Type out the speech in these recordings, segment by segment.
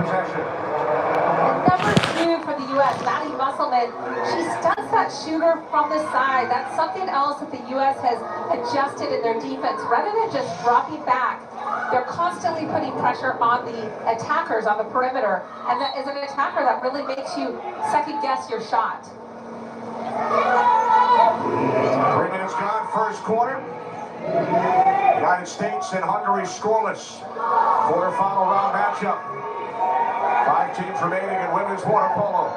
possession. Number 2 for the U.S., Maddie Musselman, she stuns that shooter from the side. That's something else that the U.S. has adjusted in their defense. Rather than just dropping back, they're constantly putting pressure on the attackers on the perimeter. And that is an attacker that really makes you second guess your shot. 3 minutes gone, first quarter. United States and Hungary scoreless. Quarterfinal round matchup. 5 teams remaining in women's water polo.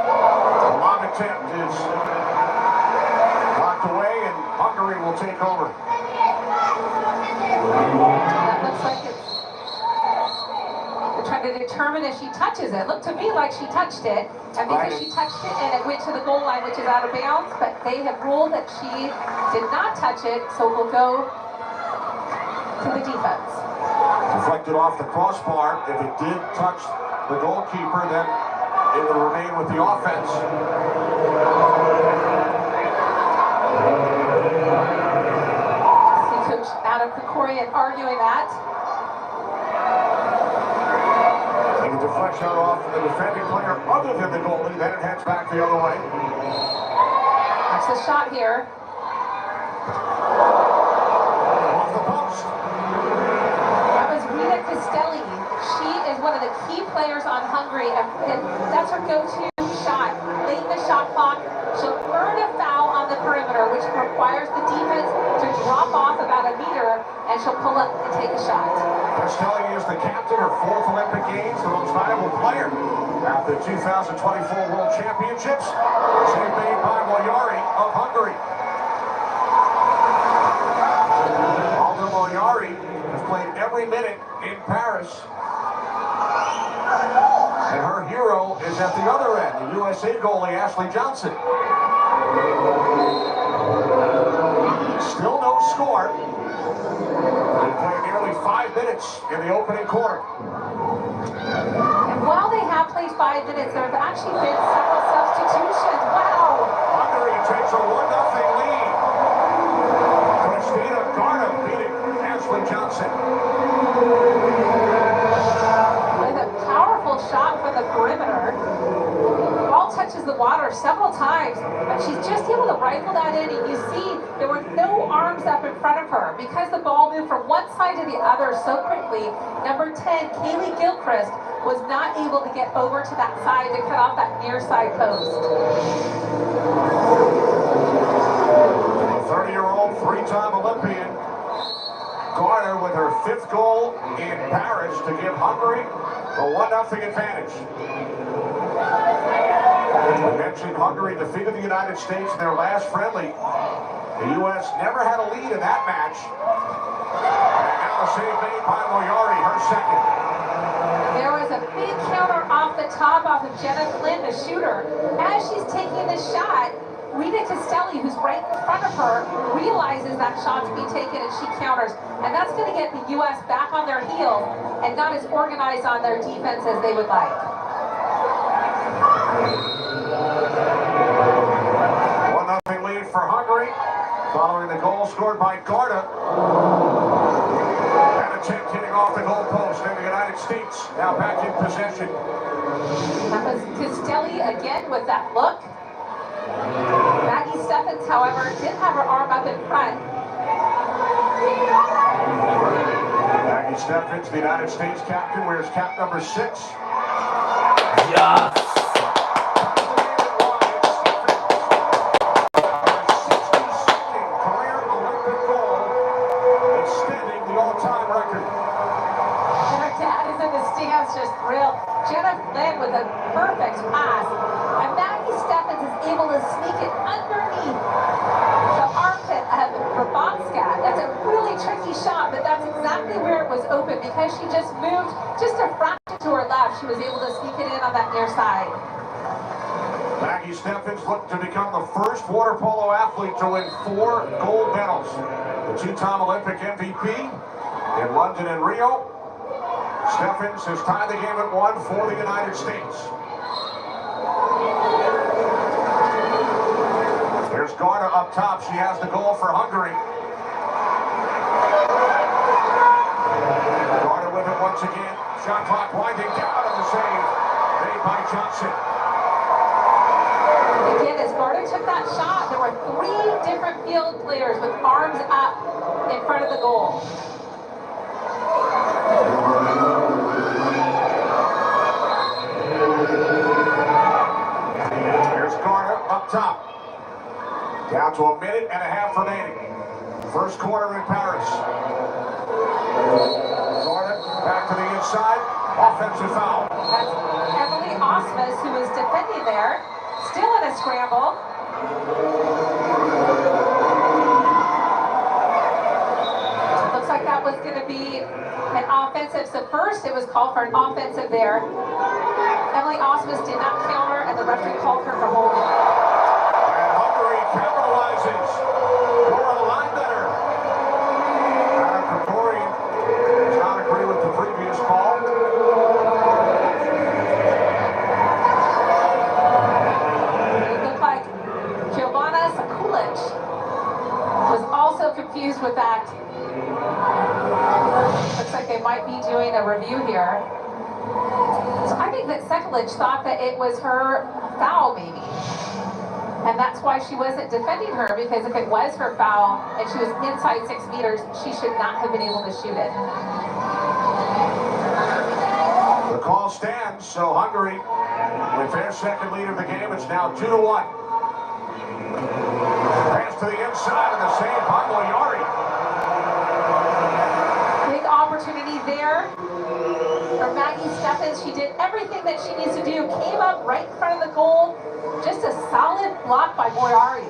The long attempt is knocked away, and Hungary will take over. That looks like they're trying to determine if she touches it. Looked to me like she touched it, and because she touched it and it went to the goal line, which is out of bounds, but they have ruled that she did not touch it, so we'll go to the defense. Deflected off the crossbar. If it did touch the goalkeeper, then it will remain with the offense. See Coach Adam Krikorian arguing that. Take a deflection off the defending player other than the goalie, then it heads back the other way. That's the shot here. Off the post. Castelli. She is one of the key players on Hungary, and that's her go-to shot. Late in the shot clock, she'll earn a foul on the perimeter, which requires the defense to drop off about a meter, and she'll pull up and take a shot. Castelli is the captain, her 4th Olympic Games, the most valuable player at the 2024 World Championships. Save made by Moyari of Hungary. Aldo Moyari has played every minute in Paris, and her hero is at the other end, the USA goalie Ashley Johnson. Still no score. They played nearly 5 minutes in the opening quarter. And while they have played 5 minutes, there have actually been several substitutions. Wow! Hungary takes a 1-0 lead. Christina Garda beating Ashley Johnson. With a powerful shot from the perimeter. Ball touches the water several times, but she's just able to rifle that in, and you see there were no arms up in front of her. Because the ball moved from one side to the other so quickly, number 10, Kaylee Gilchrist, was not able to get over to that side to cut off that near side post. A 30-year-old, 3-time Olympian, Garner with her 5th goal in Paris to give Hungary a 1-0 advantage. I mentioned Hungary defeated the United States in their last friendly. The U.S. never had a lead in that match. And now a save made by Moyari, her 2nd. There was a big counter off the top off of Jenna Flynn, the shooter. As she's taking the shot, Rita Castelli, who's right in front of her, realizes that shot's being taken and she counters. And that's going to get the U.S. back on their heels and not as organized on their defense as they would like. 1-0 lead for Hungary, following the goal scored by Garda. That attempt hitting off the goal post, and the United States now back in possession. That was Castelli again with that look. Maggie Steffens, however, did have her arm up in front. Maggie Steffens, the United States captain, wears cap number 6. Yes! Career Olympic goal, extending the all-time record. And her dad is in the stands just thrilled. Jenna Flynn with a perfect pass. And Maggie Steffens is able to sneak it underneath the armpit of Rabotska. That's a really tricky shot, but that's exactly where it was open because she just moved just a fraction to her left. She was able to sneak it in on that near side. Maggie Steffens looked to become the first water polo athlete to win 4 gold medals. The 2-time Olympic MVP in London and Rio. Steffens has tied the game at 1 for the United States. There's Garda up top. She has the goal for Hungary. Garda with it once again. Shot clock winding down on the save made by Johnson. Again, as Garden took that shot, there were 3 different field players with arms up in front of the goal. Here's Garner up top. Down to a minute and a half remaining. First quarter in Paris. Garner back to the inside. Offensive foul. That's Emily Osmus, who was defending there. Still in a scramble. Looks like that was going to be an offensive. So first it was called for an offensive there. Emily Osmus did not counter, and the referee called her for holding. And Hungary capitalizes. Laura Linebetter. Adam Gregorian does not agree with the previous call. Was also confused with that. Looks like they might be doing a review here. So I think that Sekulic thought that it was her foul, maybe. And that's why she wasn't defending her, because if it was her foul and she was inside 6 meters, she should not have been able to shoot it. The call stands, so Hungary, with their second lead of the game, it's now 2-1. Pass to the inside of the save by Moyari. Big opportunity there for Maggie Steffens. She did everything that she needs to do. Came up right in front of the goal. Just a solid block by Moyari.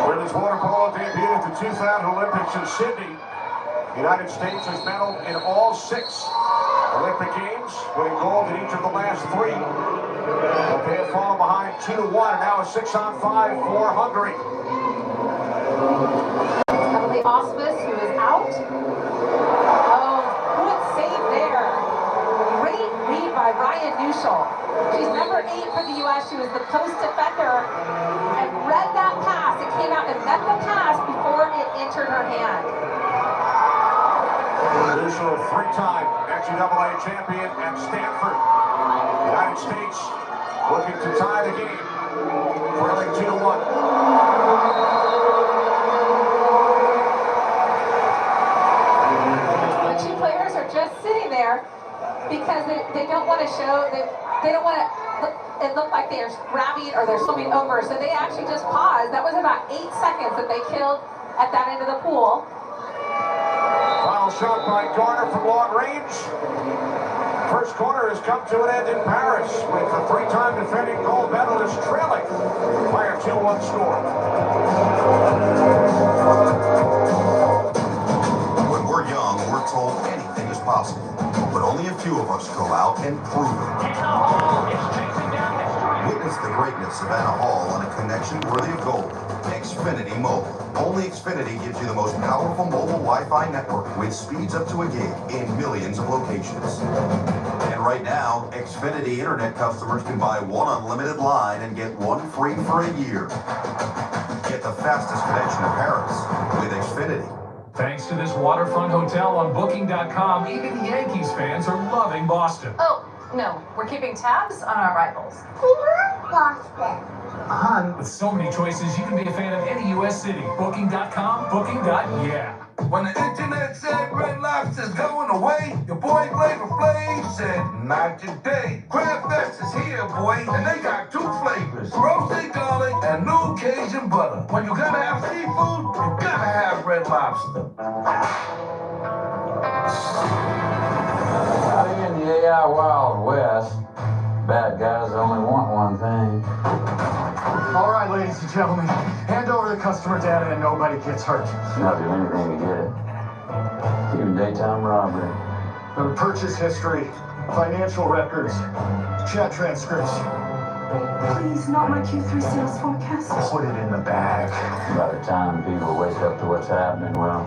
Women's water polo debuted at the 2000 Olympics in Sydney. The United States has medaled in all 6 Olympic Games, winning gold in each of the last 3. But they have fallen behind 2-1, and now a 6-on-5 for Hungary. Emily Osmus, who is out. Oh, good save there. Great read by Ryan Neuschel. She's number 8 for the U.S. She was the post defender and read that pass. It came out and met the pass before it entered her hand. Neuschel, 3-time NCAA champion at Stanford. The United States looking to tie the game, trailing 2-1. The 2 players are just sitting there because they don't want to show, they don't want it look like they're grabbing or they're swimming over, so they actually just paused. That was about 8 seconds that they killed at that end of the pool. Final shot by Garner from long range. First quarter has come to an end in Paris with the 3-time defending gold medalist trailing by a 2-1 score. When we're young, we're told anything is possible, but only a few of us go out and prove it. Witness the greatness of Anna Hall on a connection worthy of gold. Xfinity Mobile. Only Xfinity gives you the most powerful mobile Wi-Fi network with speeds up to a gig in millions of locations. And right now, Xfinity Internet customers can buy 1 unlimited line and get 1 free for a year. Get the fastest connection to Paris with Xfinity. Thanks to this waterfront hotel on Booking.com, even Yankees fans are loving Boston. Oh, no, we're keeping tabs on our rivals. We love Boston. With so many choices, you can be a fan of any U.S. city. Booking.com, Booking.yeah. When the internet said Red Lobster's going away, your boy Flavor Flav said, not today. Crab Fest is here, boy, and they got 2 flavors, roasted garlic and new Cajun butter. When you gotta have seafood, you gotta have Red Lobster. Out in the AI Wild West, bad guys only want one thing. All right, ladies and gentlemen, hand over the customer data and nobody gets hurt. Not do anything to get it. Even daytime robbery. The purchase history, financial records, chat transcripts. Please, not my Q3 sales forecast. Put it in the bag. By the time people wake up to what's happening, well,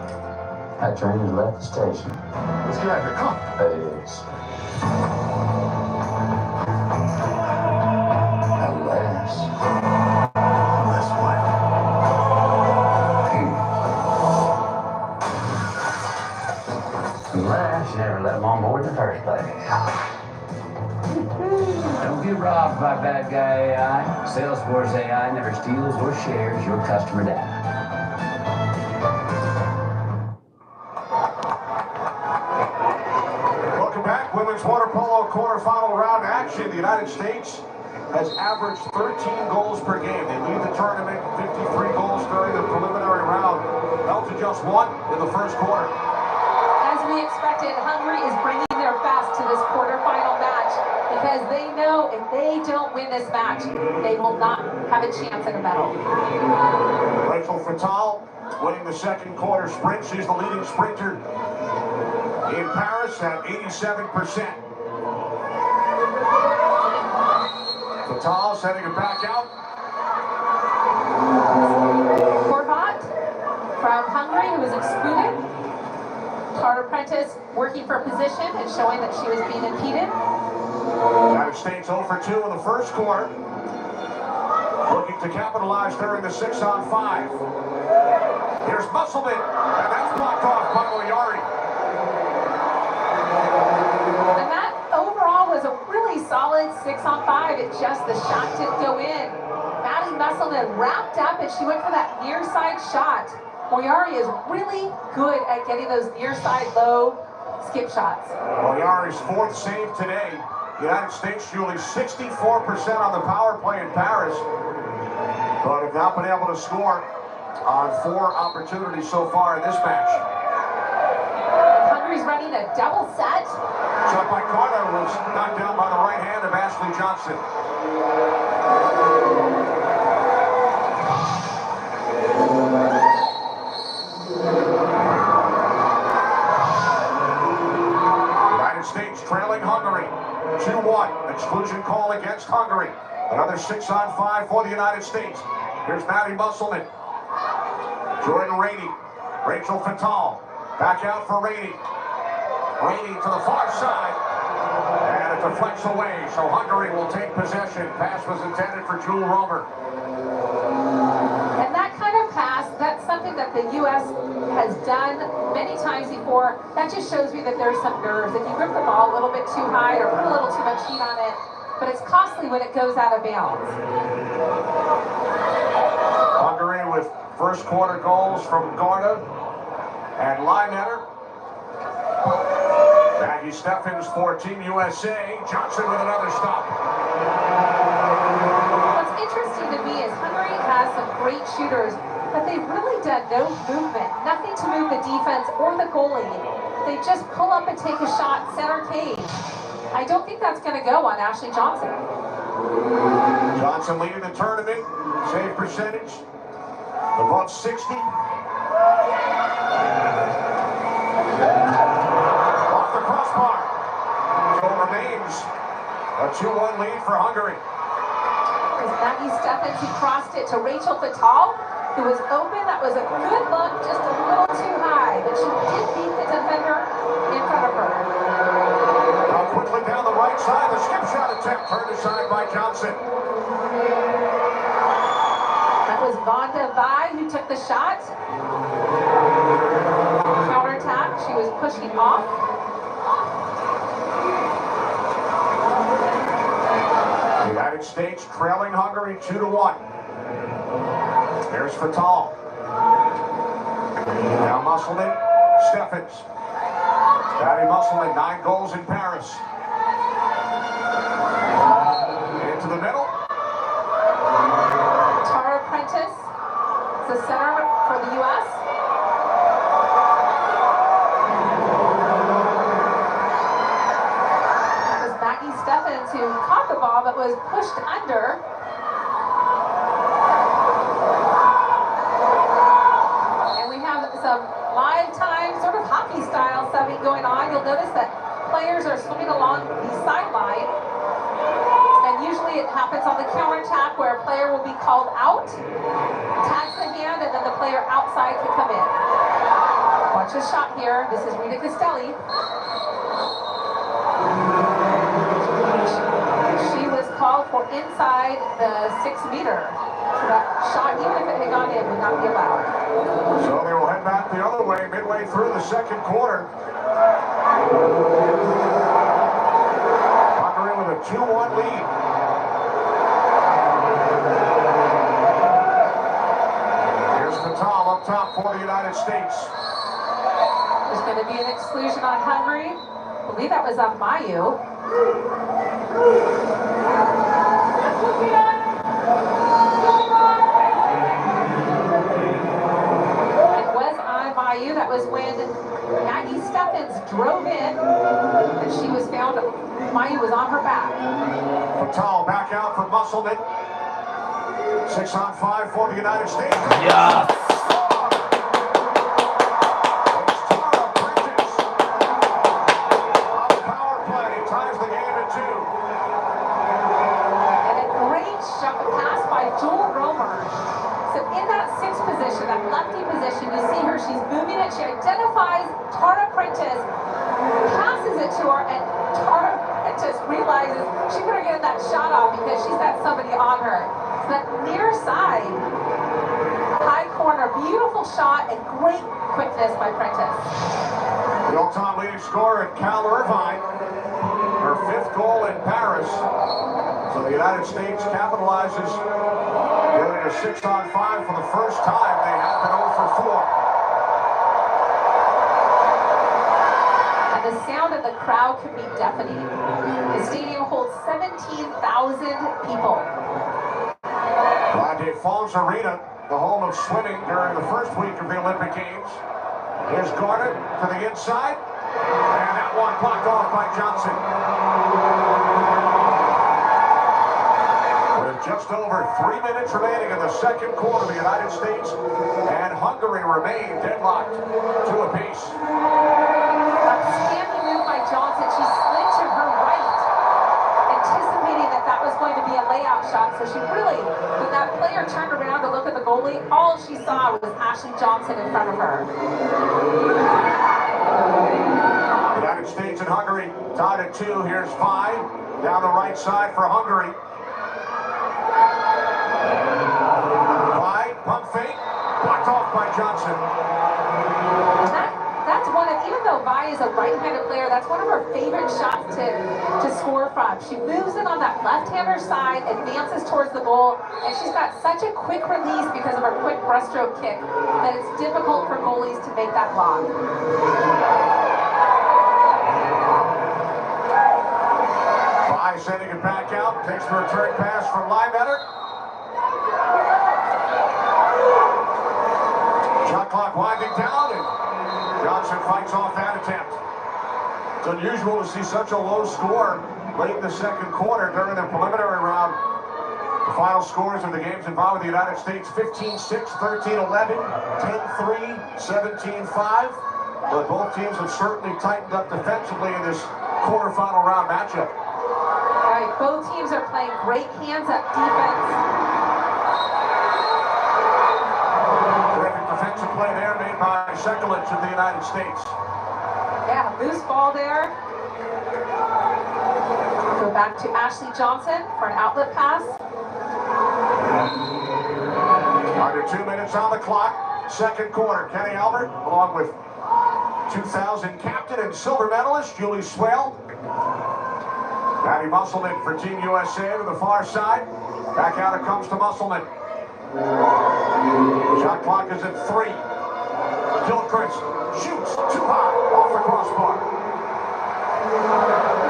that train has left the station. Let's get out of here, come on. It's... Alas. This way. I should never let them on board in the first place. Don't get robbed by bad guy AI. Salesforce AI never steals or shares your customer data. Welcome back. Women's water polo quarterfinal round action. The United States has averaged 13 goals per game. They lead the tournament 53 goals during the preliminary round. Held to just one in the first quarter. As we expected, Hungary is bringing their best to this quarterfinal match because they know if they don't win this match, they will not have a chance at a medal. Rachel Fatal winning the second quarter sprint. She's the leading sprinter in Paris at 87%. Fatal setting it back out. Horvat from Hungary, who was excluded. Carter Prentice working for position and showing that she was being impeded. United States 0 for 2 in the first quarter. Looking to capitalize during the 6-on-5. Here's Musselman, and that's blocked off by Oyari. And that overall was a really solid 6-on-5. It just, the shot didn't go in. Maddie Musselman wrapped up and she went for that near side shot. Oyari is really good at getting those near side low skip shots. Oyari's fourth save today. The United States shooting 64% on the power play in Paris, but have not been able to score on 4 opportunities so far in this match. Hungary's running a double set. Shot by Carter was knocked down by the right hand of Ashley Johnson. United States trailing Hungary 2-1. Exclusion call against Hungary. Another 6-on-5 for the United States. Here's Maddie Musselman. Jordan Rainey. Rachel Fatal. Back out for Rainey. Rainey to the far side. And it deflects away, so Hungary will take possession. Pass was intended for Jewel Romer. And that kind of pass, that's something that the U.S. has done many times before. That just shows me that there's some nerves. If you grip the ball a little bit too high or put a little too much heat on it, but it's costly when it goes out of bounds. Hungary with first quarter goals from Garda and Lineheader. Maggie Steffens for Team USA. Johnson with another stop. What's interesting to me is Hungary has some great shooters, but they've really done no movement. Nothing to move the defense or the goalie. They just pull up and take a shot center cage. I don't think that's going to go on Ashley Johnson. Johnson leading the tournament. Save percentage above 60. Off the crossbar. So it remains a 2-1 lead for Hungary. It was Maggie Steffens who crossed it to Rachel Fatal, who was open. That was a good look, just a little too high, but she did beat the defender in front of her. Now quickly down the right side, the skip shot attempt turned aside by Johnson. That was Vonda Vi who took the shot. Counterattack, she was pushing off. The United States trailing Hungary 2-1. There's Fatal. Now Musselman, Steffens. Maddie Musselman, 9 goals in Paris. Into the middle. Tara Prentice, the center for the U.S. That was Maggie Steffens who caught the ball but was pushed under. And we have some live time, sort of hockey style subbing going on. You'll notice that players are swimming along the sideline. And usually it happens on the counterattack where a player will be called out, tags the hand, and then the player outside can come in. Watch this shot here. This is Rita Castelli. She was called for inside the 6-meter. So that shot, even if it had gone in, would not be allowed. So they will head back the other way midway through the second quarter. for the United States. There's going to be an exclusion on Hungary. I believe that was on Mayu. It was on Mayu. That was when Maggie Steffens drove in and she was found. Mayu was on her back. Patel back out for Musselman. 6-on-5 for the United States. Yeah. Position, that lefty position, you see her, she's moving it, she identifies Tara Prentice, passes it to her, and Tara Prentice realizes she better get that shot off because she's got somebody on her. So that near side, high corner, beautiful shot and great quickness by Prentice. The all-time leading scorer at Cal Irvine, her 5th goal in Paris. So the United States capitalizes. Doing a 6-on-5 for the first time. They have been 0 for 4. And the sound of the crowd can be deafening. The stadium holds 17,000 people. La Défense Arena, the home of swimming during the first week of the Olympic Games. Here's Gardner to the inside. And that one blocked off by Johnson. Just over 3 minutes remaining in the second quarter. The United States and Hungary remain deadlocked 2 apiece. Outstanding move by Johnson. She slid to her right, anticipating that was going to be a layout shot. So she really, when that player turned around to look at the goalie, all she saw was Ashley Johnson in front of her. The United States and Hungary tied at 2. Here's Vi down the right side for Hungary. Pump fake, blocked off by Johnson. That's one of, even though Vi is a right-handed player, that's one of her favorite shots to score from. She moves in on that left-hander side, advances towards the goal, and she's got such a quick release because of her quick breaststroke kick that it's difficult for goalies to make that block. Vi sending it back out, takes the return pass from Linebatter. Shot clock winding down, and Johnson fights off that attempt. It's unusual to see such a low score late in the second quarter during the preliminary round. The final scores of the games involving the United States: 15-6, 13-11, 10-3, 17-5. But both teams have certainly tightened up defensively in this quarterfinal round matchup. Right, both teams are playing great hands-up defense. Defensive play there made by Sekulic of the United States. Yeah, loose ball there. Go back to Ashley Johnson for an outlet pass. Under 2 minutes on the clock. Second quarter. Kenny Albert, along with 2000 captain and silver medalist Julie Swale. Maddie Musselman for Team USA to the far side. Back out it comes to Musselman. Shot clock is at 3. Gilchrist shoots too high off the crossbar.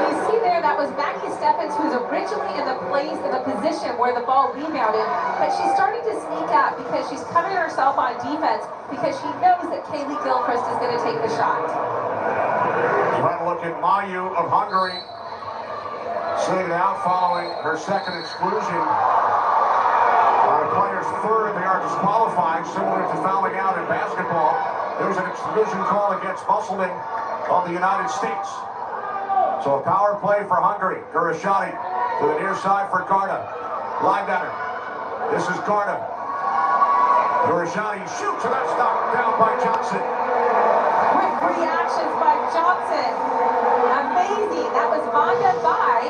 You see there, that was Maggie Steffens, who's originally in the position where the ball rebounded, but she's starting to sneak out because she's covering herself on defense because she knows that Kaylee Gilchrist is going to take the shot. Trying to look at Mayu of Hungary, sitting out following her second exclusion. Players third, they are disqualified, similar to fouling out in basketball. There's an exclusion call against Musselman of the United States. So a power play for Hungary. Gurashani to the near side for Garda. Linebatter. This is Garda. Gurashani shoots, and that's knocked down by Johnson. Quick reactions by Johnson. Amazing. That was Vanya Vi,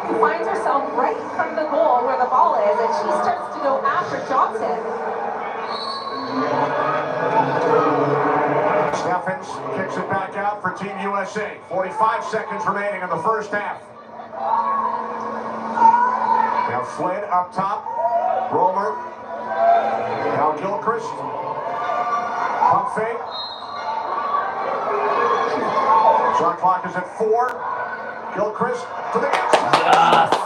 who finds herself right in front of the goal where the ball is, and she starts to go after Johnson. Steffens kicks it back out for Team USA. 45 seconds remaining in the first half. Now Flynn up top. Romer. Now Gilchrist. Pump fake. Shot clock is at 4. Gilchrist to the outside. Yes.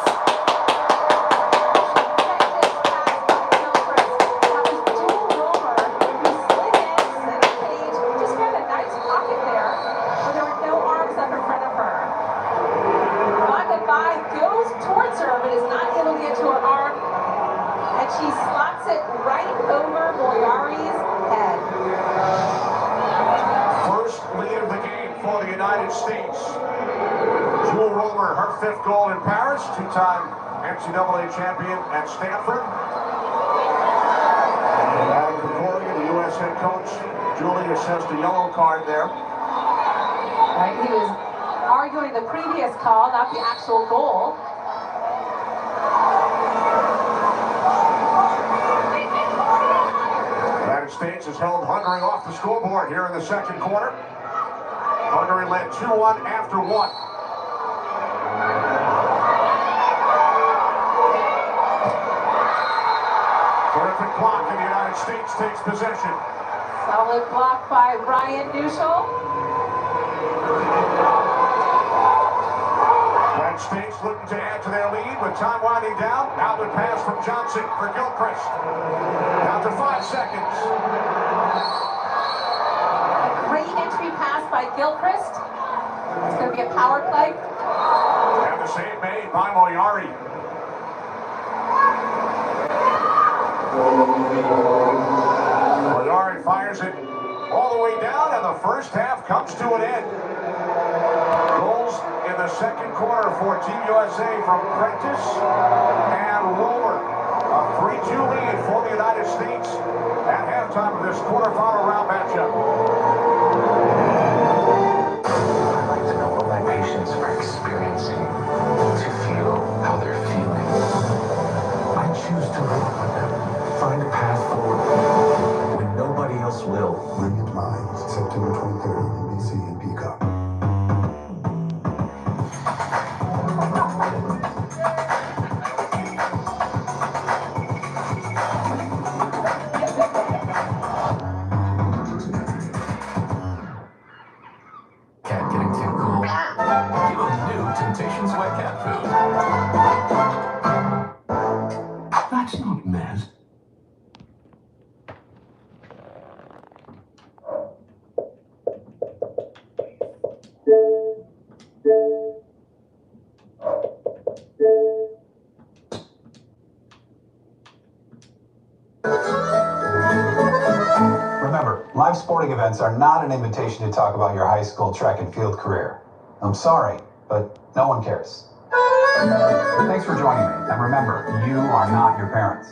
She slots it right over Boyari's head. First lead of the game for the United States. Jewel Romer, her 5th goal in Paris, 2-time NCAA champion at Stanford. And Victoria, the U.S. head coach, Julie assessed a yellow card there. Right, he was arguing the previous call, not the actual goal. States has held Hungary off the scoreboard here in the second quarter. Hungary led 2-1 after 1. Terrific block, and the United States takes possession. Solid block by Ryan Neuschel. United States looking to add to their lead with time winding down. Outlet pass from Johnson for Gilchrist. Down to 5 seconds. A great entry pass by Gilchrist. It's going to be a power play. And the save made by Moyari. Moyari fires it all the way down, and the first half comes to an end. Goals in the second quarter for Team USA from Prentice and Romer. A 3-2 lead for the United States at halftime of this quarterfinal round matchup. I'd like to know what my patients are experiencing, to feel how they're feeling. I choose to work with them, find a path forward when nobody else will. Brilliant Minds, September 23rd, NBC and Peacock. That's not mess. Remember, live sporting events are not an invitation to talk about your high school track and field career. I'm sorry, but no one cares. Thanks for joining me, and remember, you are not your parents.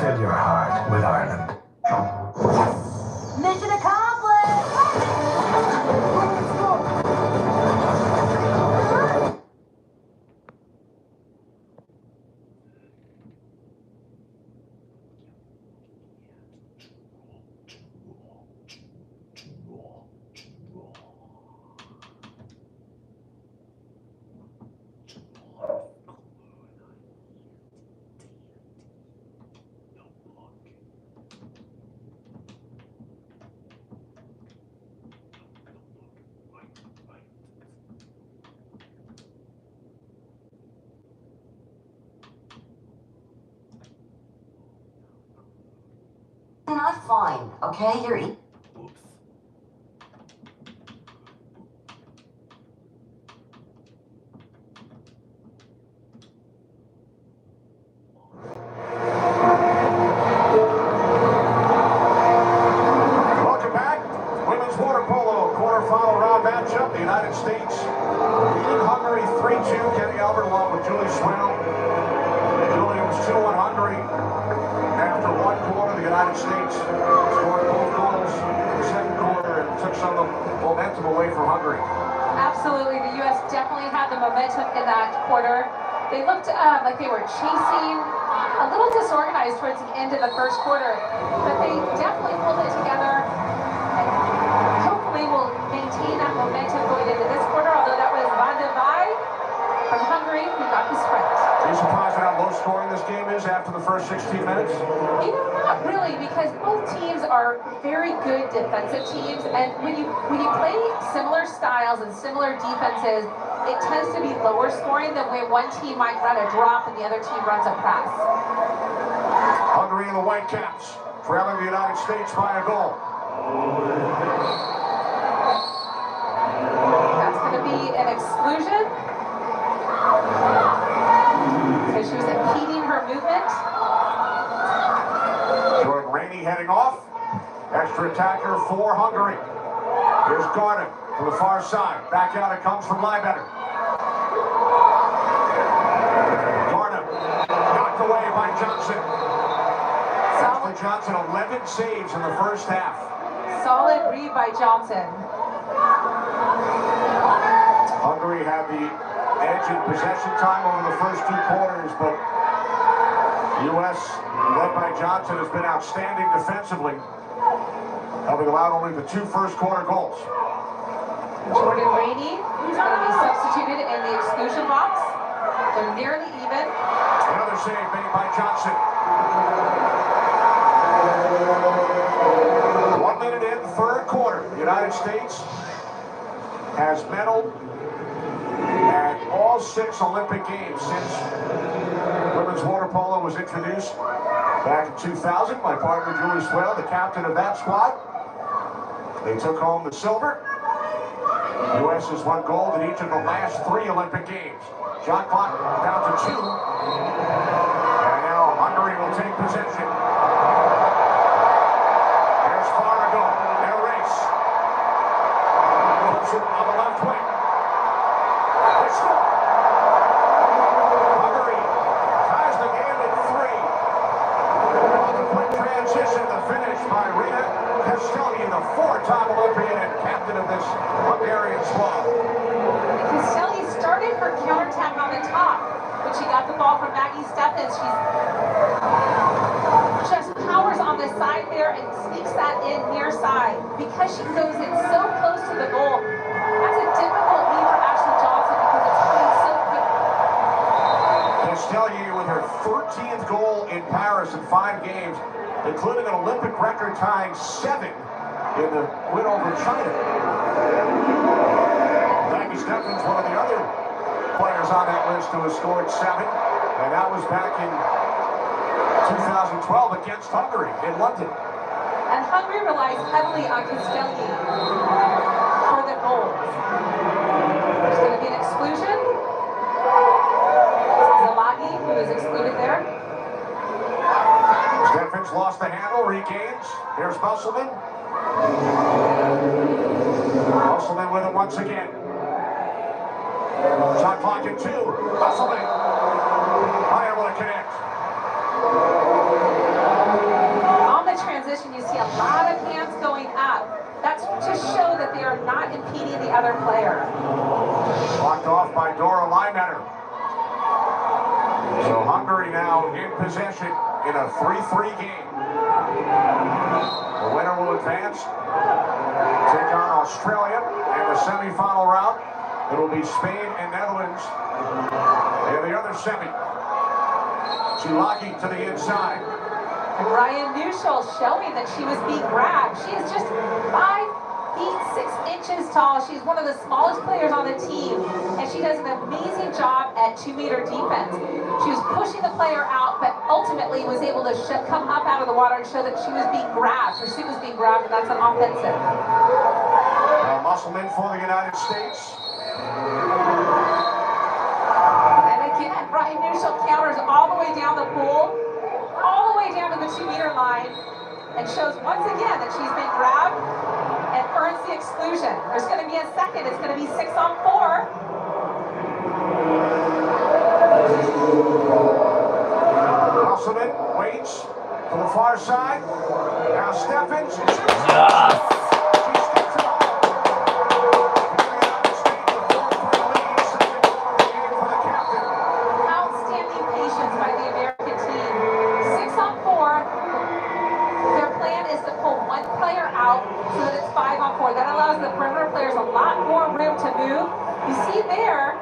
Fill your heart with Ireland. Mission accomplished! Not fine, okay? You're eating. Welcome back. Women's water polo quarterfinal round matchup. The United States leading Hungary 3-2. Kenny Albert along with Julie Swell. Julie was 2-1 Hungary. After one quarter, the United States scored both goals in the second quarter and took some of the momentum away from Hungary. Absolutely, the U.S. definitely had the momentum in that quarter. They looked like they were chasing, a little disorganized towards the end of the first quarter, but they definitely pulled it together and hopefully will maintain that momentum going into this quarter, although that was Van de Vaart from Hungary who got the sprint. Be surprised at how low scoring scoring this game is after the first 16 minutes? You know, not really, because both teams are very good defensive teams, and when you play similar styles and similar defenses, it tends to be lower scoring than when one team might run a drop and the other team runs a press. Hungary and the Whitecaps trailing the United States by a goal. That's going to be an exclusion because she was impeding her movement. Jordan Rainey heading off. Extra attacker for Hungary. Here's Garden to the far side. Back out it comes from Liebetter. Garden knocked away by Johnson. Ashley Johnson, 11 saves in the first half. Solid read by Johnson. Hungary had the edge in possession time over the first 2 quarters, but U.S., led by Johnson, has been outstanding defensively, having allowed only the 2 first-quarter goals. Jordan Rainey is going to be substituted in the exclusion box. They're nearly even. Another save made by Johnson. 1 minute in, third quarter. The United States has medaled at all 6 Olympic Games since women's water polo was introduced back in 2000. My partner, Julie Swale, the captain of that squad. They took home the silver. The U.S. has won gold in each of the last 3 Olympic Games. Shot clock down to 2. And now Hungary will take possession. There's Farrago in a race. Puts it on the left wing. They score. Hungary ties the game at 3. On the quick transition, the finish by Rina Castelli, the 4-time Olympian and captain of this Hungarian squad. Castelli started her counterattack on the top, but she got the ball from Maggie Steffens. She just powers on the side there and sneaks that in near side. Because she goes in so close to the goal, that's a difficult lead for Ashley Johnson because it's playing so quick. Castelli with her 13th goal in Paris in 5 games, including an Olympic record-tying 7 in the win over China. Maggie Steffens, one of the other players on that list who has scored 7, and that was back in 2012 against Hungary in London. And Hungary relies heavily on Castelli for the goals. There's going to be an exclusion. Zalagi, who is excluded there. Steffens lost the handle, regains. Here's Musselman. Musselman with it once again. Shot clock at 2. Musselman unable to connect. On the transition, you see a lot of hands going up. That's to show that they are not impeding the other player. Blocked off by Dora Liebetter. So Hungary now in possession in a 3-3 game. The winner will advance, take on Australia in the semi-final round. It will be Spain and Netherlands in the other semi. Chulagi to the inside. And Ryan Nuschel showing that she was being grabbed. She is just 5 feet 6 inches tall. She's one of the smallest players on the team, and she does an amazing job at 2-meter defense. She was pushing the player out, but ultimately was able to come up out of the water and show that she was being grabbed. Her suit was being grabbed, and that's an offensive. Musselman for the United States. And again, Ryan Nuschel counters all the way down the pool, all the way down to the 2-meter line, and shows once again that she's being grabbed and earns the exclusion. There's going to be a second. It's going to be 6-on-4. Musselman waits to the far side. Now Steffens. Outstanding patience by the American team. 6-on-4. Their plan is to pull one player out so that it's 5-on-4. That allows the perimeter players a lot more room to move. You see there,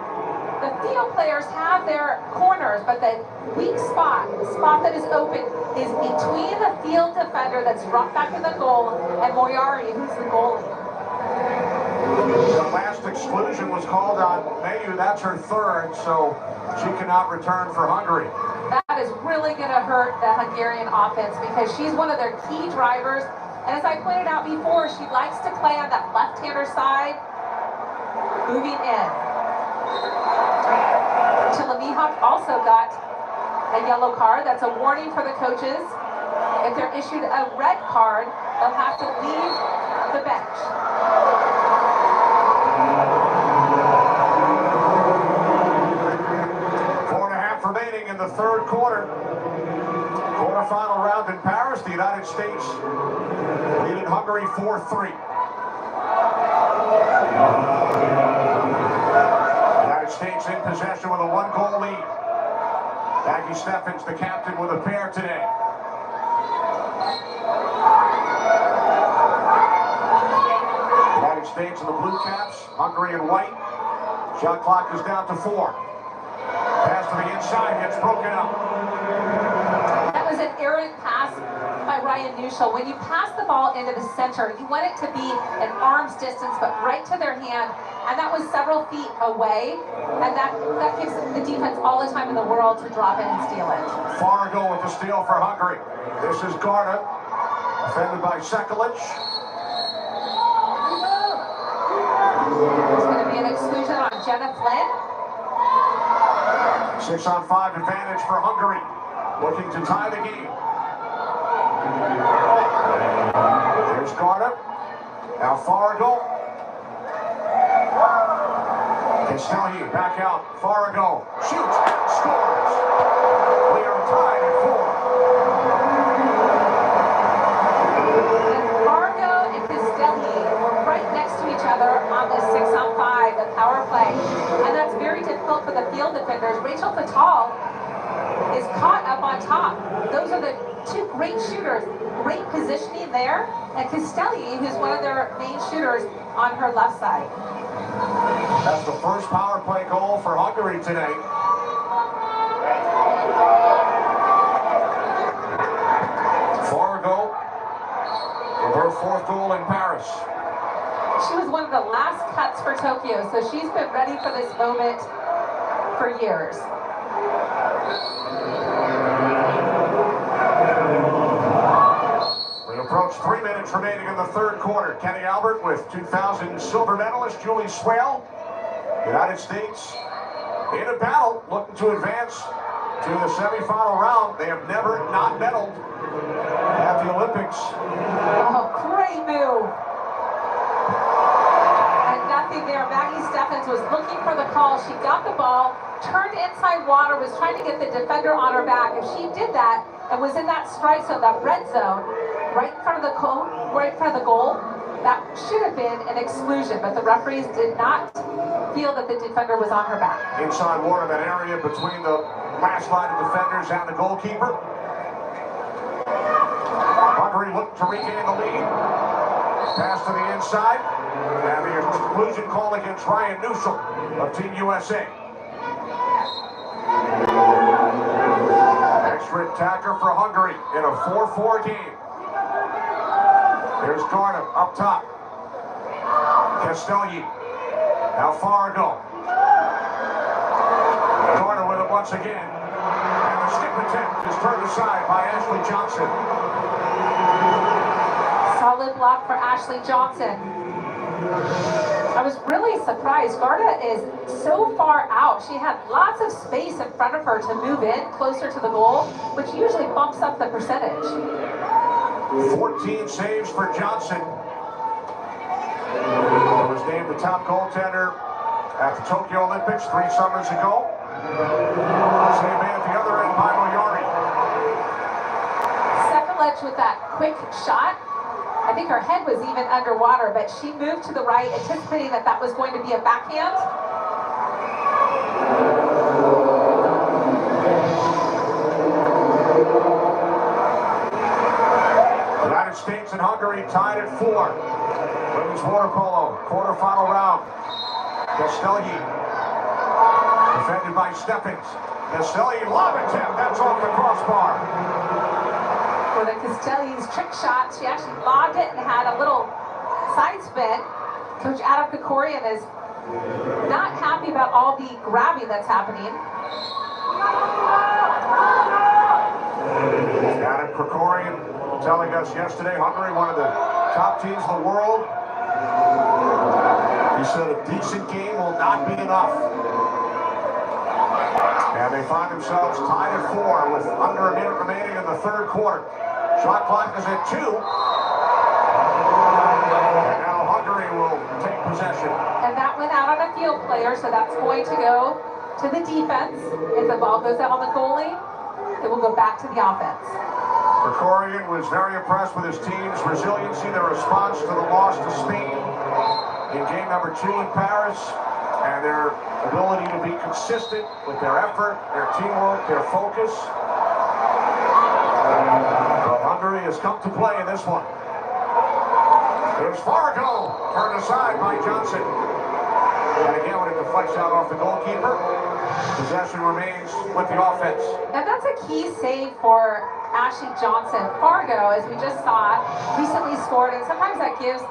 the field players have their corners, but the weak spot, the spot that is open, is between the field defender that's dropped back in the goal and Moriarty, who's the goalie. The last exclusion was called on Mayu. That's her third, so she cannot return for Hungary. That is really going to hurt the Hungarian offense because she's one of their key drivers. And as I pointed out before, she likes to play on that left-hander side, moving in. Tilamihawk also got a yellow card. That's a warning for the coaches. If they're issued a red card, they'll have to leave the bench. Remaining in the third quarter. Quarterfinal round in Paris. The United States leading Hungary 4-3. United States in possession with a 1-goal lead. Maggie Steffens, the captain, with a pair today. United States in the blue caps, Hungary in white. Shot clock is down to 4. Pass to the inside, gets broken up. That was an errant pass by Ryan Nuschel. When you pass the ball into the center, you want it to be an arm's distance, but right to their hand. And that was several feet away. And that gives the defense all the time in the world to drop in and steal it. Fargo with the steal for Hungary. This is Garda, defended by Sekulic. It's going to be an exclusion on Jenna Flynn. 6-on-5 advantage for Hungary, looking to tie the game. There's Garda. Now Fargo. Castelli back out. Fargo shoots and scores. We are tied at 4. And Fargo and Castelli were right next to each other on this 6-on-5, the power play. And that's very difficult for the field defenders. Rachel Fatal is caught up on top. Those are the two great shooters. Great positioning there. And Castelli, who's one of their main shooters, on her left side. That's the first power play goal for Hungary today. Fargo with her 4th goal in Paris. She was one of the last cuts for Tokyo, so she's been ready for this moment for years. We approach 3 minutes remaining in the third quarter. Kenny Albert with 2000 silver medalist Julie Swale. United States in a battle, looking to advance to the semifinal round. They have never not medaled at the Olympics. Oh, great move. And nothing there. Maggie Steffens was looking for the call. She got the ball, turned inside water, was trying to get the defender on her back. If she did that and was in that strike zone, that red zone, right in front of the goal, that should have been an exclusion, but the referees did not feel that the defender was on her back. Inside water, that area between the last line of defenders and the goalkeeper. Hungary looked to regain the lead. Pass to the inside. And the exclusion call against Ryan Nuschel of Team USA. Extra attacker for Hungary in a 4-4 game. Here's Garda up top. Castelli. Now Fargo. Garda with it once again. And the skip attempt is turned aside by Ashley Johnson. Solid block for Ashley Johnson. I was really surprised. Garda is so far out. She had lots of space in front of her to move in closer to the goal, which usually bumps up the percentage. 14 saves for Johnson. He was named the top goaltender at the Tokyo Olympics 3 summers ago. Save man at the other end by Moriarty. Sekulic with that quick shot. I think her head was even underwater, but she moved to the right, anticipating that that was going to be a backhand. United States and Hungary tied at 4. Women's water polo, quarterfinal round. Castelli. Defended by Steppings. Castelli lob attempt. That's off the crossbar. For the Castelli's trick shot, she actually lobbed it and had a little side spin. Coach Adam Krikorian is not happy about all the grabbing that's happening. Adam Krikorian telling us yesterday, Hungary, one of the top teams in the world. He said a decent game will not be enough. And they find themselves tied at 4 with under a minute remaining in the third quarter. Shot clock is at 2. And now Hungary will take possession. And that went out on a field player, so that's going to go to the defense. If the ball goes out on the goalie, it will go back to the offense. Krikorian was very impressed with his team's resiliency, their response to the loss to Spain in game number 2 in Paris, and their ability to be consistent with their effort, their teamwork, their focus. But Hungary has come to play in this one. There's Fargo, turned aside by Johnson. And again, when it deflects out off the goalkeeper, possession remains with the offense. And that's a key save for Ashley Johnson. Fargo, as we just saw, recently scored, and sometimes that gives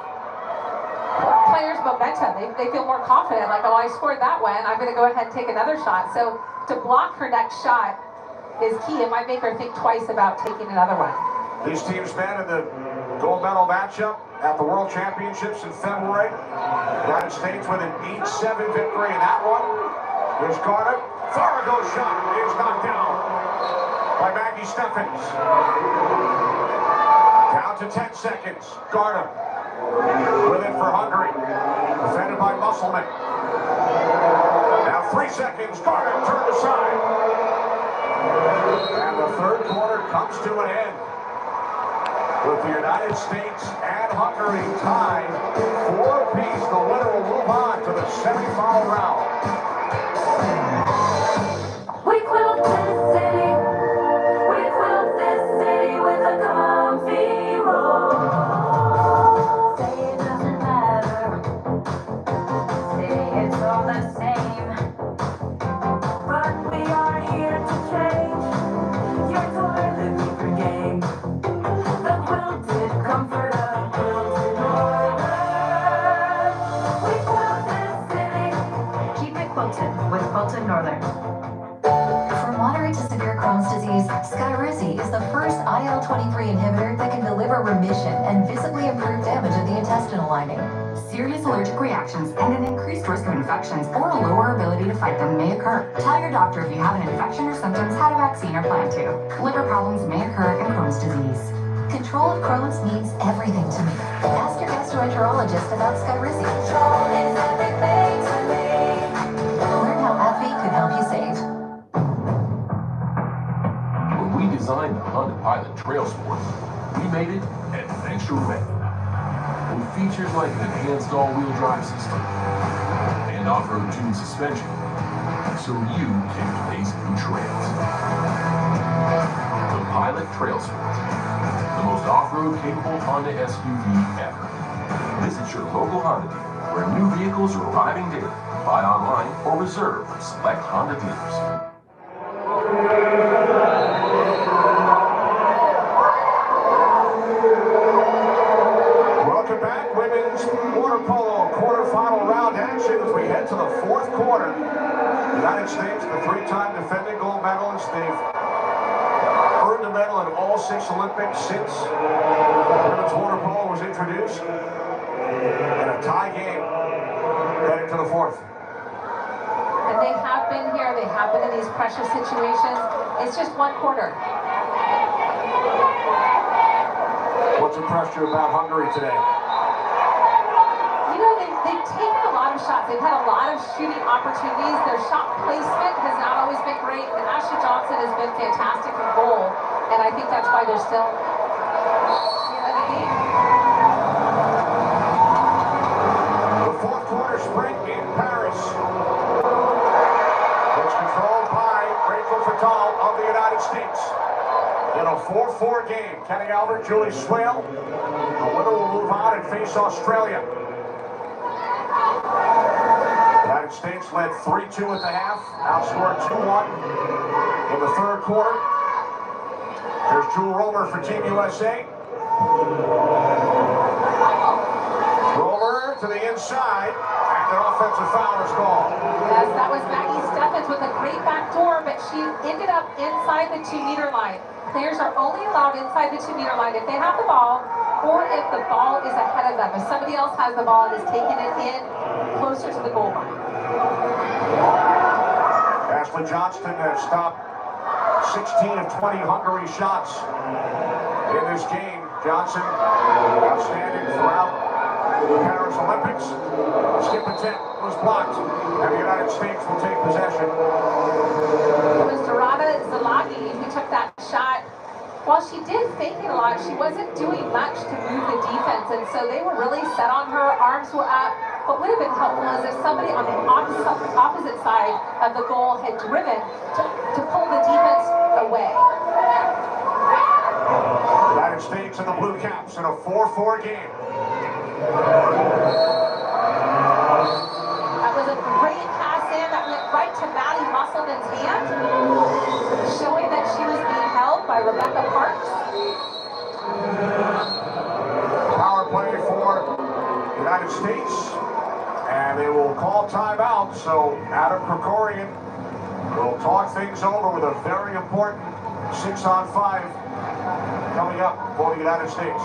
players momentum. They feel more confident, like, oh, I scored that one, I'm going to go ahead and take another shot. So to block her next shot is key. It might make her think twice about taking another one. These teams met in the gold medal matchup at the World Championships in February. United States with an 8-7 victory in that one. Here's Garner. Farrago's shot is knocked down by Maggie Stephens. Down to 10 seconds. Garner with it for Hungary. Defended by Musselman. Now 3 seconds. Garner turned aside. And the third quarter comes to an end with the United States and Hungary tied 4 apiece. The winner will move on to the semifinal round. We quilt this city. We quilt this city with a comfy roll. Say it doesn't matter. Say it's all the same. But we are here to change your toilet paper game. The quilted comforter, quilted Northern. We quilt this city. Keep it quilted with Quilted Northern. For moderate to severe Crohn's disease, Skyrizi is the first IL-23 inhibitor that can deliver remission and visibly improve damage of the intestinal lining. Serious allergic reactions and an increased risk of infections or a lower ability to fight them may occur. Tell your doctor if you have an infection or symptoms, had a vaccine, or plan to. Liver problems may occur in Crohn's disease. Control of Crohn's means everything to me. Ask your gastroenterologist about Skyrizi. Control is everything to me. Learn how AbbVie could help you save. When we designed the Honda Pilot Trail Sport, we made it adventure-ready. With features like an enhanced all-wheel drive system and off-road tuned suspension, so you can blaze new trails. The Pilot Trail Sport, the most off-road capable Honda SUV ever. Visit your local Honda dealer where new vehicles are arriving daily. Buy online or reserve from select Honda dealers. Welcome back, women's water polo quarterfinal round action as we head to the fourth quarter. The United States, the 3-time defending gold medalists, they've earned a medal in all 6 Olympics since women's water polo was introduced. And a tie game heading to the fourth. And they have been here, they have been in these pressure situations. It's just 1 quarter. What's impressed you about Hungary today? You know, they've taken a lot of shots. They've had a lot of shooting opportunities. Their shot placement has not always been great. And Ashley Johnson has been fantastic in goal. And I think that's why they're still in the game. The fourth quarter sprint in Paris. It's controlled by Rachel Fatal of the United States. In a 4-4 game, Kenny Albert, Julie Swale. The winner will move on and face Australia. United United States led 3-2 at the half, outscored 2-1 in the third quarter. Here's Drew Roller for Team USA. Roller to the inside, and an offensive foul is called. Yes, that was Maggie Steffens with a great back door, but she ended up inside the 2-meter line. Players are only allowed inside the 2-meter line if they have the ball or if the ball is ahead of them. If somebody else has the ball and is taking it in closer to the goal line. Ashley Johnston has stopped 16 of 20 Hungary shots in this game. Johnson outstanding throughout the Paris Olympics. Skip attempt was blocked, and the United States will take possession. It was Dorada Zalagi who took that shot. While she did fake it a lot, she wasn't doing much to move the defense, and so they were really set on her. Arms were up. What would have been helpful is if somebody on the opposite side of the goal had driven to pull the defense away. United States and the Blue Caps in a 4-4 game. That was a great pass in that went right to Maddie Musselman's hand, showing that she was being held by Rebecca Parks. Power play for the United States, and they will call timeout, so Adam Krikorian will talk things over with a very important 6-on-5 coming up for the United States.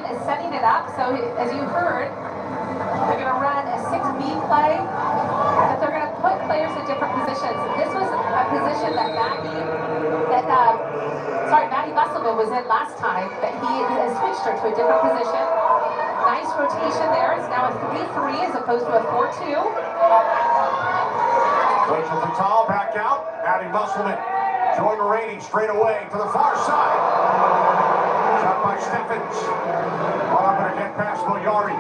Is setting it up, so as you heard, they're going to run a 6B play, but they're going to put players in different positions. This was a position that Maddie Musselman was in last time, but he has switched her to a different position. Nice rotation there. It's now a 3-3 as opposed to a 4-2. Rachel Fatal back out. Maddie Musselman joined the rating straight away to the far side. Shot by Steffens. Well, I'm going to get past Moyari.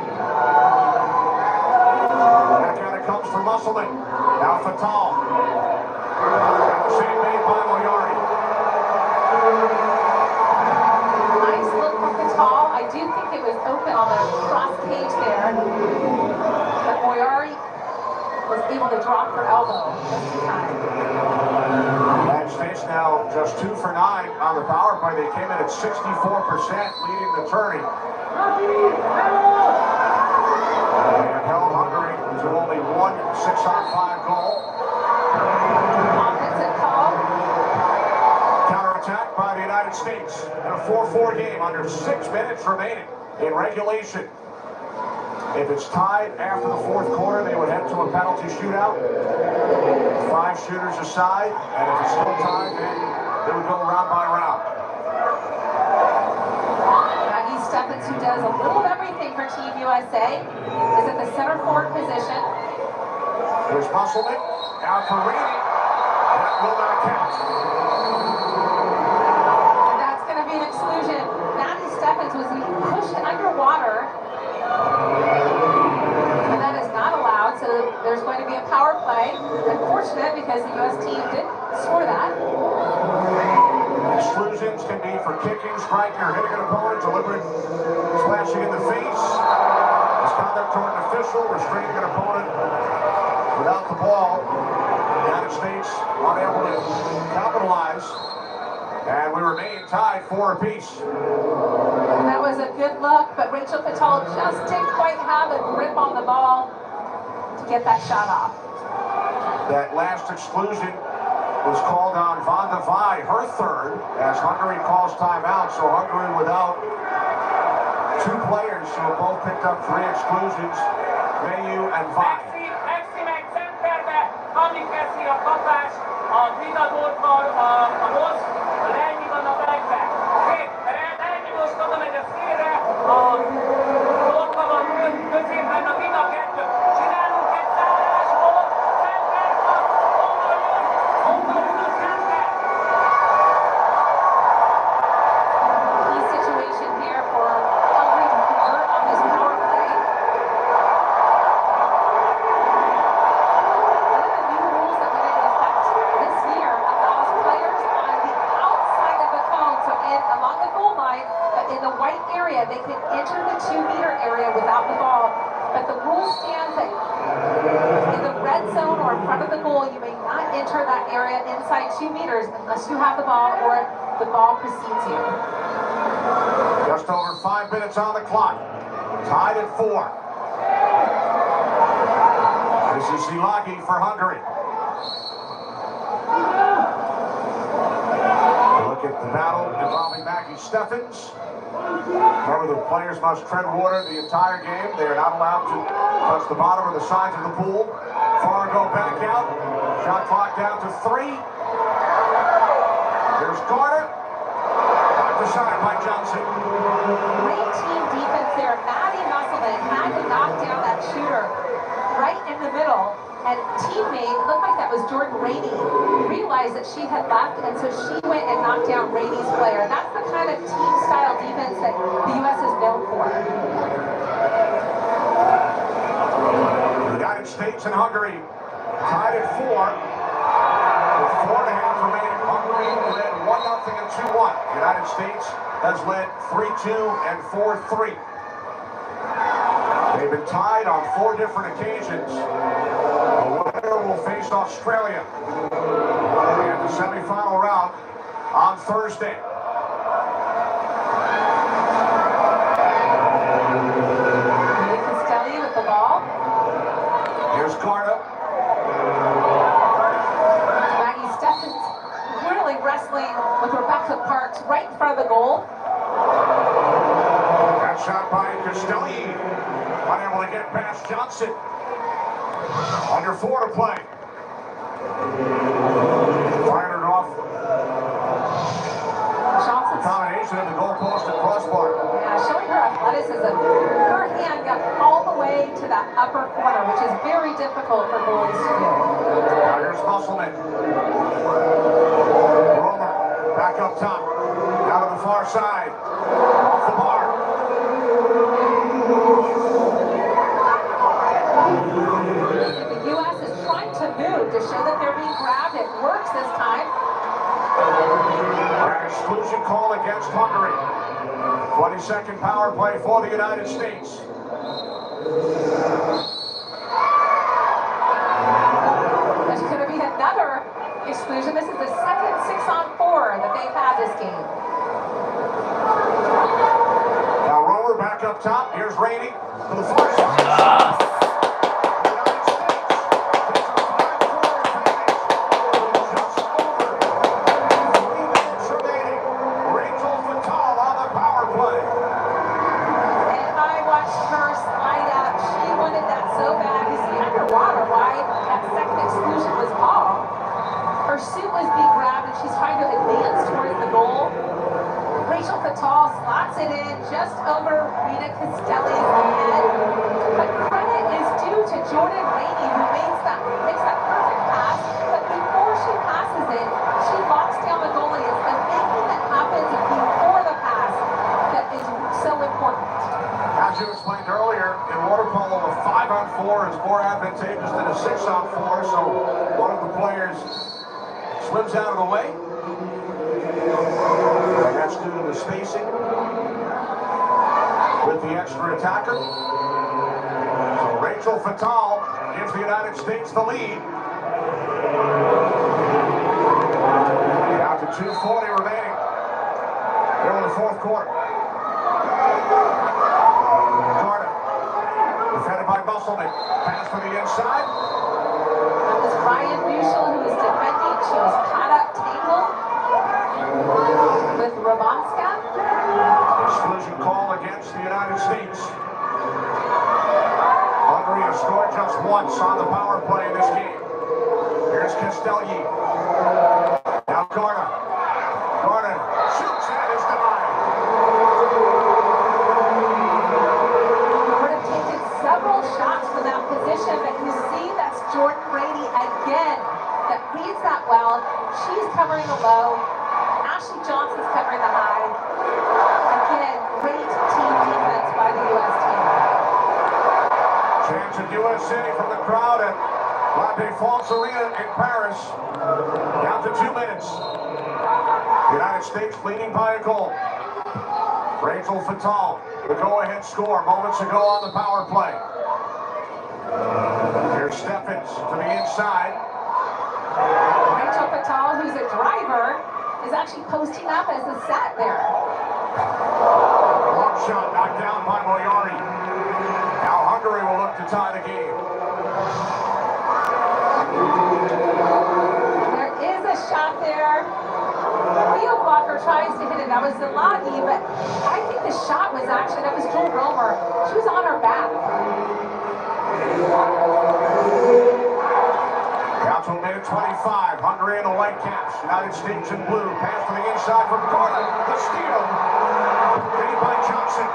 That kind of comes from Musselman. Now Fatal. And the save made by Moyari. Nice look from Fatal. I do think it was open on the cross cage there. But Moyari was able to drop her elbow just in time. United States now just 2 for 9 on the power play. They came in at 64%, leading the tourney. And held Hungary to only one 6-on-5 goal. Offensive call. Counterattack by the United States in a 4-4 game under 6 minutes remaining in regulation. If it's tied after the fourth quarter, they would head to a penalty shootout. 5 shooters aside, and if it's still tied, then they would go round by round. Maggie Steffens, who does a little of everything for Team USA, is at the center forward position. There's Musselman, out for Reedy. That will not count. And that's going to be an exclusion. Maggie Steffens was pushed underwater. And that is not allowed, so there's going to be a power play. Unfortunate because the U.S. team did score that. Exclusions can be for kicking, striking, or hitting an opponent, deliberate slashing in the face, misconduct toward an official, restraining an opponent without the ball. The United States unable to capitalize, and we remain tied 4 apiece. And that was a good look, but Rachel Fatal just didn't quite have a grip on the ball to get that shot off. That last exclusion was called on Van de Vaay, her third, as Hungary calls timeout. So Hungary without 2 players who have both picked up 3 exclusions, Mayu and Vaay. Maxi meg centerbe, amíg veszi a kapás, a Vidadorban a Mosz, Lenyi van a megbe. Ennyi most oda megy a szélre, a goal line, but in the white area, they can enter the 2-meter area without the ball. But the rule stands that in the red zone or in front of the goal, you may not enter that area inside 2 meters unless you have the ball or the ball precedes you. Just over 5 minutes on the clock. Tied at 4. This is Zilagi for Hungary. Look at the battle involving Maggie Steffens. Remember, the players must tread water the entire game. They are not allowed to touch the bottom or the sides of the pool. Fargo back out. Shot clock down to 3. Here's Garner. Knocked aside by Johnson. Great team defense there. Maddie Musselman had to knock down that shooter right in the middle. And teammate, looked like that was Jordan Rainey, realized that she had left, and so she went and knocked down Rainey's player. That's the kind of team-style defense that the U.S. is known for. The United States and Hungary tied at 4 with 4.5 remaining. Hungary led 1-0 and 2-1. The United States has led 3-2 and 4-3. They've been tied on 4 different occasions. The winner will face Australia in the semifinal round on Thursday. Castelli with the ball. Here's Garda. Maggie Steffens really wrestling with Rebecca Parks right in front of the goal. That shot by Castelli. Unable to get past Johnson. Under 4 to play. Fired it off. Johnson's Combination of the goalpost and crossbar. Yeah, showing her athleticism. Her hand got all the way to that upper corner, which is very difficult for goalies to do. Now here's Musselman. Romer back up top. Down to the far side. Off the bar. The U.S. is trying to move to show that they're being grabbed. It works this time. An exclusion call against Hungary. 22nd power play for the United States. There's going to be another exclusion. This is the second 6-on-4 that they've had this game. Now Romer back up top. Here's Rainey to the far side. Her suit was being grabbed and she's trying to advance towards the goal. Rachel Fatal slots it in just over Rita Castelli's head. But credit is due to Jordan Rainey, who makes that perfect pass. But before she passes it, she locks down the goalie. It's the making that happens before the pass that is so important. As you explained earlier, in water polo, a 5-on-4 is more advantageous than a 6-on-4. So one of the players swims out of the way. And that's due to the spacing with the extra attacker. So Rachel Fatal gives the United States the lead. Down to 2:40 remaining here in the 4th quarter. Carter, defended by Musselman. Pass to the inside. That was Ryan Bushel who was defending. She was caught up, tangled with Rabanska. Exclusion call against the United States. Hungary has scored just once on the power play in this game. Here's Castelli. Now Garda. Garda shoots and it is denied. Would have taken several shots from that position, but you see that's Jordan Rainey again that reads that well. She's covering the low. Ashley Johnson's covering the high. Again, great team defense by the U.S. team. Chance of U.S. City from the crowd at La Défense Arena in Paris. Down to 2 minutes. The United States leading by a goal. Rachel Fatal, the go-ahead score moments ago on the power play. Here's Steffens to the inside. Rachel Fatal, who's a driver, is actually posting up as a set there. Long shot knocked down by Moyari. Now Hungary will look to tie the game. There is a shot there. Field blocker tries to hit it. That was Zalagi, but I think the shot was actually, that was Joel Romer. She was on her back. Down to a minute 25. Hungary in the white caps. United States in blue. Pass to the inside from Gordon. The steal. Made by Johnson.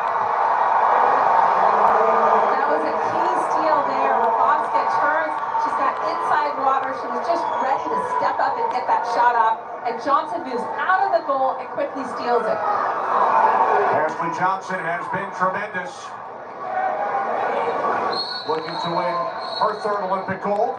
That was a key steal there. Rabanska turns. She's got inside water. She was just ready to step up and get that shot up. And Johnson moves out of the goal and quickly steals it. Ashley Johnson has been tremendous. Looking to win her third Olympic gold.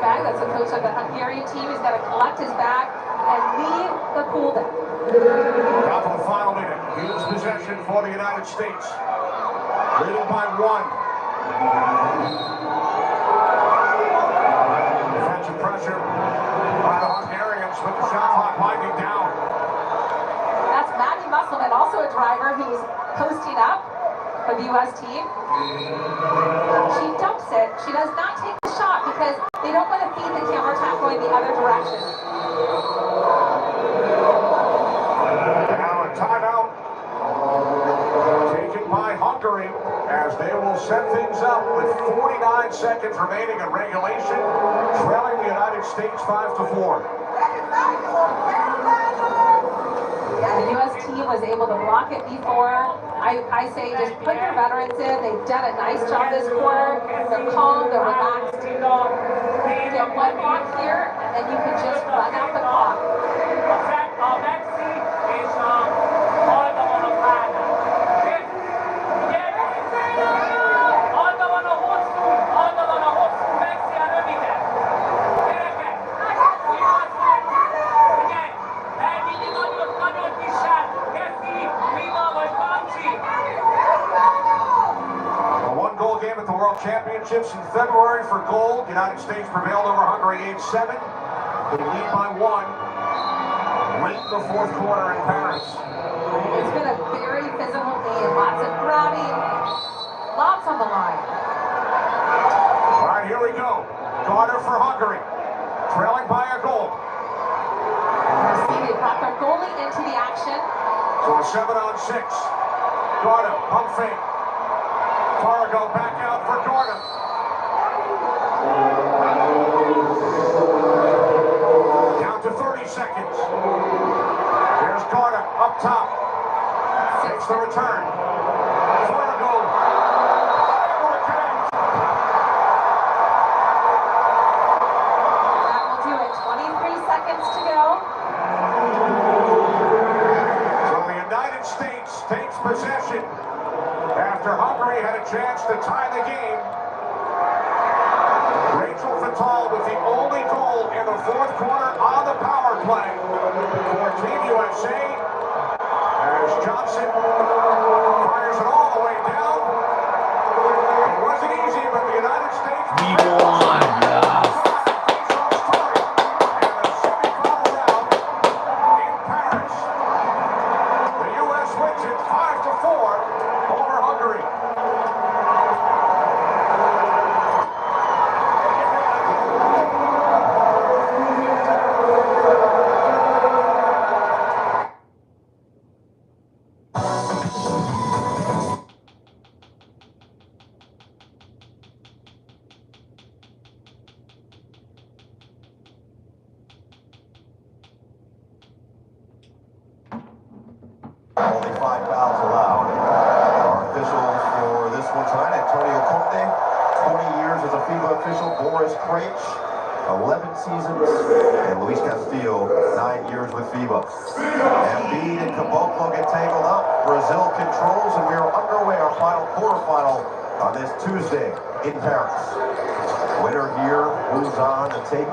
That's the coach of the Hungarian team. He's got to collect his bag and leave the pool deck. Down to the final minute. Huge possession for the United States. Leading by 1. Defensive pressure by the Hungarians with the shot clock winding down. That's Maddie Musselman, also a driver who's posting up for the U.S. team. She dumps it. She does not take the shot because they don't want to feed the counterattack going the other direction. Now a timeout taken by Hungary as they will set things up with 49 seconds remaining in regulation, trailing the United States 5-4. The U.S. team was able to block it before. I say just put your veterans in. They've done a nice job this quarter. They're calm, they're relaxed. Get one block here, and then you can just run out the clock. At the World Championships in February for gold. United States prevailed over Hungary 8-7. They lead by 1 late in the fourth quarter in Paris. It's been a very physical game. Lots of grabbing, lots on the line. All right, here we go. Carter for Hungary, trailing by a goal. See, they brought their goalie into the action. So a 7-on-6. Carter, pump fake. Fargo back out for Gordon. Down to 30 seconds. Here's Gordon up top. Takes the return. Fargo. Able to connect. That will do it. 23 seconds to go. So the United States takes possession after Hungary had a chance to tie the game. Rachel Fatal with the only goal in the fourth quarter on the power play for Team USA as Johnson fires it all the way down. It wasn't easy, but the United States won. The U.S. wins it 5-4 over Hungary. Only 5 fouls allowed. Our officials for this one's Argentine, Antonio Conte. 20 years as a FIBA official, Boris Krejci. 11 seasons, and Luis Castillo, 9 years with FIBA. Embiid and Caboclo get tangled up. Brazil controls, and we are underway our final quarterfinal on this Tuesday in Paris. Winner here moves on to take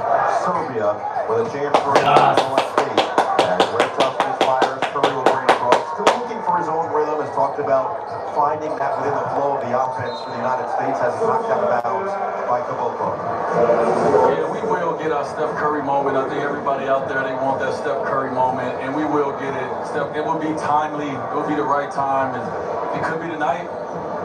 Serbia with a chance for a final at state. As Red Tough misfires, Curry will bring it across. Still looking for his own rhythm, has talked about finding that within the flow of the offense for the United States as he's knocked out of bounds by Caboclo. Yeah, we will get our Steph Curry moment. I think everybody out there, they want that Steph Curry moment, and we will get it. It will be timely. It will be the right time, and it could be tonight.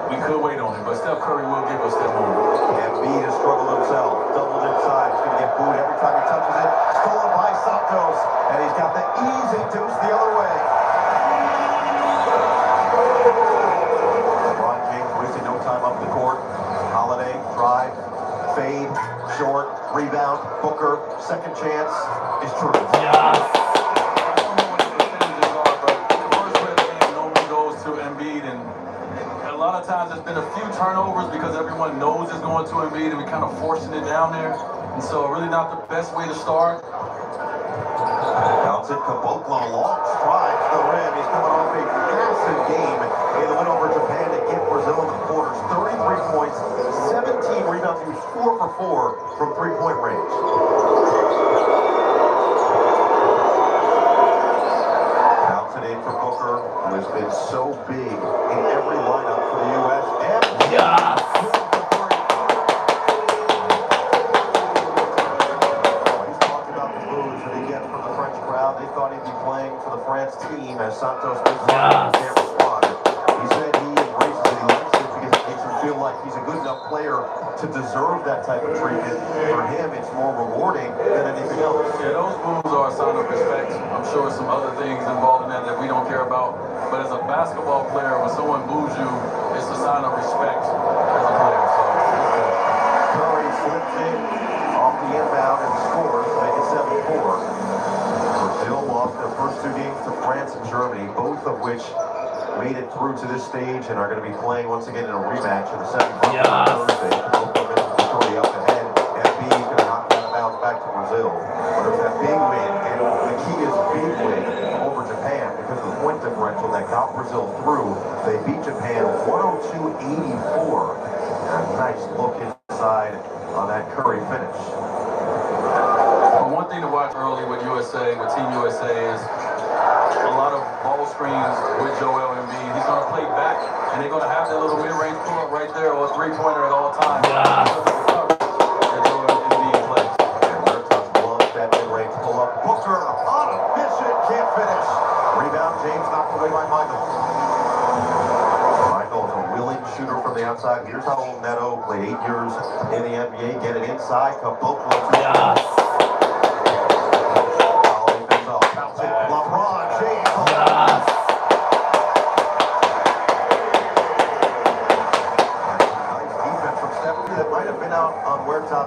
We could wait on it, but Steph Curry will give us that moment. Embiid has struggled himself. Doubled inside. He's going to get booed every time he touches it. Stolen by Santos, and he's got the easy deuce the other way. LeBron James wasting no time up the court. Holiday, drive, fade, short, rebound, Booker, second chance, is true. Yes. I don't know what the percentages are, but the first play of the game normally goes to Embiid, and a lot of times there's been a few turnovers because everyone knows it's going to Embiid, and we're kind of forcing it down there, and so really not the best way to start. Bounce it, Caboclo, long stride to the rim. He's coming off a massive game in the win over Japan to get Brazil in the quarters. 33 points, 17 rebounds. He was 4 for 4 from three-point range. Bounce it in for Booker, who has been so big in every lineup for the U.S. And yes. They thought he'd be playing for the France team as Santos can't respond. He said he embraces it, he likes it because it makes him feel like he's a good enough player to deserve that type of treatment. For him, it's more rewarding than anything else. Yeah, those moves are a sign of respect. I'm sure some other things involved in that we don't care about. But as a basketball player, when someone boos you, it's a sign of respect as a player. So Curry slips in off the inbound and scores to make it 7-4. Brazil lost their first two games to France and Germany, both of which made it through to this stage and are going to be playing once again in a rematch in the semifinals on Thursday. Three up ahead. Embiid is going to knock that bounce back to Brazil. But it was that big win, and the key is big win over Japan because of the point differential that got Brazil through. They beat Japan 102-84. A nice look inside on that Curry finish. One thing to watch early with USA, with Team USA, is a lot of ball screens with Joel Embiid. He's going to play back, and they're going to have that little mid-range pull-up right there or a three-pointer at all times. That Joel Embiid plays. And Bertans loves that mid-range pull-up. Booker on a mission, can't finish. Rebound, James knocked away by Michael. Michael is a willing shooter from the outside. Here's how old Neto played 8 years in the NBA. Get it inside. Caboclo.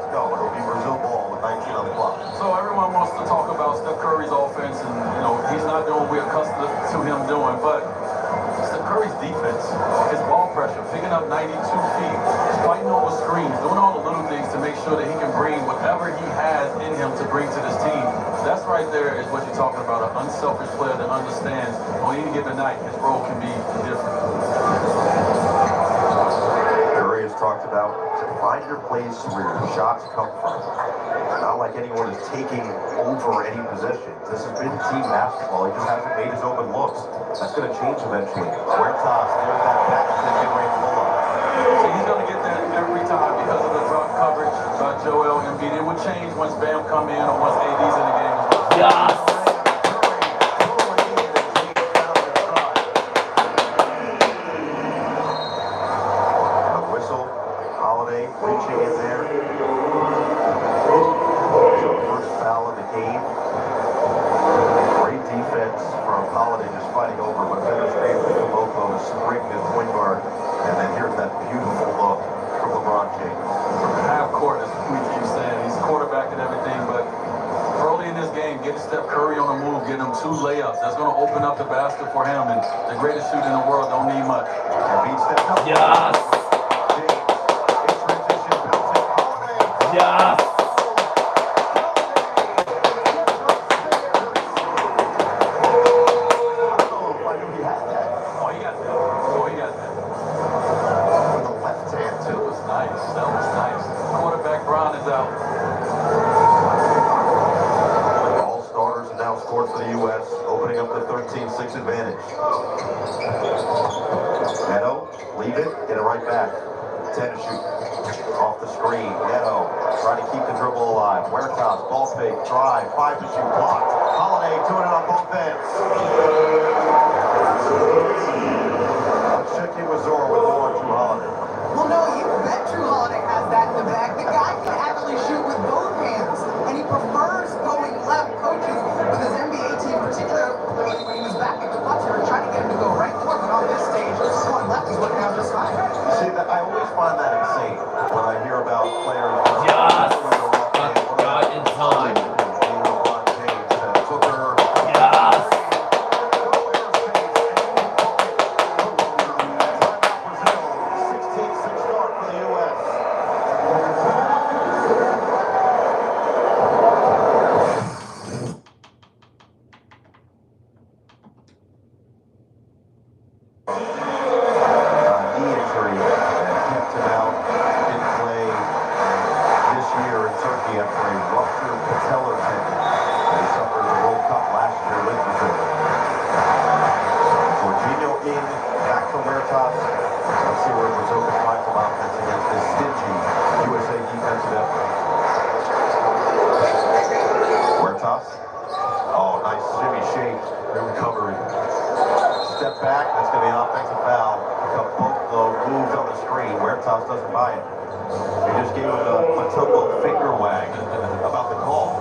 It'll be Brazil ball with 19 on the clock. So everyone wants to talk about Steph Curry's offense, and he's not doing what we're accustomed to him doing, but Steph Curry's defense, his ball pressure, picking up 92 feet, fighting over screens, doing all the little things to make sure that he can bring whatever he has in him to bring to this team. That's right there is what you're talking about, an unselfish player that understands on any given night his role can be different. Curry has talked about find your place where your shots come from. Not like anyone is taking over any possession. This has been team basketball. He just hasn't made his open looks. That's going to change eventually. Huertas, there's that back to mid-range pull-up. So he's going to get that every time because of the drop coverage by Joel Embiid. It would change once Bam come in or once AD's in the game. Yes! Reaching in there. So first foul of the game. Great defense from Holiday, just fighting over, but better straight from Caboclo to spring his point guard. And then here's that beautiful look from LeBron James. Half court, as we keep saying, he's quarterback and everything, but early in this game, getting Steph Curry on the move, getting him 2 layups, that's going to open up the basket for him. And the greatest shooter in the world don't need much. And beat Steph. Yes. court for the U.S., opening up the 13-6 advantage. Neto, leave it, get it right back. 10 to shoot. Off the screen, Neto, trying to keep the dribble alive. Huertas, ball fake, drive, 5 to shoot, blocked. Holiday doing it on both ends. Let's check in with Zora with more on Drew Holiday. Well, no, you bet Drew Holiday has that in the bag. The guy can actually shoot with both hands, and he prefers going left. Coaches with his NBA team, particularly when he was back at the Bucks, were trying to get him to go right more, but on this stage, going left is working out just fine. See, that I always find that insane when I hear about players. Yes! Got in time. Yes! Oh, nice shimmy shake. Good recovery. Step back. That's going to be an offensive foul. Caboclo moved on the screen. Huertas doesn't buy it. He just gave him a Matobo finger wag about the call.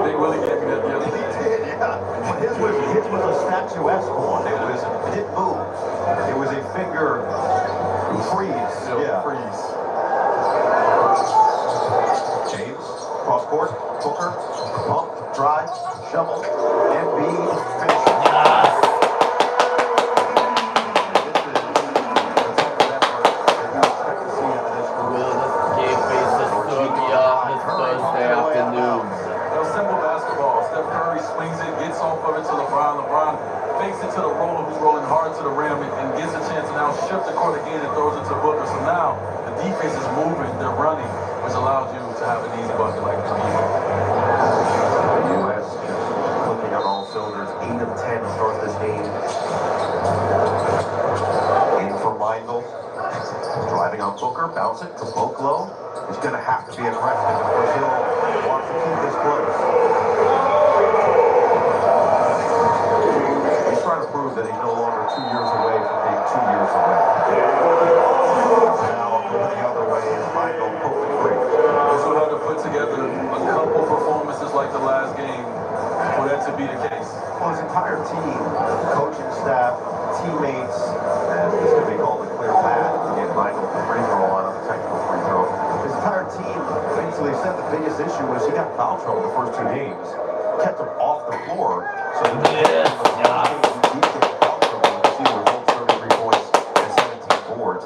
Big Willie gave me that the other day. He did, yeah. But his was a statuesque one. It didn't move. It was a finger freeze. Yeah. Freeze. James, cross court, Booker, pump, drive, shovel, Embiid, finish. Yes! To the roller who's rolling hard to the rim and gets a chance to now shift the court again and throws it to Booker. So now the defense is moving, they're running, which allows you to have an easy bucket like this. The U.S. just clicking on all cylinders. 8 of 10 to start this game. In for Mindel. Driving on Booker, bounce it to Caboclo. He's going to have to be aggressive if Brazil wants to keep this close. Trying to prove that he's no longer 2 years away from being 2 years away. Now, the other way is Michael poking free. This will have to put together a couple performances like the last game for that to be the case. Well, his entire team, coaching staff, teammates, and this could be called a clear path to get Michael the free throw on a technical free throw. His entire team basically said the biggest issue was he got foul trouble the first 2 games. Kept him off the floor. So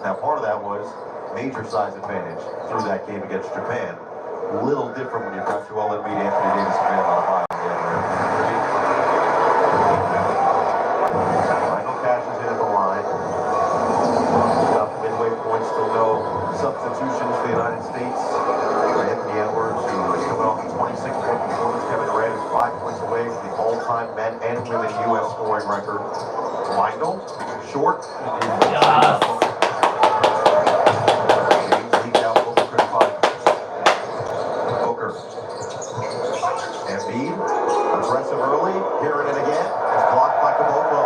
now, part of that was major size advantage through that game against Japan. A little different when you've got Joel Embiid, Anthony Davis, and Bam Adebayo on the other end. Michael cashes in at the line. Enough midway points, still no substitutions for the United States. For Anthony Edwards, who is coming off a 26-point performance. Kevin Durant is 5 points away from the all-time men and women U.S. scoring record. Michael, short. Embiid, aggressive early, hearing it again, it's blocked by Caboclo.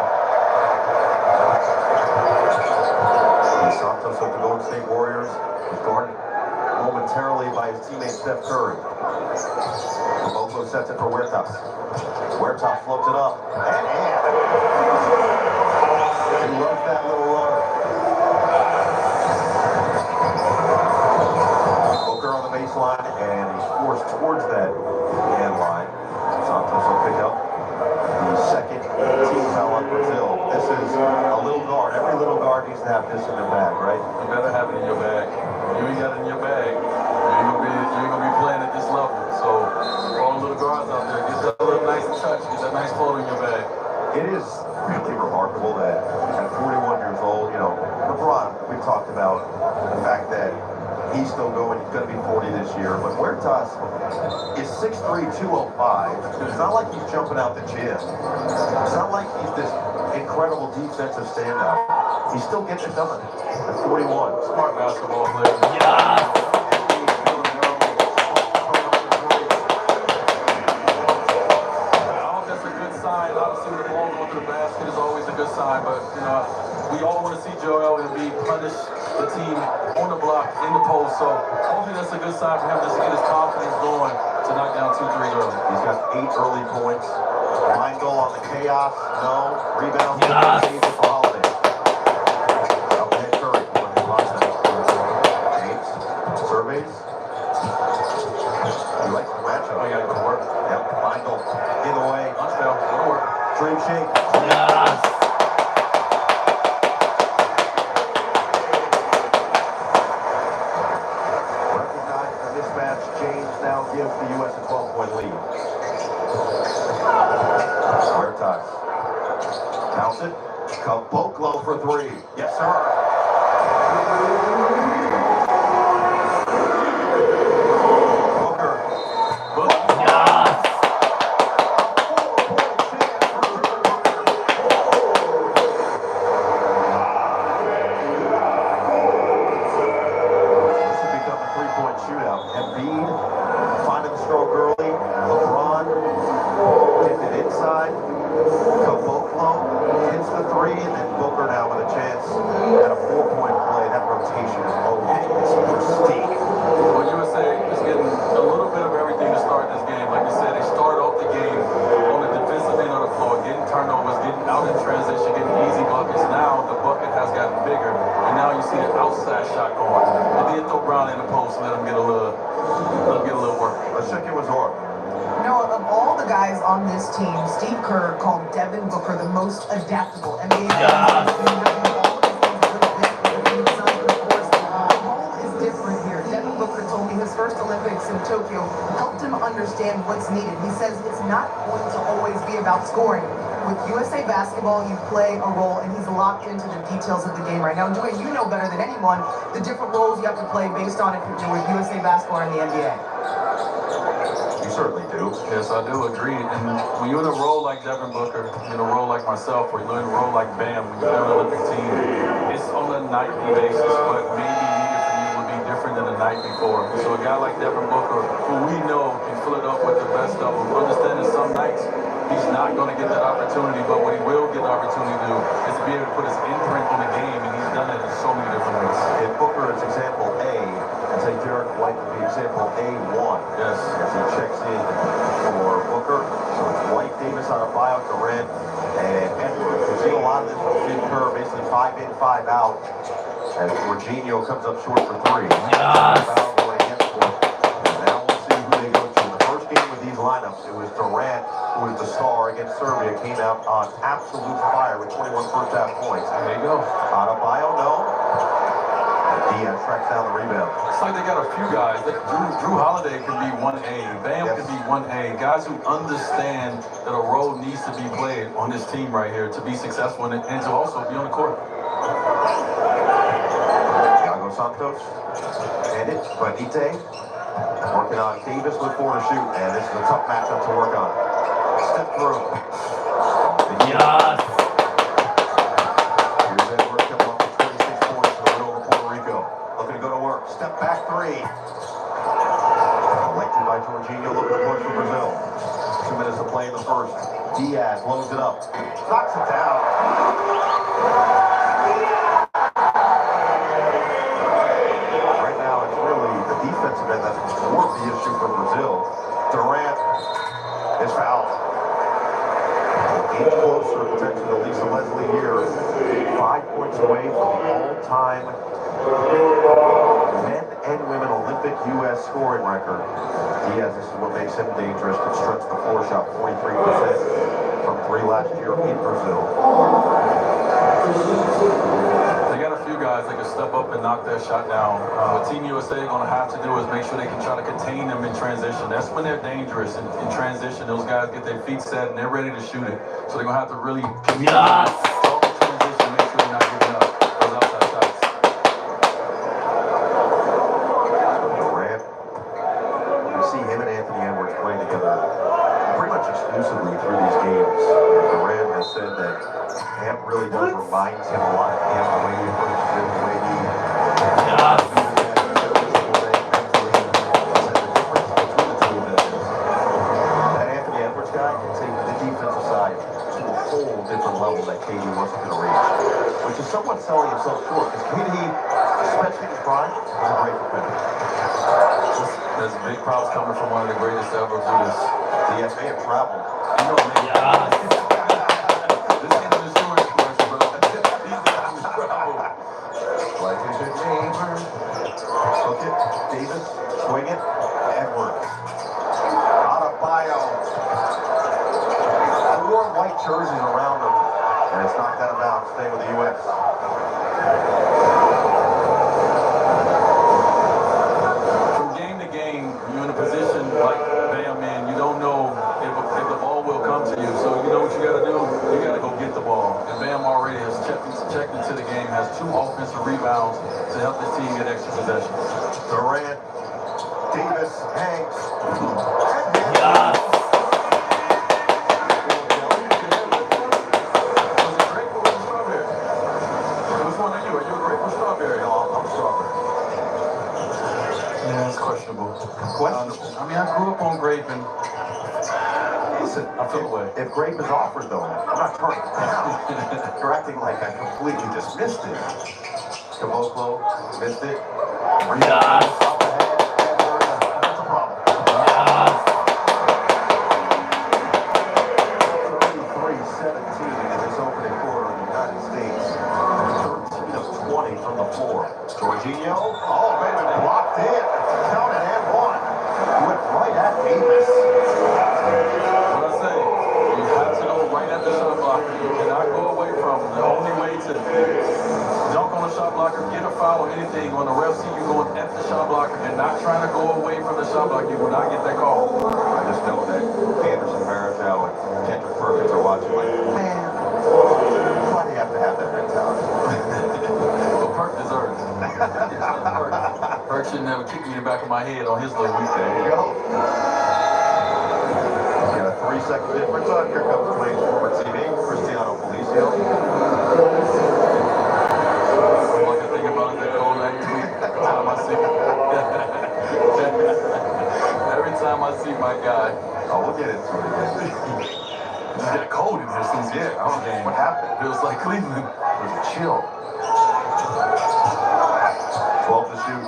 Santos of the Golden State Warriors is guarded momentarily by his teammate Steph Curry. Caboclo sets it for Huertas. Huertas floats it up, and he loves that little runner. Booker on the baseline, and he's forced towards that hand line. Santos will pick up the second team foul on Brazil. This is a little guard. Every little guard needs to have this in their bag, right? You better have it in your bag. You ain't got it in your bag, you ain't gonna be playing at this level. So all the little guards out there, get that little nice touch, get that nice float in your bag. It is really remarkable that at 41 years old, you know, LeBron, we talked about the fact that He's still going. He's going to be 40 this year. But Huertas is 6'3", 205. It's not like he's jumping out the gym. It's not like he's this incredible defensive standout. He's still getting it done at 41. Smart basketball player. Yeah. Obviously, the ball going to the basket is always a good sign, but we all want to see Joel Embiid punish the team on the block, in the post. So hopefully that's a good sign for him just to get his confidence going to knock down 2 threes early. He's got 8 early points. Line goal on the chaos. No. Rebound. Yes. For Holiday. Up ahead Curry. James. Surveys. He likes the matchup. Oh, you got to go to work. Yep. Line goal. In the way. Lunch bell. Go to work. Dream shake. Yes. Recognized the mismatch. James now gives the U.S. a 12-point lead. Huertas. Counts it. Caboclo for 3. Yes, sir. Booker. Yes. Shootout. Embiid finding the stroke early. LeBron hits it inside. Caboclo hits the 3, and then Booker now with a chance at a 4-point play. That rotation is always pristine. Well, USA is getting a little bit of everything to start this game. Like you said, they started off the game on the defensive end of the floor, getting turnovers, getting out in transition, getting easy buckets. Now the bucket has gotten bigger, and now you see the outside shot going. And then throw Brown in the post and let him get a little work. Let's check in with Zora. Of all the guys on this team, Steve Kerr called Devin Booker the most adaptable NBA player. His first Olympics in Tokyo helped him understand what's needed. He says it's not going to always be about scoring. With USA Basketball, you play a role, and he's locked into the details of the game right now. And Dwayne, you know better than anyone the different roles you have to play based on if you're with USA Basketball and the NBA. You certainly do. Yes, I do agree. And when you're in a role like Devin Booker, in a role like myself, or you're in a role like Bam, when you're on an Olympic team, it's on a nightly basis, but maybe different than the night before. So a guy like Devin Booker, who we know can fill it up with the best of them, understanding some nights he's not going to get that opportunity, but what he will get the opportunity to do is to be able to put his imprint on the game, and he's done it in so many different ways. In Booker, it's example A, and say Derek White would be example A1. Yes. As he checks in for Booker. So it's White, Davis on a buyout, Durant, and Edwards. We've seen a lot of this from Steve Kerr, basically 5 in, 5 out. As Jorginho comes up short for 3. Yes. And now we'll see who they go to. The first game with these lineups, it was Durant, who was the star against Serbia, came out on absolute fire with 21 first-half points. There you go. Adebayo, no. Diaz tracks down the rebound. It's like they got a few guys. Drew Holiday can be 1A. Bam can be 1A. Guys who understand that a role needs to be played on this team right here to be successful and to also be on the court. Santos, and it's Benite working on Davis with 4 to shoot, and this is a tough matchup to work on. Step through. Yes. Here's Edwards coming up with 26 points for the win over Puerto Rico. Looking to go to work. Step back 3. Elected by Jorginho, looking to push for Brazil. 2 minutes to play in the first. Diaz loads it up. Knocks it down. Defensive end, that's more the issue for Brazil. Durant is fouled. Inch closer potentially to Lisa Leslie here. 5 points away from the all-time men and women Olympic U.S. scoring record. Diaz, this is what makes him dangerous. Can stretch the floor shot 43% from 3 last year in Brazil. They got a few guys that can step up and knock that shot down. What Team USA is going to have to do is make sure they can try to contain them in transition. That's when they're dangerous in transition. Those guys get their feet set and they're ready to shoot it. So they're going to have to really Yes. transition, make sure they're not giving up those outside shots. reminds him a lot of him, the way he approaches it, the way he... That Anthony Edwards guy can take the defensive side to a whole different level that KD wasn't going to reach, which is somewhat selling himself short, because KD, especially in his prime, is a great defender. There's big props coming from one of the greatest to ever do this. Yes, they have traveled. You know, man. This ain't an insurance commercial, bro. These guys have traveled. Like it's a chamber. Hook it. Davis. Swing it. Edwards. Adebayo. 4 white jerseys around him. And it's knocked out of bounds. Stay with the U.S. Position like Bam, man, you don't know if the ball will come to you. So you know what you got to do? You got to go get the ball. And Bam already has checked into the game, has 2 offensive rebounds to help his team get extra possessions. Durant, Davis, Hanks. Which one are you? Are you a grape or strawberry? No, I'm strawberry. Yeah, it's questionable. Questionable. I mean, I grew up on grape and listen, I feel away. If grape is offered, though, I'm not turning it down. You're acting like I completely dismissed it. Caboclo missed it. Yes. Up ahead. Edwards. That's a problem. Yes. 33-17 in this opening quarter in the United States. 13 of 20 from the floor. Jorginho. Oh, man, blocked in. Counted and one. Went right at Davis. What I say, you have to go right at the shot blocker. You cannot go away from him. The only way to dunk on a shot blocker, get a foul or anything, on the ref see you going at the shot blocker and not trying to go away from the shot blocker, you will not get that call. I just know that Anderson, Varejao, and Kendrick Perkins are watching like, man, why do you have to have that mentality? Well, Perk deserves it. Perk should never kick me in the back of my head on his little weekday. There you go. Got a 3-second difference on. Here comes Clay's former teammate, Cristiano Felicio. All I can think about is that cold night tweet every time I see him. Every time I see my guy. Oh, we'll get into it again. It's got cold in here since the game. What happened? Feels like Cleveland. It was a chill. 12 to shoot.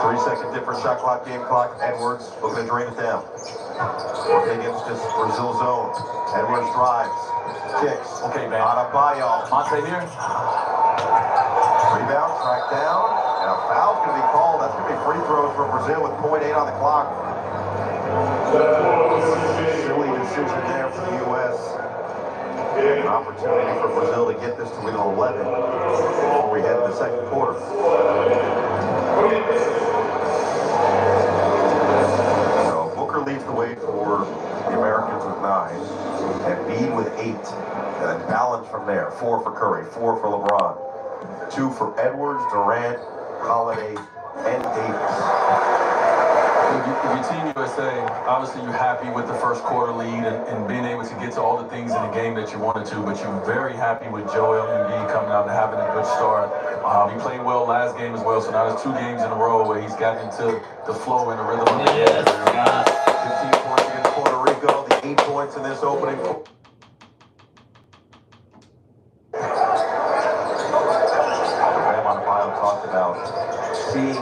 3-second difference, shot clock, game clock. Edwards looking to drain it down. Working against this Brazil zone. Edwards drives. Kicks. Okay, man. Adebayo. Monte here. Rebound, tracked down. And a foul's going to be called. That's going to be free throws for Brazil with 0.8 on the clock. Silly decision there for the U.S. An opportunity for Brazil to get this to within 11 before we head to the second quarter. So Booker leads the way for the Americans with 9, and Embiid with 8, and then balance from there. 4 for Curry, 4 for LeBron, 2 for Edwards, Durant, Holiday, and Davis. If you're Team USA, obviously you're happy with the first quarter lead and being able to get to all the things in the game that you wanted to, but you're very happy with Joel Embiid coming out and having a good start. He played well last game as well, so now there's 2 games in a row where he's gotten into the flow and the rhythm of the game. 15 points against Puerto Rico, the 8 points in this opening quarter. Bam Adebayo talked about seeing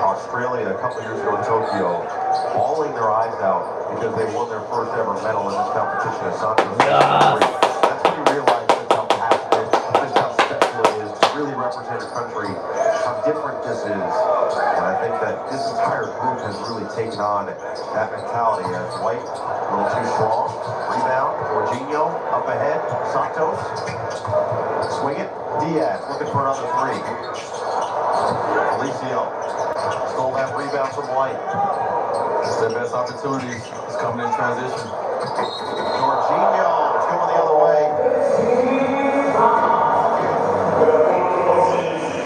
Australia a couple years ago in Tokyo bawling their eyes out because they won their first ever medal in this competition at Santos. That's when you realize just how passionate, just how special it is to really represent a country, how different this is. And I think that this entire group has really taken on that mentality. As White, a little too strong. Rebound, Jorginho, up ahead, Santos. Swing it, Diaz looking for another 3. Felicio stole that rebound from White. Their best opportunities is coming in transition. Jorginho, it's going the other way.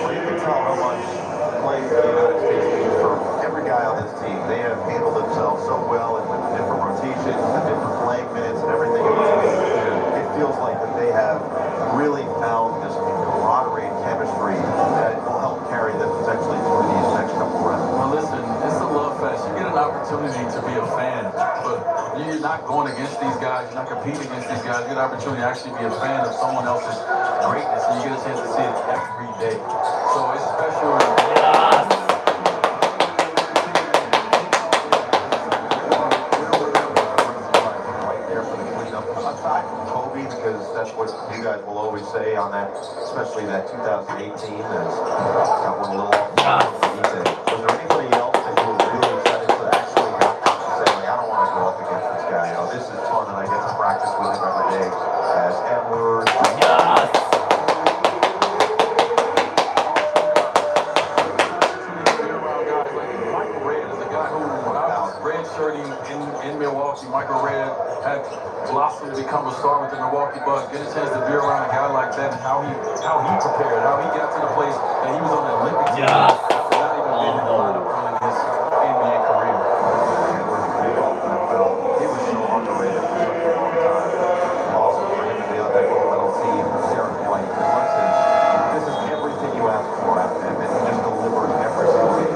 Well, you can tell how much playing for the United States means for every guy on this team. They have handled themselves so well and with the different rotations, the different playing minutes, and everything in between. It feels like that they have really found this opportunity to be a fan. But you're not going against these guys, you're not competing against these guys. You get an opportunity to actually be a fan of someone else's greatness, and you get a chance to see it every day. So it's special. Because that's what you guys will always say on that, especially that 2018, as got one a little off. Was there anybody else that you were really excited to actually got to say, like, I don't want to go up against this guy, you know, this is fun and I get to practice with him every day, as Edwards. In Milwaukee, Michael Redd had blossomed to become a star with the Milwaukee Bucks. Get a chance to be around a guy like that and how he prepared, how he got to the place that he was on the Olympic team after not even being in the lineup early in his NBA career. He was so underrated for such a long time. Also for him to be on that gold team, Derek White. Listen, this is everything you ask for out of him, and he just delivers every single game.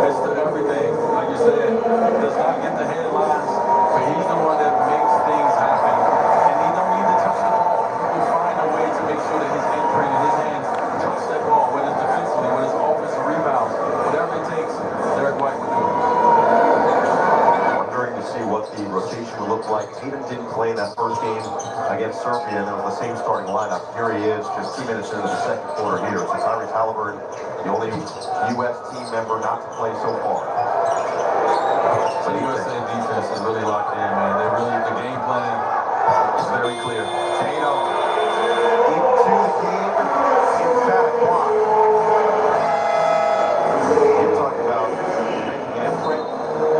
It's to everything, like you said. Does not get the headlines, but he's the one that makes things happen. And he don't need to touch the ball. He'll find a way to make sure that his imprint and his hands touch that ball, whether it's defensively, whether it's offensive rebounds, whatever it takes, Derek White will do it. Wondering to see what the rotation would look like. Tatum didn't play in that first game against Serbia, and it was the same starting lineup. Here he is, just 2 minutes into the second quarter here. So Tyrese Halliburton, the only U.S. team member not to play so far. The USA defense is really locked in, man. The game plan is very clear. Tatum into the game, emphatic block. You're talking about making an imprint.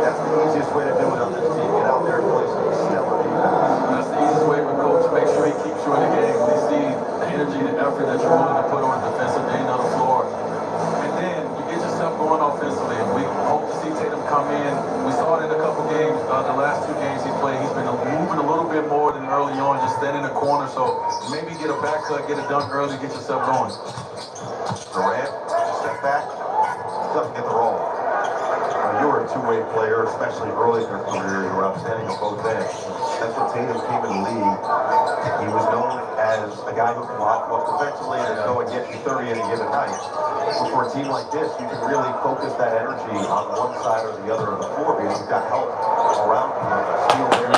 That's the easiest way to do it on this team. Get out there and play some stellar defense. That's the easiest way for coach to make sure he keeps you in the game. When he sees the energy, the effort that you're willing to put on the defensive end of the floor. And then you get yourself going offensively. We hope to see Tatum come in. We saw it in a couple games. The last 2 games he played, he's been moving a little bit more than early on, just standing in the corner. So maybe get a back cut, get a dunk early, get yourself going. Durant, step back, doesn't get the roll. You were a two-way player, especially early in your career. You were outstanding on both ends. That's what Tatum came in the league. He was known as a guy who can lock up defensively and go and get you 30 in a given night. But for a team like this, you can really focus that energy on one side or the other of the floor because you've got help around you. Steal there.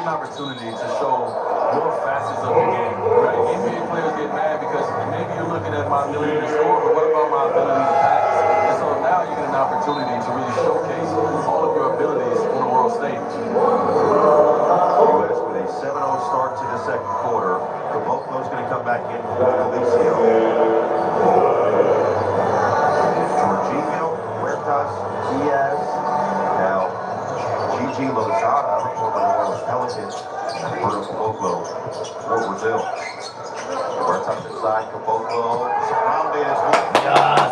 An opportunity to show more facets of your game. Right? NBA players get mad because maybe you're looking at my ability to score, but what about my ability to pass? And so now you get an opportunity to really showcase all of your abilities on the world stage. U.S. with a 7-0 start to the second quarter. Caboclo's going to come back in for Felicio. Jorginho, Huertas, Diaz. Now, Gigi Lozada, former New Orleans Pelicans, Roberto Caboclo for Brazil. Huertas inside, Caboclo surrounded. Yes!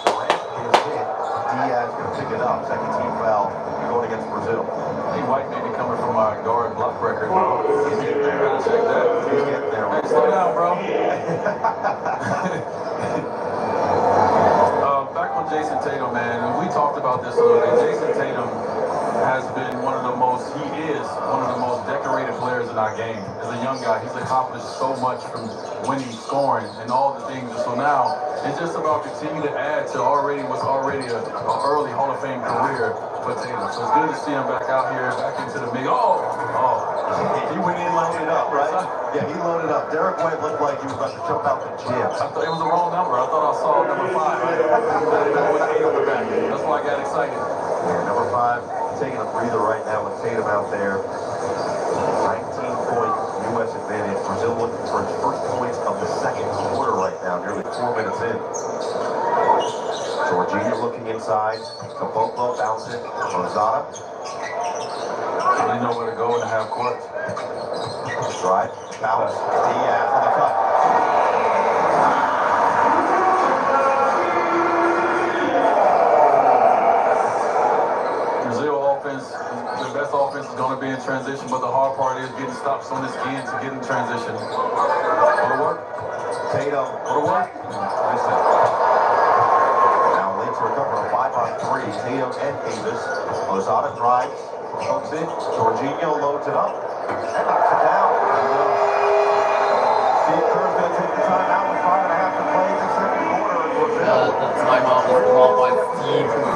Durant is hit. Diaz going to pick it up. Second team foul going against Brazil. Hey, White may be coming from our guard block record, bro. He's getting there. Gotta check that. He's getting there. Hey, slow down, bro. Back on Jason Tatum, man. We talked about this a little bit. Jason Tatum has been one of the most decorated players in our game. As a young guy, he's accomplished so much from winning, scoring, and all the things. So now, it's just about continuing to add to what's already an early Hall of Fame career for Tatum. So it's good to see him back out here, back into the big. He went in loaded up, right? Yeah, he loaded up. Derek White looked like he was about to jump out the gym. I thought it was the wrong number. I thought I saw number 5, right? With 8 on the back. That's why I got excited. Yeah, number 5 taking a breather right now with Tatum out there. 19-point U.S. advantage. Brazil looking for its first points of the second quarter right now, nearly 4 minutes in. Jorginho looking inside. Caboclo bouncing. Lozada. Really know where to go in the half court. Drive, bounce, Diaz for the cut. Brazil offense, the best offense is going to be in transition, but the hard part is getting stops on this end to get in transition. Go to work. Tatum. Go to work. Listen. gets to recover a 5-on-3. Tatum and Davis. Lozada drives, hooks it. Jorginho loads it up and knocks it down. Steve Kerr's going to take the time out with 5.5 to play in the second quarter. The timeout was called by Steve Kerr.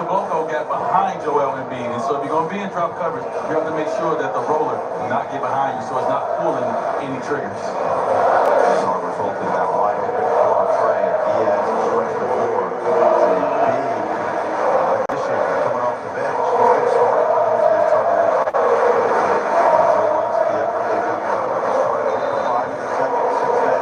Caboclo got behind Joel Embiid, and so if you're going to be in drop coverage, you have to make sure that the roller will not get behind you, so it's not pulling any triggers. Saw a result in that wide open corner tray. Diaz stretched the floor. Big addition coming off the bench. He's been starting for most of his tournament. Joe likes the effort they've got going. They started 0 for 5 in the second. Since then,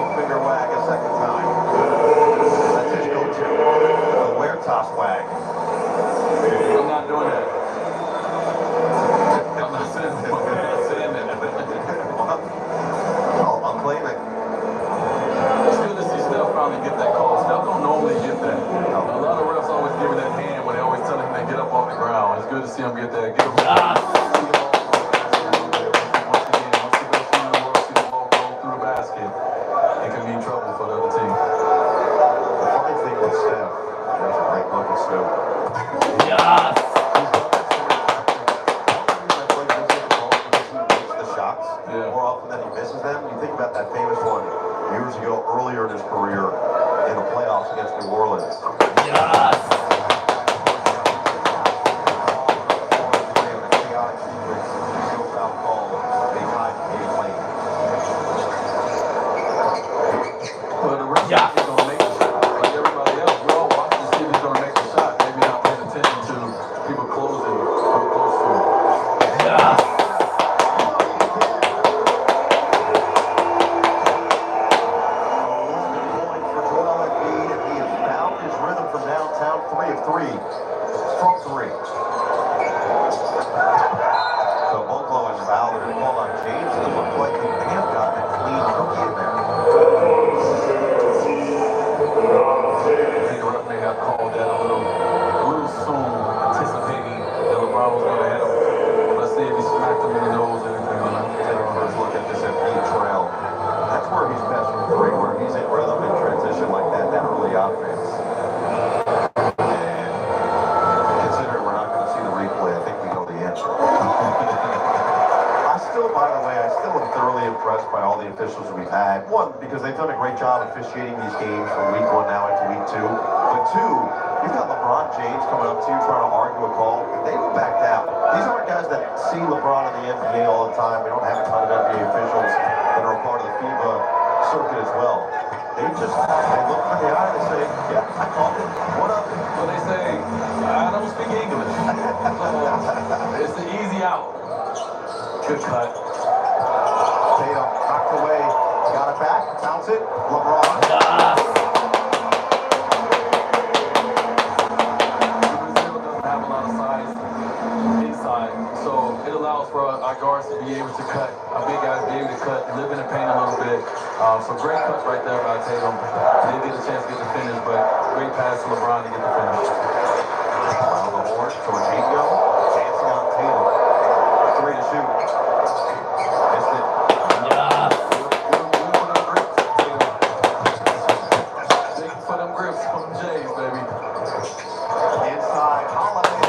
have made their last 5. Officiating these games from week 1 now into week 2. But 2, you've got LeBron James coming up to you trying to argue a call. They don't back down. These aren't guys that see LeBron in the NBA all the time. We don't have a ton of NBA officials that are a part of the FIBA circuit as well. They look him in the eye and they say, yeah, I called it. What up? Well, they say, I don't speak English. It's an easy out. Good cut. Tatum knocked away. Got it back. Bounce it. LeBron. Our guards to be able to cut, our big guys be able to cut, live in the paint a little bit. So great cut right there by Tatum. Didn't get a chance to get the finish, but great pass to LeBron to get the finish. Around the horn, Jorginho, dancing on Tatum. 3 to shoot. Missed it. Big for them grips from them Jays, baby. Inside, Holiday.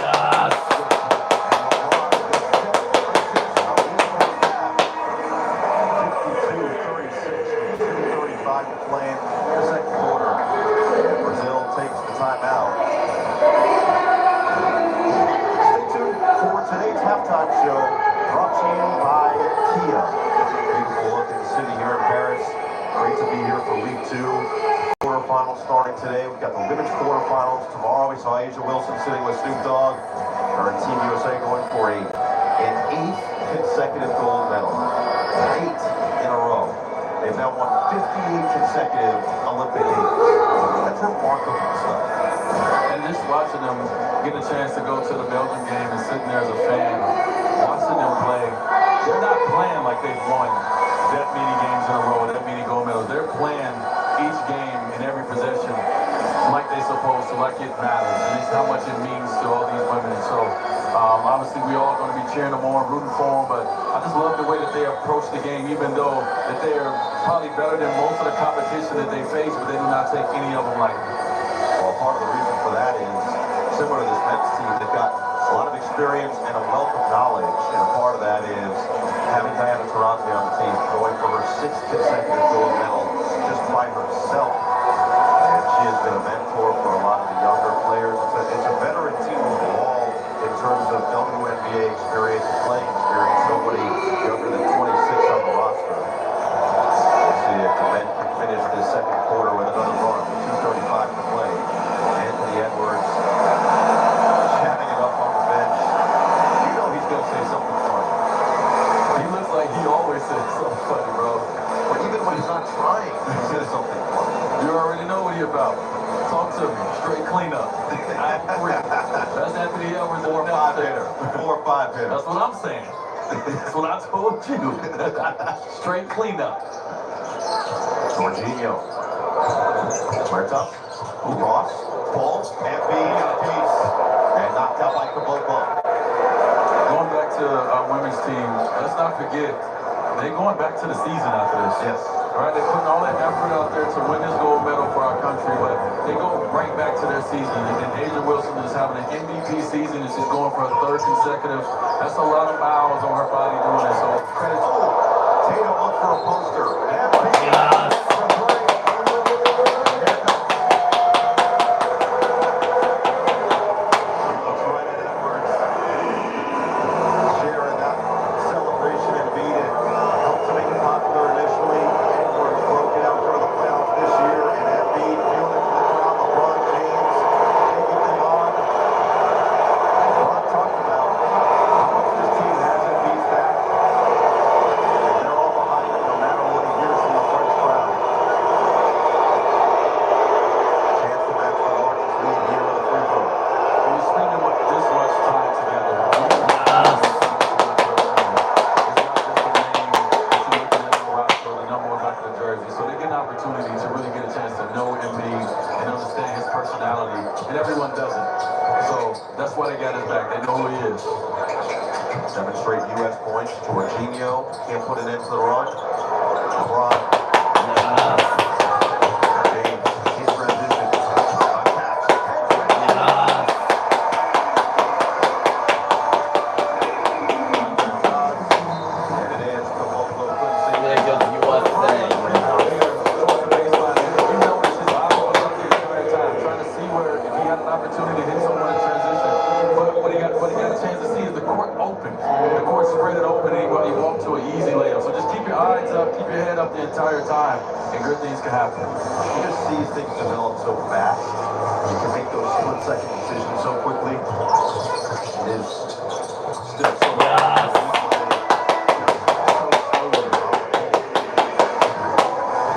52-36, 2:35 to play in the second quarter. Brazil takes the timeout. Stay tuned for today's halftime show, brought to you by Kia. Beautiful looking city here in Paris. Great to be here for week 2. Quarterfinals starting today. We've got the women's quarterfinals tomorrow. We saw Asia Wilson sitting with Snoop Dogg. Her Team USA going for an 8th consecutive gold medal. 8 in a row. They've now won 58 consecutive Olympic Games. That's remarkable stuff. And just watching them get a chance to go to the Belgium game and sitting there as a fan, watching them play, they're not playing like they've won that many games in a row, that many gold medals. They're playing each game in every possession like they're supposed to, like it matters. And it's how much it means to all these women. And so, obviously, we all going to be cheering them on, rooting for them. But I just love the way that they approach the game, even though that they are probably better than most of the competition that they face, but they do not take any of them lightly. Well, part of the reason for that is similar to this men's team. They've got a lot of experience and a wealth of knowledge. And a part of that is having Diana Taurasi on the team, going for her 6th consecutive gold medal just by herself. And she has been a mentor for a lot of the younger players. It's a veteran team overall in terms of WNBA experience, playing experience. Nobody younger than 26 on the roster. We'll see if the men can finish this second quarter with another run. 2:35 to play. Anthony Edwards chatting it up on the bench. You know he's going to say something funny. He looks like he always says something funny, bro. But even when he's not trying, he says something funny. You already know what he about. Talk to me. Straight cleanup. I agree. That's Anthony Edwards. 4 or 5 hitter. 4 or 5 hitter. That's what I'm saying. That's what I told you. Straight cleanup. Jorginho. Squares up. Ross. Pulls. And being a piece. And knocked out by Caboclo. Going back to our women's team, let's not forget, they're going back to the season after this. Yes. Right, they're putting all that effort out there to win this gold medal for our country, but they go right back to their season. And Asia Wilson is having an MVP season, and she's going for her 3rd consecutive. That's a lot of miles on her body doing it, so credit. Tatum look for a poster. Sharing that celebration and beat it. Helped to make it popular initially. Edwards broke it out during the playoffs this year, and Embiid feeling it for the crowd. LeBron James taking them on. LeBron talked about how much this team has Embiid's back. And they're all behind him no matter what he hears from the French crowd. Chance to match the largest lead here with a free throw. When you're spending this much time together, so they get an opportunity to really get a chance to know Embiid and understand his personality, and everyone doesn't. So that's why they got his back. They know who he is. 7 straight U.S. points. Jorginho can't put an end to the run. LeBron. James in transition. Untouched. And it is. Caboclo couldn't see it. Trying to see where if he had an opportunity to hit someone in transition. But what he got a chance to see is the court open. The court spread it open and he walked to an easy layup. So just keep your eyes up, keep your head up the entire time, and good things can happen. You just see things develop so fast. You can make those split-second decisions so quickly. It is still so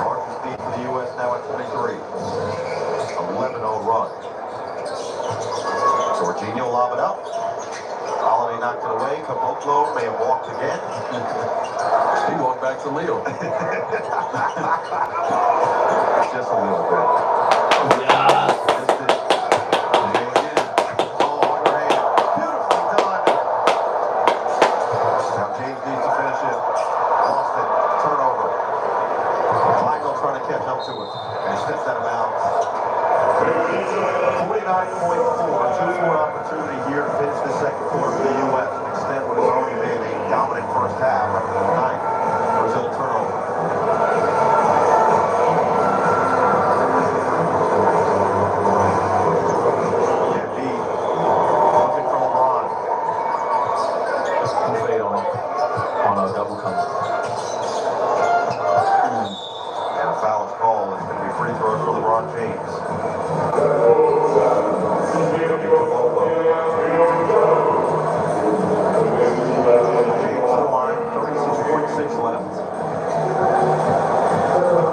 Largest lead for the U.S. now at 23. 11-0 run. Jorginho lob it up. Holiday knocked it away. Caboclo may have walked again. He walked back to Leo. Just a little bit. score opportunity here to finish the second quarter for the U.S. and extend what has already been a dominant first half after the 9th Brazil turnover. On a double cover. And a foul is called. It's going to be free throws for LeBron James. James to the line, 36.6 left.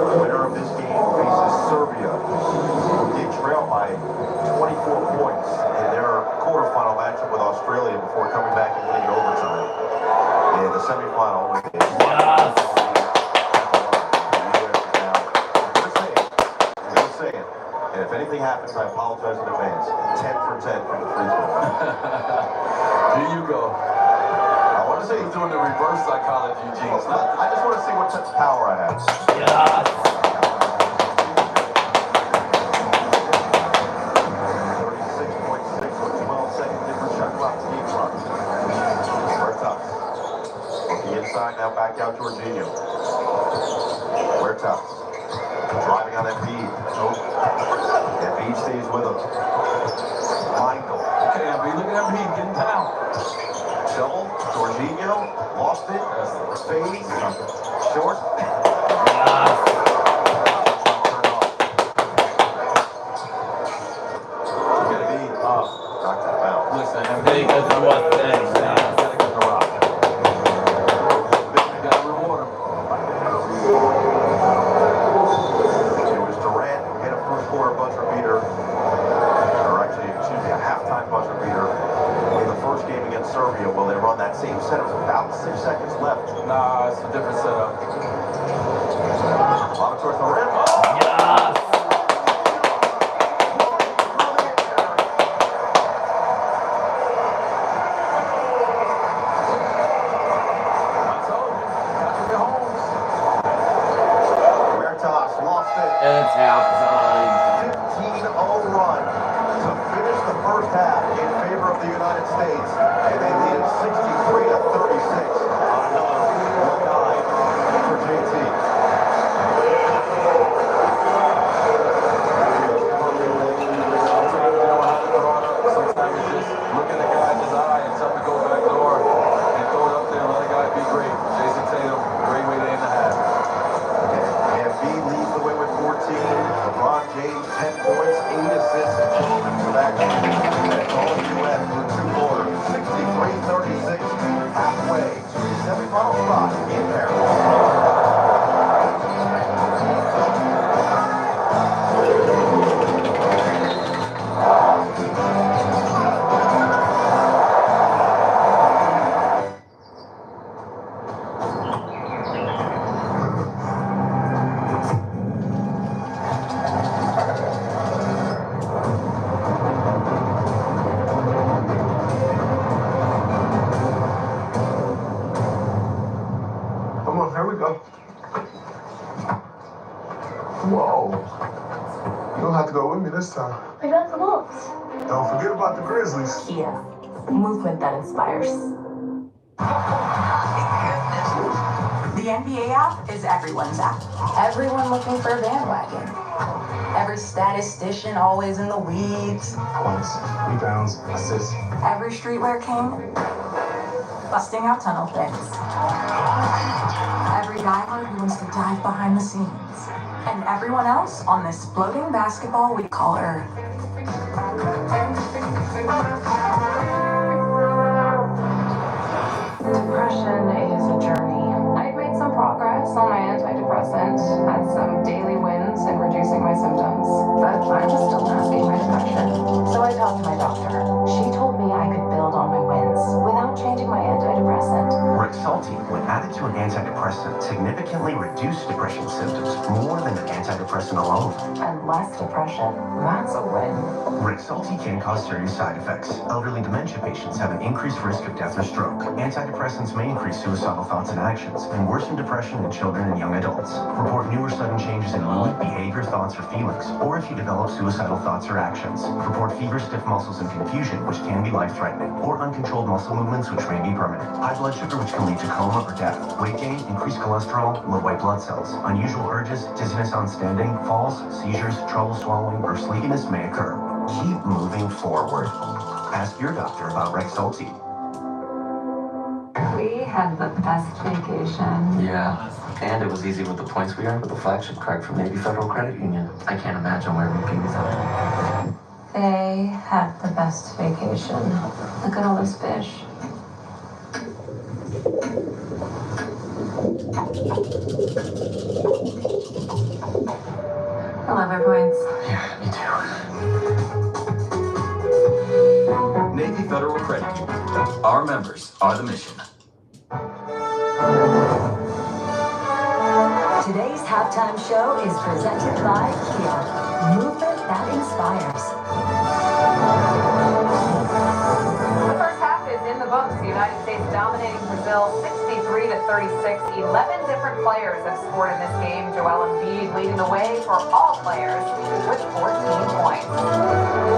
The winner of this game faces Serbia, who did trail by 24 points in their quarterfinal matchup with Australia before coming back and winning in overtime. In the semifinal with the and if anything happens, I apologize in advance. 10 for 10 from the free throw. Here you go. I want to say he's doing the reverse psychology, Jinx. I just want to see what type of power I have. Yes. 36.6 with 12-second difference shot clock, game clock. Huertas. Looking inside now, back out Jorginho. Huertas. Driving on Embiid. Nope. Embiid stays with him. Michael. Okay, Embiid, look at Embiid getting down. Double. Jorginho. Lost it. Fades. Short. Embiid. Knocked that out. Listen, Embiid does one thing. Gotta get the rock. Gotta reward him. Quarter buzzer beater, or actually, excuse me, a halftime buzzer beater in the first game against Serbia. Will they run that same setup with about 6 seconds left? Nah, it's a different setup. Lob it towards the rim. Yes! I told you, Patrick Mahomes. Huertas lost it. It's halftime. 15-0 run to finish the first half in favor of the United States, and they lead it 63-36 on another long night for JT. Sometimes you don't have to throw it up. Sometimes you just look at the guy in his eye and tell him to go back door and throw it up there and let the guy be great. Jason Tatum, great way to end the half. Embiid leads the way with 14. LeBron James, 10 points, 8 assists, and 12 defensive actions. And it's all U.S. for 2 quarters. 63-36, halfway to the semifinal spot in Paris. Whoa. You don't have to go with me this time. I got the Wolves. Don't forget about the Grizzlies. Kia, movement that inspires. The NBA app is everyone's app. Everyone looking for a bandwagon. Every statistician always in the weeds. Points, rebounds, assists. Every streetwear king busting out tunnel things. Every diver who wants to dive behind the scenes. And everyone else on this floating basketball we call Earth. Depression is a journey. I've made some progress on my antidepressant, had some daily wins in reducing my symptoms, but I'm still masking my depression. So I talked to my doctor. She told me I could build on my wins without changing my antidepressant. Rexulti, when added to an antidepressant, significantly reduced depression symptoms more than an antidepressant alone. And less depression. That's a win. Rexulti can cause serious side effects. Elderly dementia patients have an increased risk of death or stroke. Antidepressants may increase suicidal thoughts and actions and worsen depression in children and young adults. Report new or sudden changes in mood, behavior, thoughts, or feelings, or if you develop suicidal thoughts or actions. Report fever, stiff muscles, and confusion, which can be life-threatening, or uncontrolled muscle movements, which may be permanent. High blood sugar, which can lead to coma or death. Weight gain, increased cholesterol, low white blood cells. Unusual urges, dizziness on standing, falls, seizures, trouble swallowing, or sleepiness may occur. Keep moving forward. Ask your doctor about Rexulti. We had the best vacation. Yeah, and it was easy with the points we earned with the flagship card from Navy Federal Credit Union. I can't imagine where we'd be without it. They had the best vacation. Look at all this fish. 11 points. Yeah, me too. Navy Federal Credit Union. Our members are the mission. Today's halftime show is presented by Kia. Movement that inspires. The first half is in the books. The United States dominating Brazil 63-36. 11 different players have scored in this game. Joel Embiid leading the way for all players with 14 points.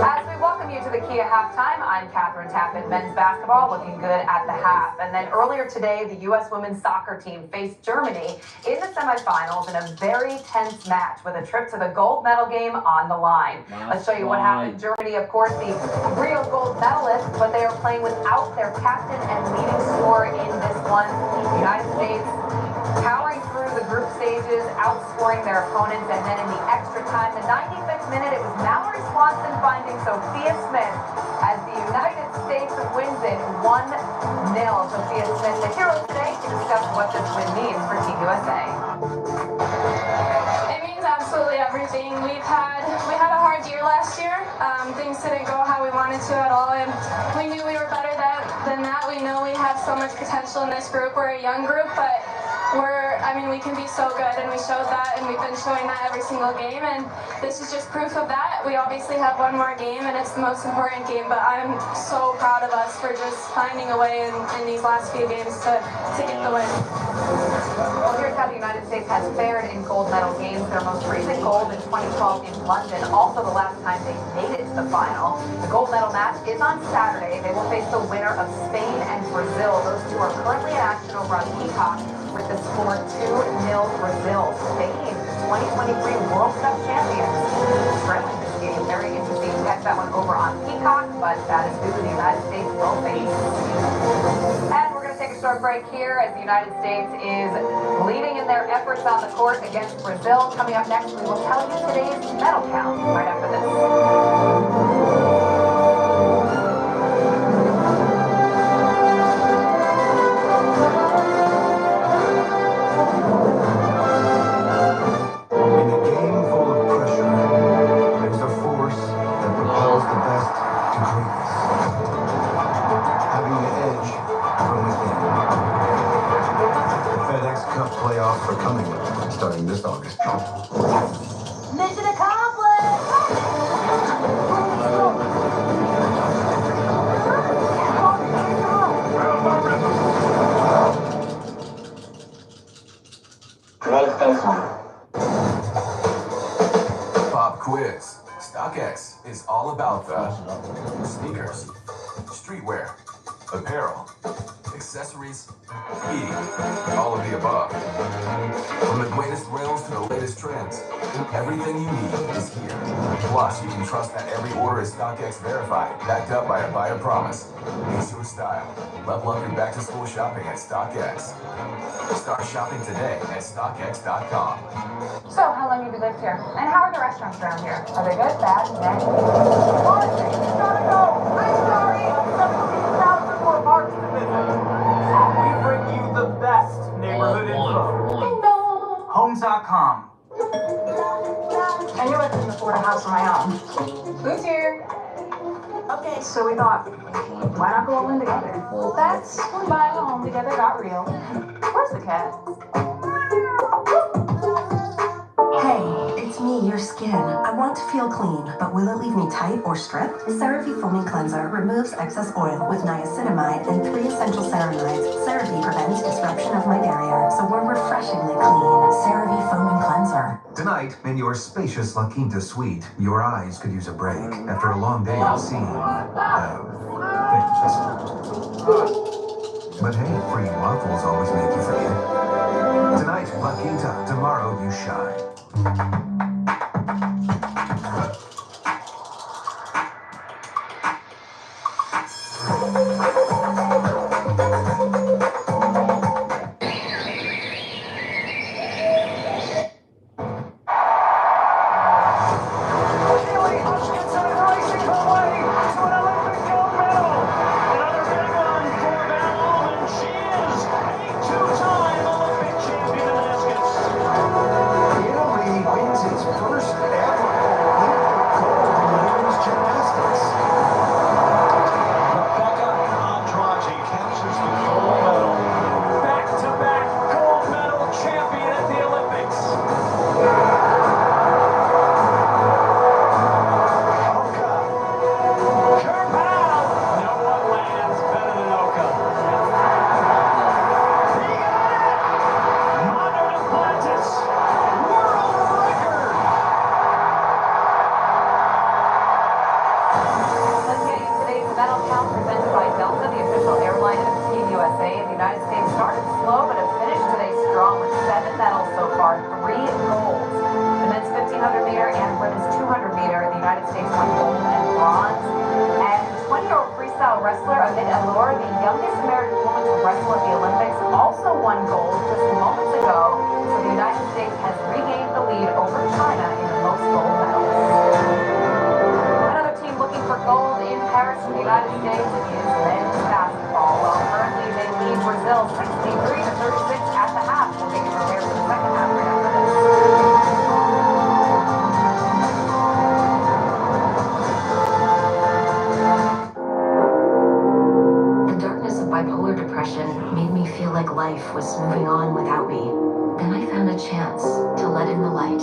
As we welcome you to the Kia halftime, I'm Catherine Tappan. Men's basketball looking good at the half. And then earlier today, the U.S. women's soccer team faced Germany in the semifinals in a very tense match with a trip to the gold medal game on the line. Let's show you what happened. Germany, of course, the real gold medalists, but they are playing without their captain and leading scorer in this one. The United States powering through the group stages, outscoring their opponents, and then in the extra time, the 95th minute, it was Mallory Swanson finding Sophia Smith as the United States wins it 1-0. Sophia Smith, the hero today, to discuss what this win means for Team USA. It means absolutely everything. We had a hard year last year. Things didn't go how we wanted to at all, and we knew we were better than that. We know we have so much potential in this group. We're a young group, but we can be so good, and we showed that, and we've been showing that every single game, and this is just proof of that. We obviously have one more game, and it's the most important game, but I'm so proud of us for just finding a way in these last few games to get the win. Well, here's how the United States has fared in gold medal games. Their most recent gold in 2012 in London, also the last time they made it to the final. The gold medal match is on Saturday. They will face the winner of Spain and Brazil. Those two are currently in action over on Peacock with the score 2-0 Brazil. Spain, 2023 World Cup champions. Trailing this game. Very interesting to catch that one over on Peacock, but that is who the United States will face. And we're going to take a short break here as the United States is leading in their efforts on the court against Brazil. Coming up next, we will tell you today's medal count right after this. Playoffs are coming, starting this August. Mission accomplished! Pop quiz. StockX is all about the sneakers, streetwear, apparel, accessories, eating, all of the above. From the greatest rails to the latest trends, everything you need is here. Plus, you can trust that every order is StockX verified, backed up by a buyer promise. Ace your style. Level up your back-to-school shopping at StockX. Start shopping today at StockX.com. So, how long have you lived here? And how are the restaurants around here? Are they good, bad, bad? Marcy, you gotta go! I'm sorry! 17,000 more marks to visit. We bring you the best neighborhood info. Homes.com. I knew I couldn't afford a house of my own. Who's here? Okay, So we thought, why not go all in together? That's when buying a home together got real. Where's the cat? Hey, it's me, your skin. I want to feel clean, but will it leave me tight or stripped? CeraVe Foaming Cleanser removes excess oil with niacinamide and 3 essential ceramides. CeraVe prevents disruption of my barrier, so we're refreshingly clean. CeraVe Foaming Cleanser. Tonight, in your spacious La Quinta suite, your eyes could use a break after a long day of seeing, things. But hey, free waffles always make you forget. Tonight, La Quinta. Tomorrow, you shine. Was moving on without me. Then I found a chance to let in the light.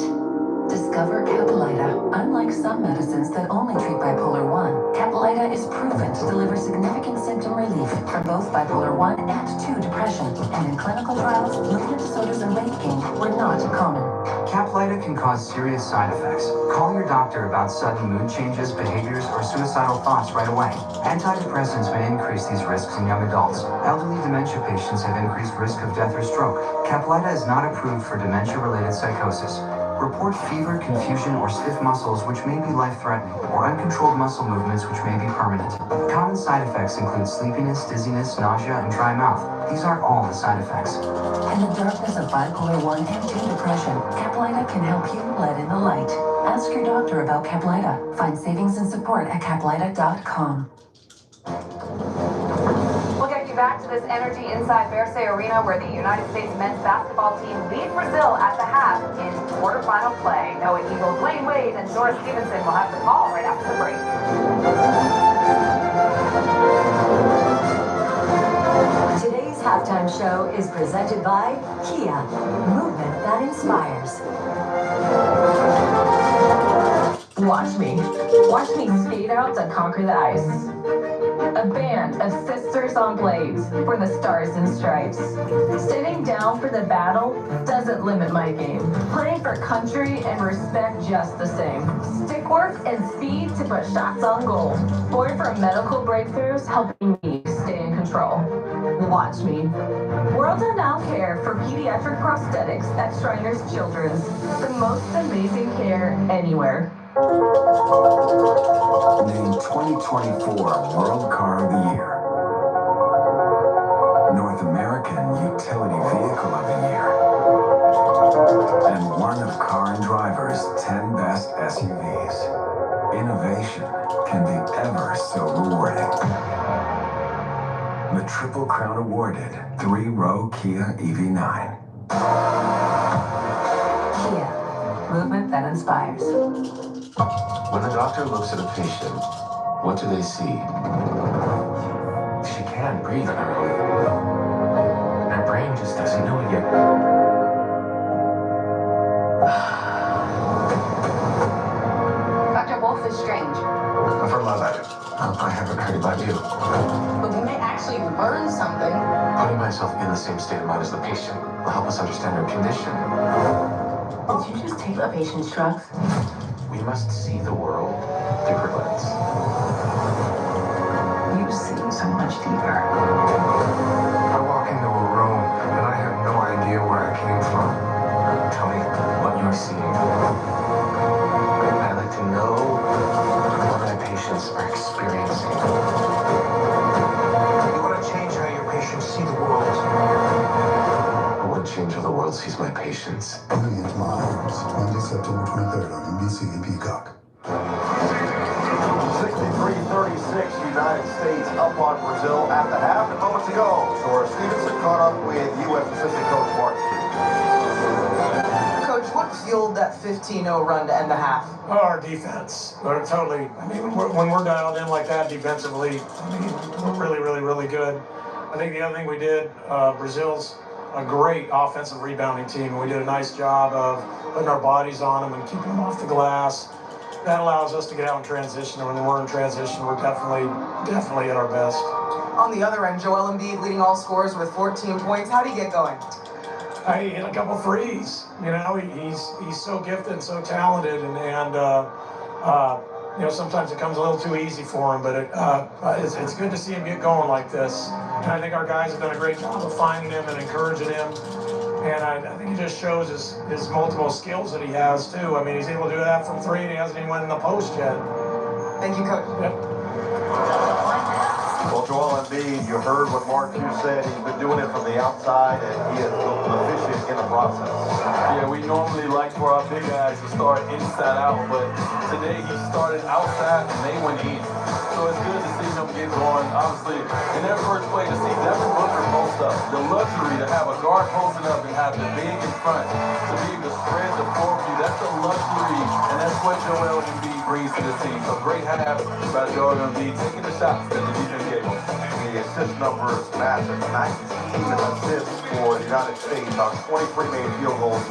Discover Caplyta. Unlike some medicines that only treat bipolar 1, Caplyta is proven to deliver significant symptom relief for both bipolar 1 and 2 depression. And in clinical trials, movement disorders and weight gain were not common. Caplyta can cause serious side effects. Call your doctor about sudden mood changes, behaviors, or suicidal thoughts right away. Antidepressants may increase these risks in young adults. Elderly dementia patients have increased risk of death or stroke. Caplyta is not approved for dementia-related psychosis. Report fever, confusion, or stiff muscles which may be life-threatening, or uncontrolled muscle movements which may be permanent. Common side effects include sleepiness, dizziness, nausea, and dry mouth. These aren't all the side effects. In the darkness of bipolar 1 and 2 depression, Caplyta can help you let in the light. Ask your doctor about Caplyta. Find savings and support at caplyta.com. We'll get you back to this energy inside Versailles Arena where the United States men's basketball team lead Brazil at the half in quarterfinal play. Noah Eagle, Dwayne Wade, and Zora Stevenson will have the call right after the break. Today's halftime show is presented by Kia, movement that inspires. Watch me skate out to conquer the ice. A band of sisters on blades for the stars and stripes. Sitting down for the battle doesn't limit my game. Playing for country and respect just the same. Stick work and speed to put shots on goal. Born for medical breakthroughs, helping me stay in control. Watch me. World Renowned Care for pediatric prosthetics at Shriners Children's. The most amazing care anywhere. Named 2024 World Car of the Year. North American Utility Vehicle of the Year. And one of Car and Driver's 10 best SUVs. Innovation can be ever so rewarding. The Triple Crown awarded 3-row Kia EV9. Kia, movement that inspires. When a doctor looks at a patient, What do they see? She can breathe normally. Her brain just doesn't know it yet. Dr. Wolf is strange. I've heard a lot about it. I haven't heard about you. But we may actually learn something. Putting myself in the same state of mind as the patient will help us understand her condition. Did you just take the patient's drugs? We must see the world through her lens. You see so much deeper. I walk into a room and I have no idea where I came from. Tell me what you're seeing. I'd like to know what my patients are experiencing. You want to change how your patients see the world. I want to change how the world sees my patients. Millions Miles, Monday, September 23rd on NBC and Peacock. 63-36, United States up on Brazil at the half. And moments ago, Zora Stevenson caught up with U.S. assistant coach Mark. Coach, what fueled that 15-0 run to end the half? Oh, our defense. We're totally, I mean, when we're dialed in like that defensively, I mean, we're really, really, really good. I think the other thing we did, Brazil's a great offensive rebounding team, and we did a nice job of putting our bodies on them and keeping them off the glass. That allows us to get out in transition, and when we're in transition, we're definitely at our best. On the other end, Joel Embiid leading all scorers with 14 points. How do you get going? He hit a couple threes. You know, he's so gifted and so talented, and you know, sometimes it comes a little too easy for him, but it's good to see him get going like this. And I think our guys have done a great job of finding him and encouraging him. And I think he just shows his multiple skills that he has, too. I mean, he's able to do that from three, and he hasn't even went in the post yet. Thank you, Coach. Yep. Well, Joel Embiid, you heard what Mark Hughes said. He's been doing it from the outside, and he is efficient in the process. Yeah, we normally like for our big guys to start inside out, but today he started outside and they went in. So it's good to see him get going. Obviously, in that first play, to see Devin Booker post up, the luxury to have a guard posting up and have the big in front, to be able to spread the floor view, that's a luxury, and that's what Joel Embiid brings to the team. So great half by Joel Embiid, taking the shots that the defense gave him. The assist number is massive. 19 assists for the United States on 23 made field goals.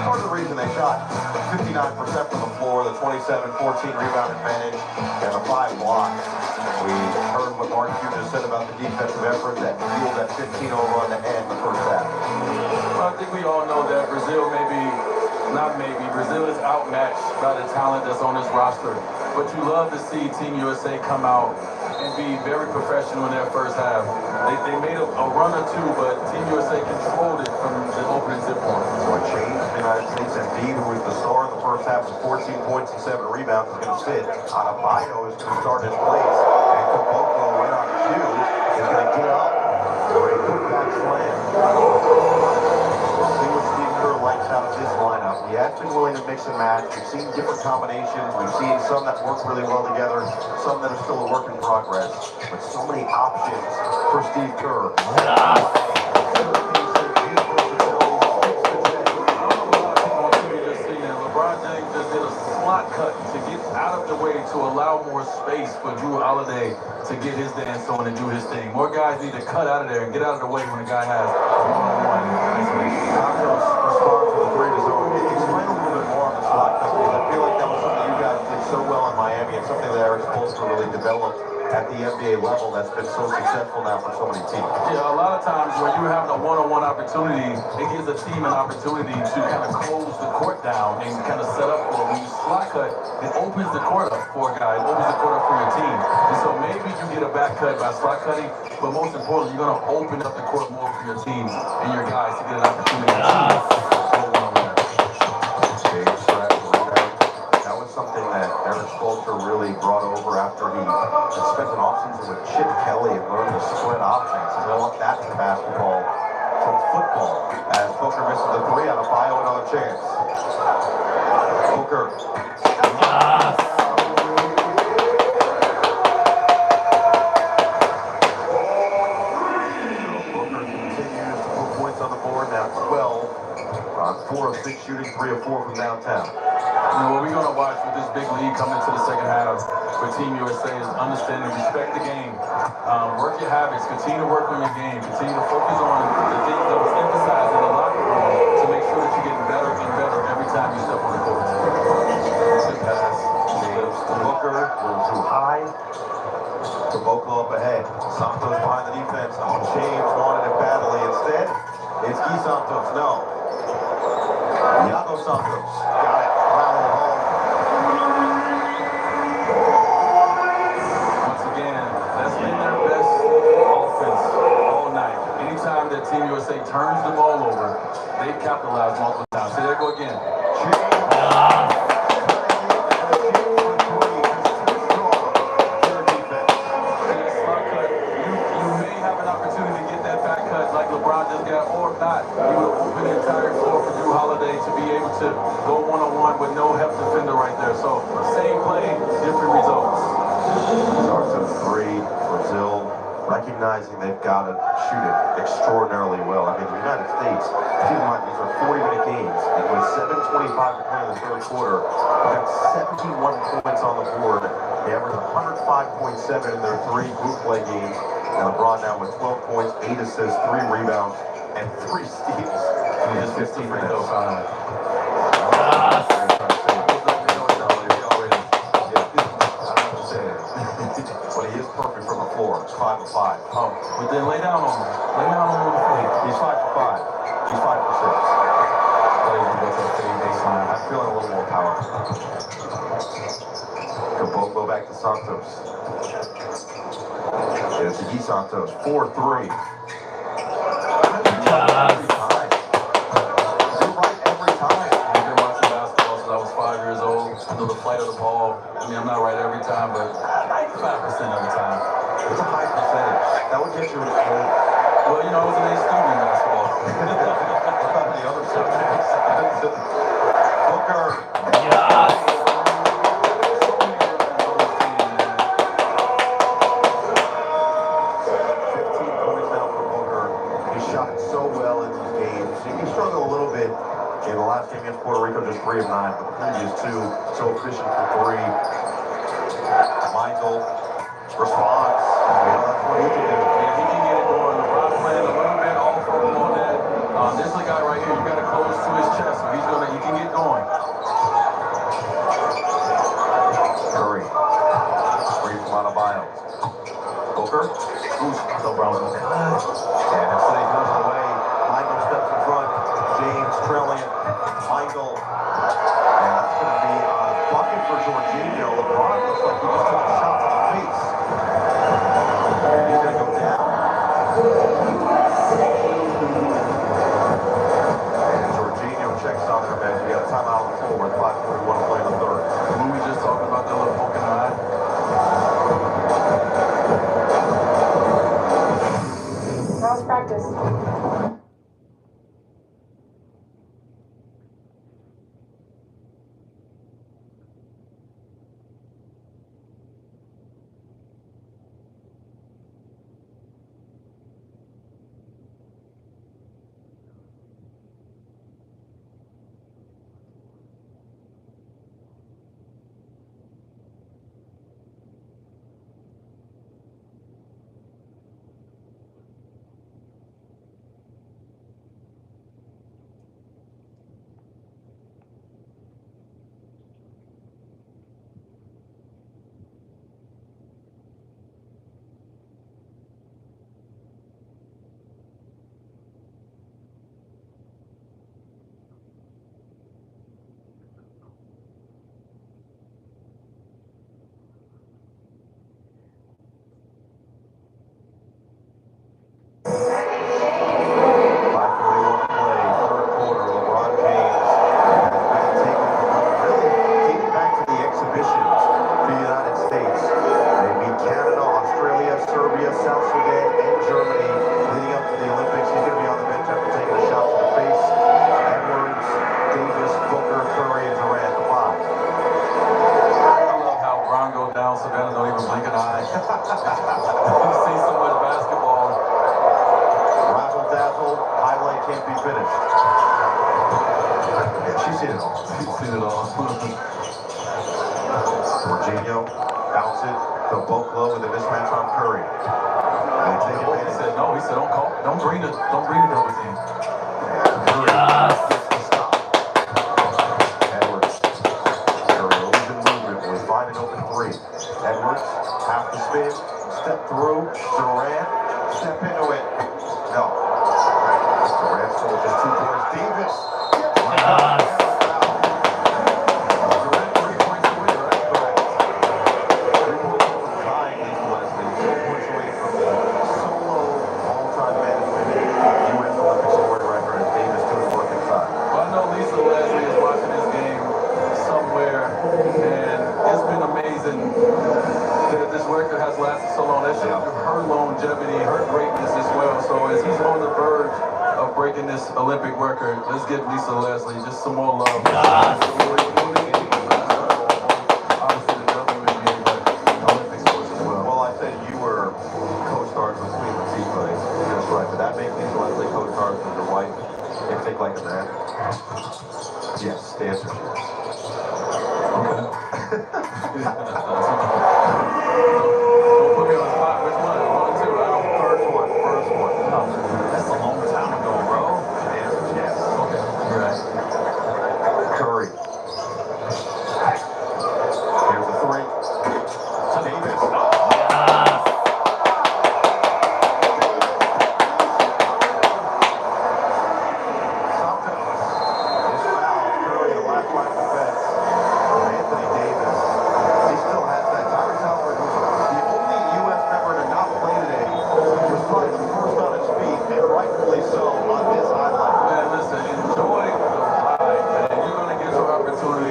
Part of the reason they shot 59% from the floor, the 27-14 rebound advantage, and the 5 blocks. We heard what Mark Hughes just said about the defensive effort that fueled that 15-0 run to end the first half. Well, I think we all know that Brazil Brazil is outmatched by the talent that's on this roster. But you love to see Team USA come out and be very professional in their first half. They made a run or two, but Team USA controlled it from the opening tip point. What changed the United States? Embiid, who was the star in the first half with 14 points and 7 rebounds, is going to sit. Adebayo is going to start his place, and Caboclo right on cue is going to get up for a putback slam. We'll see what Steve Kerr likes out of this lineup. He has been willing to mix and match. We've seen different combinations. We've seen some that work really well together, some that are still a work in progress, but so many options for Steve Kerr. Cut to get out of the way to allow more space for Drew Holiday to get his dance on and do his thing. More guys need to cut out of there and get out of the way when a guy has one-on-one. Santos responds to the three to zone. Explain a little bit more on the slot cut, because I feel like that was something you guys did so well in Miami, and something that Eric Spoelstra really developed at the NBA level that's been so successful now for so many teams. Yeah, a lot of times when you're having a one-on-one opportunity, it gives a team an opportunity to kind of close the court down and kind of set up for when you slot cut, it opens the court up for a guy, it opens the court up for your team. And so maybe you get a back cut by slot cutting, but most importantly, you're going to open up the court more for your teams and your guys to get an opportunity to go one-on-one. That was something that Eric Spoelstra really brought over after he had spent an offseason with Chip Kelly and learned the split offense and developed that to basketball from football. As Booker misses the three, on a bio, another chance. Booker. Booker continues to put points on the board, now 12 on 4 of 6 shooting, 3 of 4 from downtown. You know, what we're going to watch with this big lead coming into the second half, for Team USA is understand and respect the game. Work your habits, continue to work on your game, continue to focus on the things that was emphasized in the locker room to make sure that you're getting better and better every time you step on the court. Good pass. James Booker, a little too high. Caboclo up ahead. Santos behind the defense. Oh, James wanted it badly. Instead, it's Guy Santos. No. Iago Santos. Got it. Foul home. Once again, that's been their best offense all night. Anytime that Team USA turns the ball over, they've capitalized multiple times. See, there go again. LeBron just got, or not, he would have opened the entire floor for Drew Holiday to be able to go one-on-one with no help defender right there. So, same play, different results. Starts at 3, Brazil recognizing they've got to shoot it extraordinarily well. I mean, the United States, keep in mind, these are 40-minute games, and with 7:25 to play in the third quarter, they got 71 points on the board. They averaged 105.7 in their 3 group play games. And LeBron now with 12 points, 8 assists, 3 rebounds, and 3 steals in his 15 minutes. But he is perfect from the floor. It's 5 of 5. Oh, but then lay down on him. Lay down on him on the fade. He's 5 for 5. He's 5 for 6. I'm feeling a little more power. Caboclo back to Santos. It's Guy Santos, 4-3. Every time. I've been watching basketball since I was 5 years old. I know the flight of the ball. I mean, I'm not right every time, but 95% of the time. It's a high percentage. That would get you in school. Well, you know, I was an A student in basketball. What about the other subjects? Booker. He struggled a little bit in the last game against Puerto Rico, just 3 of 9, but the previous 2, so efficient for 3. Michael responds. That's what he can do. Yeah, he can get it going. LeBron's playing a little bit off of him on that. This is a guy right here. You got to close to his chest, so he can get going. Curry. Free from out of bounds. Booker. So Brown's and instead he goes away. Michael steps in front. James trailing. Michael. And that's going to be a bucket for Jorginho. LeBron looks like he just took a shot to the face. And he's going to go down. And Jorginho checks on him as we got a timeout on the floor with 5:41 to play in the third. We were just talking about that little poke in the eye. That was practice. Savannah don't even blink an eye. You see so much basketball. Razzle dazzle, highlight can't be finished. Yeah, she's seen it all. She's seen it all. Jorginho, bounce said, don't bring the double team. Edwards. Curry illusion movement. We'll find an open three. Edwards, half the spin, step through. Durant, step into it. No. Durant still just 2 points. Davis. Durant 3 points away, right? Correct. 3 points from tying Lisa Leslie. 4 points away from the solo all-time management U.S. Olympic scoring record as Davis took it working side. Well, I know Lisa Leslie is watching this game somewhere, and it's been amazing that this record has lasted so long. That shows her longevity, her greatness as well. So as he's on the verge of breaking this Olympic record, let's give Lisa Leslie just some more love. Obviously the WNBA, but Olympic sports as well. Well, I said you were co-stars with Queen Latifah. That's right. Did that make Lisa Leslie co-stars with your wife in Think Like a Man? Yes, the answer is yes. Okay. Don't put me on the spot. Which one? 1 or 2? I don't. First one. Oh, that's a long time ago, bro. The answer is yes. Okay. You're right. Curry. Here's the three.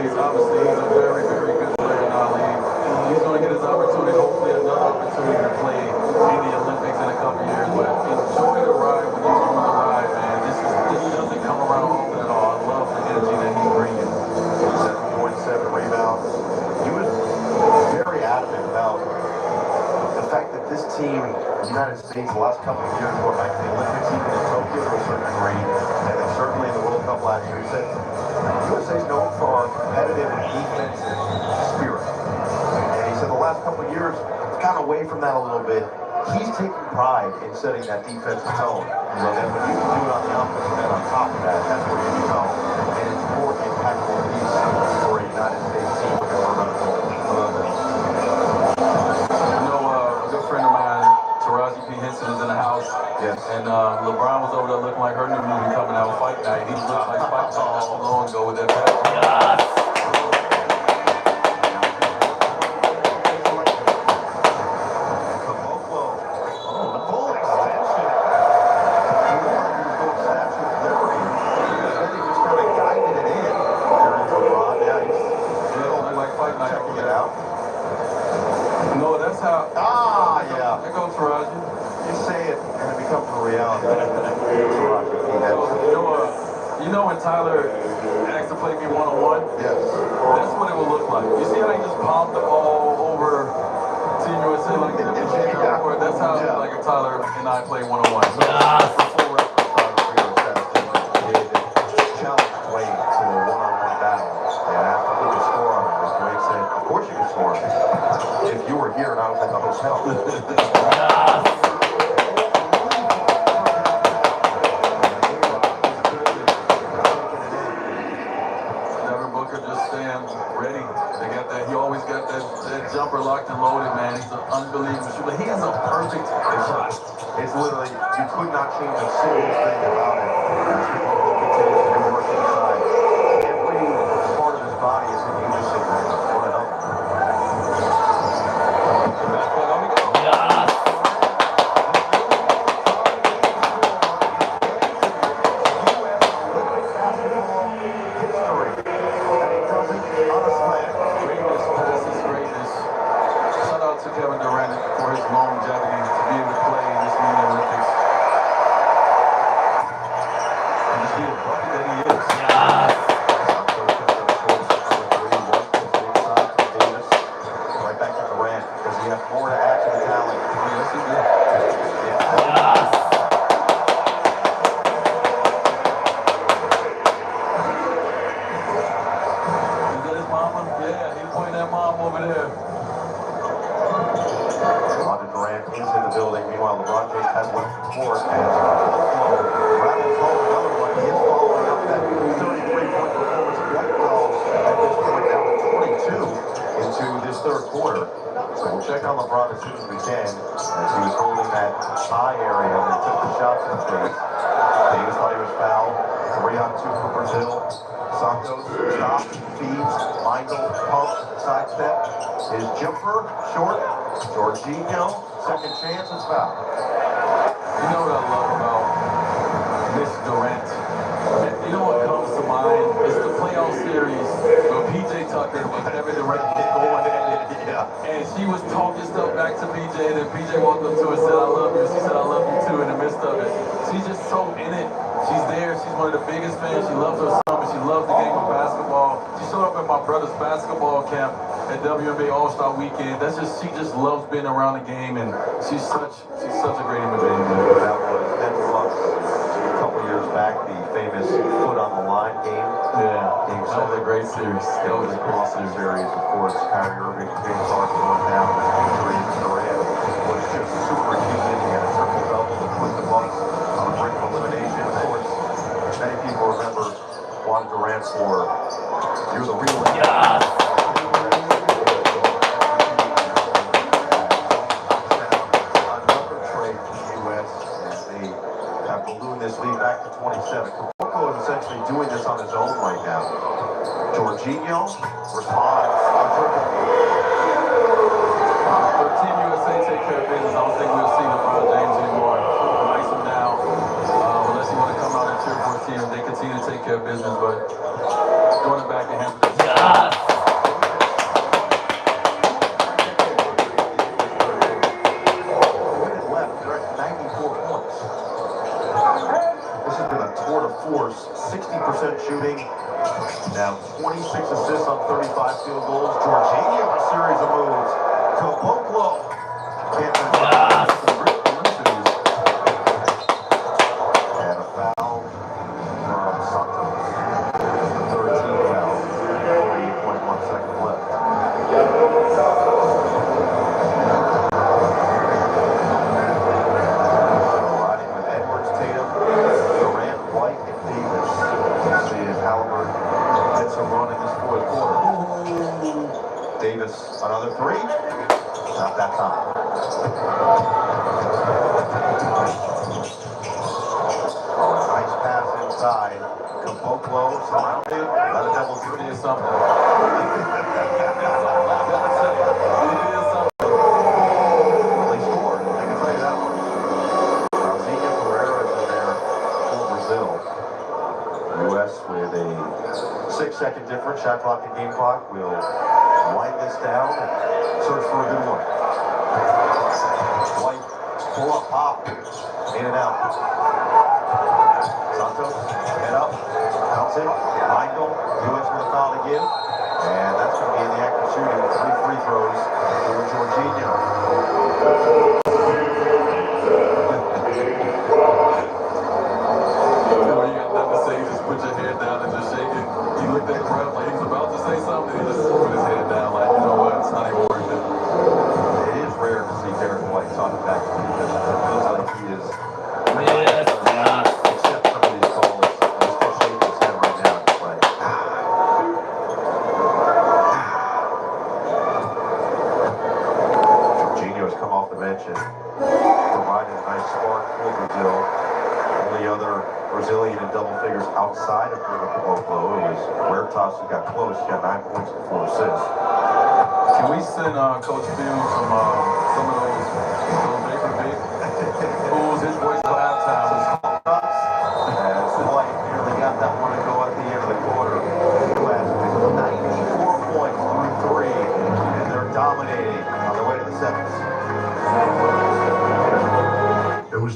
Davis. Obviously, he's a very, very good player in our league. He's going to get his opportunity, hopefully another opportunity to play in the Olympics in a couple years. But enjoy the ride when you're on the ride, man. This doesn't come around often at all. I love the energy that he's bringing. 7.7 rebounds. He was very adamant about the fact that this team, the United States, the last couple of years, going back to the Olympics, even in Tokyo to a certain degree, and then certainly in the World Cup last year, he said, USA is known for our competitive defensive spirit. And he said the last couple of years, it's gotten away from that a little bit. He's taking pride in setting that defensive tone. So then when you can do it on the offensive end on top of that, that's where you become an important, impactful piece for a United States team looking for another goal. You know, a good friend of mine, Taraji P. Henson, is in the house. Yes. And LeBron was over there looking like her new movie coming out, Fight Night. He looked like Fight Night not so long ago with that pass. No, that's how. Ah, yeah. There goes Taraji. You say it, and it becomes a reality. You know when Tyler asked to play me one-on-one? Yes. That's what it would look like. You see how he just popped the ball over Team USA like that? That's how it looked like if Tyler and I play one-on-one. So, Full reference, Tyler Freeman did challenge Wade to a one-on-one battle. And asked if he could score on him. Wade said, of course you can score. If you were here and I was at the hotel. Ready. They got that. He always got that jumper locked and loaded, man. He's an unbelievable shooter. He has a perfect shot. It's literally, you could not change a single thing about it. As he continues to do work inside. Every part of his body is in unison with one another. Kevin Durant for his longevity to be able to play in this mini Olympics. And just be the bucket that he is. Meanwhile, LeBron James has left the court as Oklahoma rattles home another one. He is following up that 33-point performance of White Walls at this point down to 22 into this third quarter. So we'll check on LeBron as soon as we can, as he was holding that high area and took the shots in the face. Davis thought he was fouled. 3-on-2 for Brazil. Santos stops, feeds, Michael, pump, sidestep. His jumper, short. Jorginho, second chance, is fouled. You know what I love about Miss Durant? You know what comes to mind? It's the playoff series where PJ Tucker was Kevin Durant going at it. And she was talking stuff back to PJ, and then PJ walked up to her and said, I love you. She said, I love you too in the midst of it. She's just so in it. She's there. She's one of the biggest fans. She loves her son, but she loves the game of basketball. She showed up at my brother's basketball camp at WNBA All-Star Weekend. She just loves being around the game, and she's such a great human being. That was a couple years back, the famous foot on the line game. Yeah, that was a great series. That was an awesome series, of course. Kyrie Irving, James Harden going down, injuries. Durant was just superhuman. He had a triple-double to put the Bucks on the brink of elimination. Of course, many people remember Juan Durant for "You're the Real." Yeah. This lead back to 27. Caboclo is essentially doing this on his own right now. Jorginho responds on triple. Team USA take care of business. I don't think we'll see LeBron James anymore. Ice him down. Unless you want to come out and cheer for a team, they continue to take care of business. But going back and handling this. Yeah. Force, 60% shooting, now 26 assists on 35 field goals. Jorginho, a series of moves. Caboclo can't and a foul from Santos. 13 foul, 48.1 seconds left. Riding with Edwards, Tatum, Durant, White, and Davis. Let's see if Halliburton gets a run in this fourth quarter. Davis, another three. Not that time. Oh, a nice pass inside. Caboclo surrounded. Let a double shoot in something. Well, they scored. I can tell you that one. U.S. with a 6-second difference, shot clock and game clock. We'll wind this down and search for a good one. White, pull up, pop, in and out. Santos, head up, bouncing. Michael, U.S. with a foul to give. And that's going to be in the act of shooting 3 free throws for Jorginho. Put your head down and just shake it. He looked at the crowd like he was about to say something. He just put his head down like, you know what, it's not even worth it. It is rare to see Derek White talking back to people. It feels like he is. Except some of these calls. He's still shaking his head right now. It's like, Jorginho has come off the bench and provided a nice spark for Brazil. Only other Brazilian in double figures outside of Caboclo. It was Huertas who got close. He got 9 points and 4 assists. Can we send Coach Bill some of those Baker Big fools? His voice at halftime. As White nearly got that one to go at the end of the quarter. U.S. with 94 points through 3, and they're dominating on their way to the seventh. It was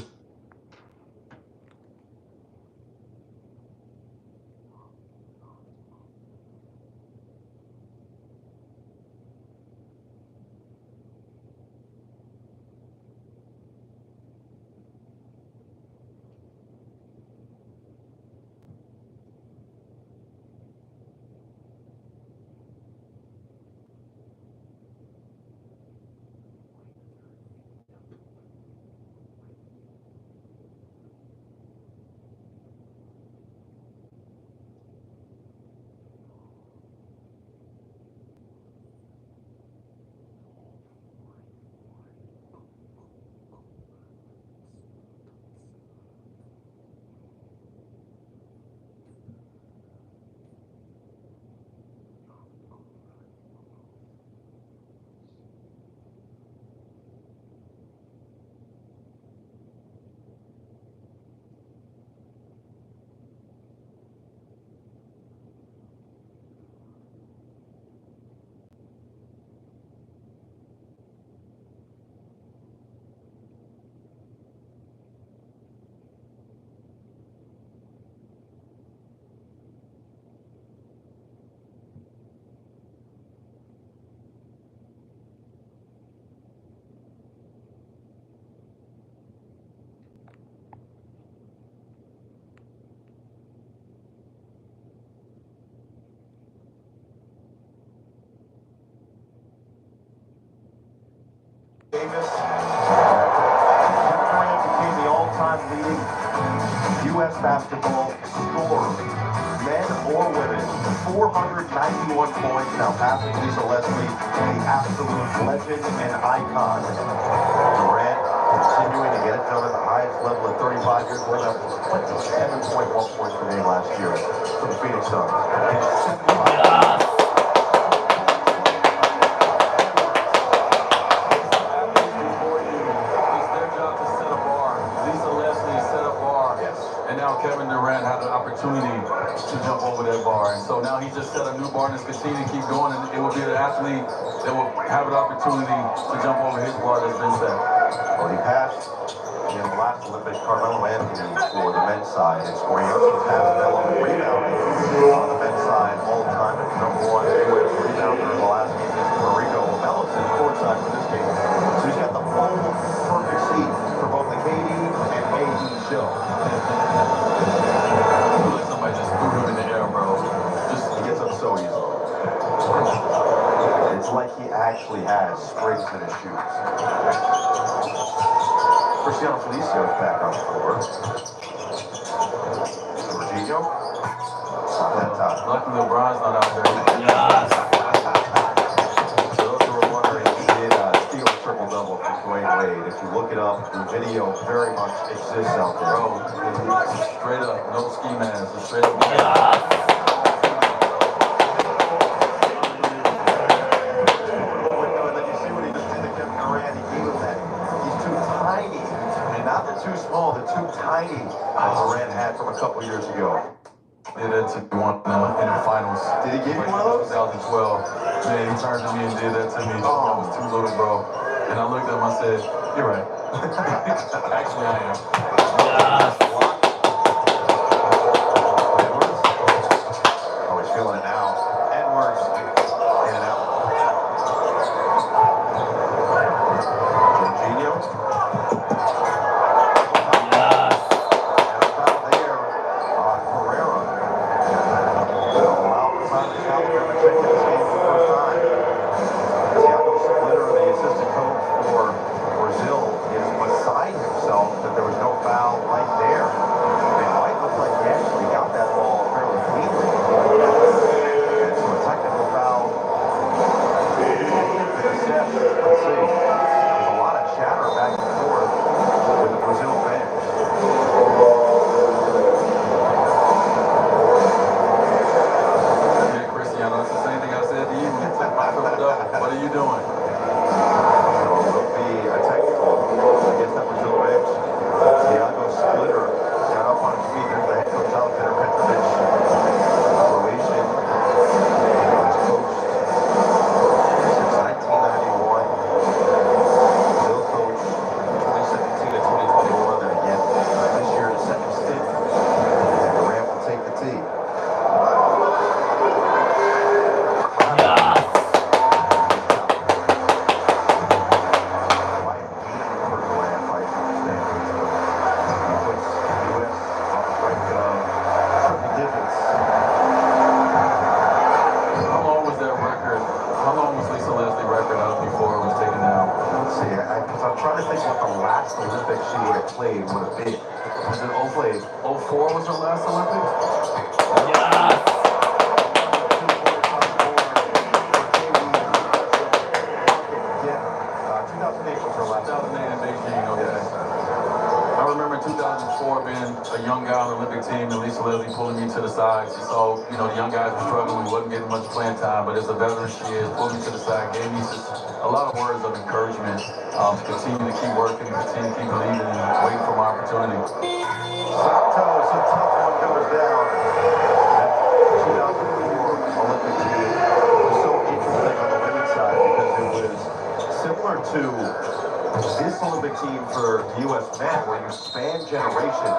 leading U.S. basketball scorer, men or women, 491 points, now passing Lisa Leslie, the absolute legend and icon. Durant continuing to get it done at the highest level at 35 years old, after 27.1 points per game last year for the Phoenix Suns. Kevin Durant had an opportunity to jump over that bar, and so now he just set a new bar and it's continue to keep going, and it will be an athlete that will have an opportunity to jump over his bar that's been set. Well, he passed in the last Olympics Carmelo Anthony for the men's side in scoring. He also passed Melo in rebounding on the men's side all the time at number one. Anyway, rebounder in the last game against Puerto Rico. Melo's in courtside for this game, so he's got the full perfect seat for both the KD and AD show. Somebody just threw him in the air, bro. He gets up so easily. It's like he actually has springs in his shoes. Cristiano Felicia's back on the floor. Jorginho. Not that time. Luckily, LeBron's not out there. Yes. Those who are wondering, he did steal a triple-double from Dwayne Wade. If you look it up, the video very much exists out there. Bro, straight up, no ski mask, just straight up. Yeah. Too small, the too tiny Durant had from a couple years ago. Did that to me one in the finals. Did he give you one of those? 2012. Man, he turned to me and did that to me. I was too little, bro. And I looked at him, I said, "You're right." Actually, I am. Yes. Edwards. Oh, he's feeling it now. Edwards. In and out. Jorginho. What are you doing? So it'll be a technical against that Brazil bench. Thiago Splitter got up on his feet. There's the head coach Alexander Petrovic, Croatian. He's coached since 1991. Brazil coach 2017 to 2021. And again, this year the second stint. And Durant will take the tee. I'm trying to think what the last Olympics she would have played would have been. Was it 04 was her last Olympics? Yeah. 2008 was her last. 2008 in Beijing, okay. I remember 2004 being a young guy on the Olympic team and Lisa Leslie pulling me to the side. She saw, the young guys were struggling. We wasn't getting much playing time, but as a veteran she is, pulled me to the side, gave me a lot of words of encouragement to continue to keep working, continue to keep believing and waiting for my opportunity. Santos, a tough one goes down. That 2004 Olympic team was so interesting on the women's side because it was similar to this Olympic team for the U.S. men, where you span generations.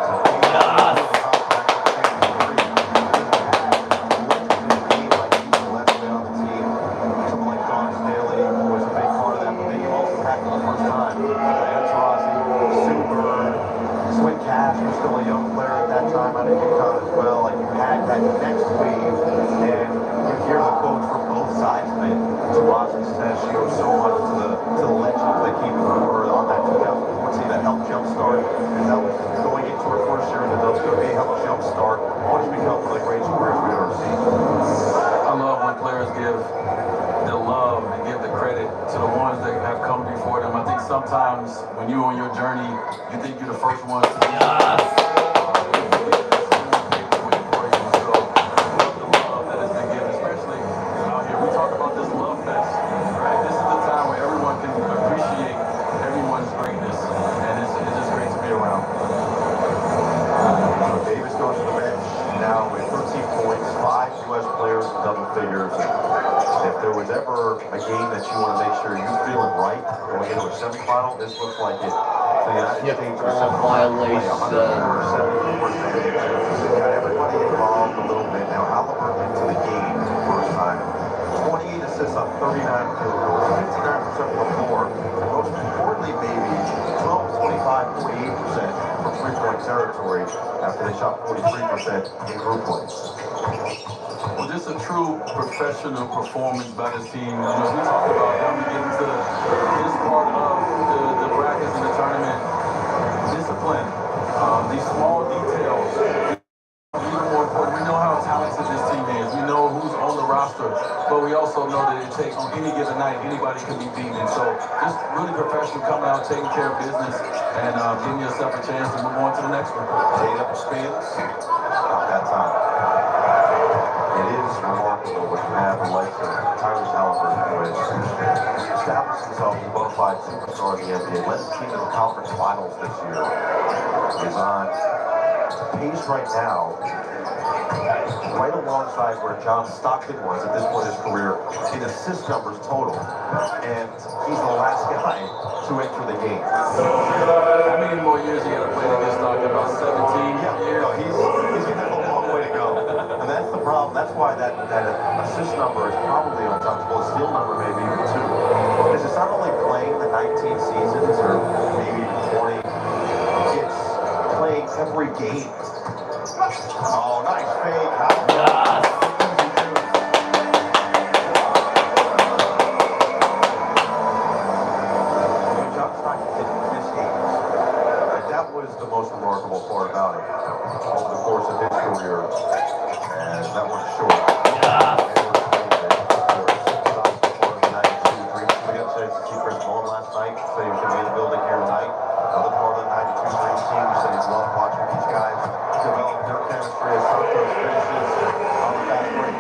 Still a young player at that time out of UConn as well. Like, you had that next wave, and you hear the quotes from both sides of it. Taurasi says she owes so much to the legends that came before her on that 2014 that helped jumpstart, and that was going That's going to be a hell of a jump start. What has become one of the greatest careers we've ever seen. I love when players give the love and give the credit to the ones that have come before them. I think sometimes when you're on your journey, you think you're the first one to be figures. If there was ever a game that you want to make sure you're feeling right going into a semifinal, this looks like it. The United States are violation 104 advantage. Got everybody involved a little bit. Now Halliburton into the game for the first time. 28 assists on 39 field goals, 59% from the floor. Most importantly, maybe 12, 25, 48% from three-point territory after they shot 43% in group play. Well, just a true professional performance by the team. You know, we talked about how we get into this part of the brackets in the tournament. Discipline, these small details. Even more important, we know how talented this team is. We know who's on the roster, but we also know that it takes on any given night, anybody can be beaten. And so just really professional coming out, taking care of business, and giving yourself a chance to move on to the next one. Tatum spins, not that time. It is remarkable when you have the likes of Tyrese Halliburton, who has established himself as a bona fide superstar in the NBA, led the team to the conference finals this year. Is on pace right now, right alongside where John Stockton was at this point in his career in assist numbers total. And he's the last guy to enter the game. How many more years you got to play to get Stockton? About 17 years? No, he's going to have a long way to go. And that's the problem. That's why that assist number is probably untouchable. A steal number maybe even too. Because it's not only playing the 19 seasons or maybe even 20. It's playing every game. Oh, nice fake. John Stockton didn't miss games. And that was the most remarkable part about it over the course of his career. And that one's short. We got a chance to see Chris Mullin last night. So he was going to be in the building here tonight. Another part of the 92 Dream team. He said he's loved watching these guys develop their chemistry as Santos finishes on the fast break.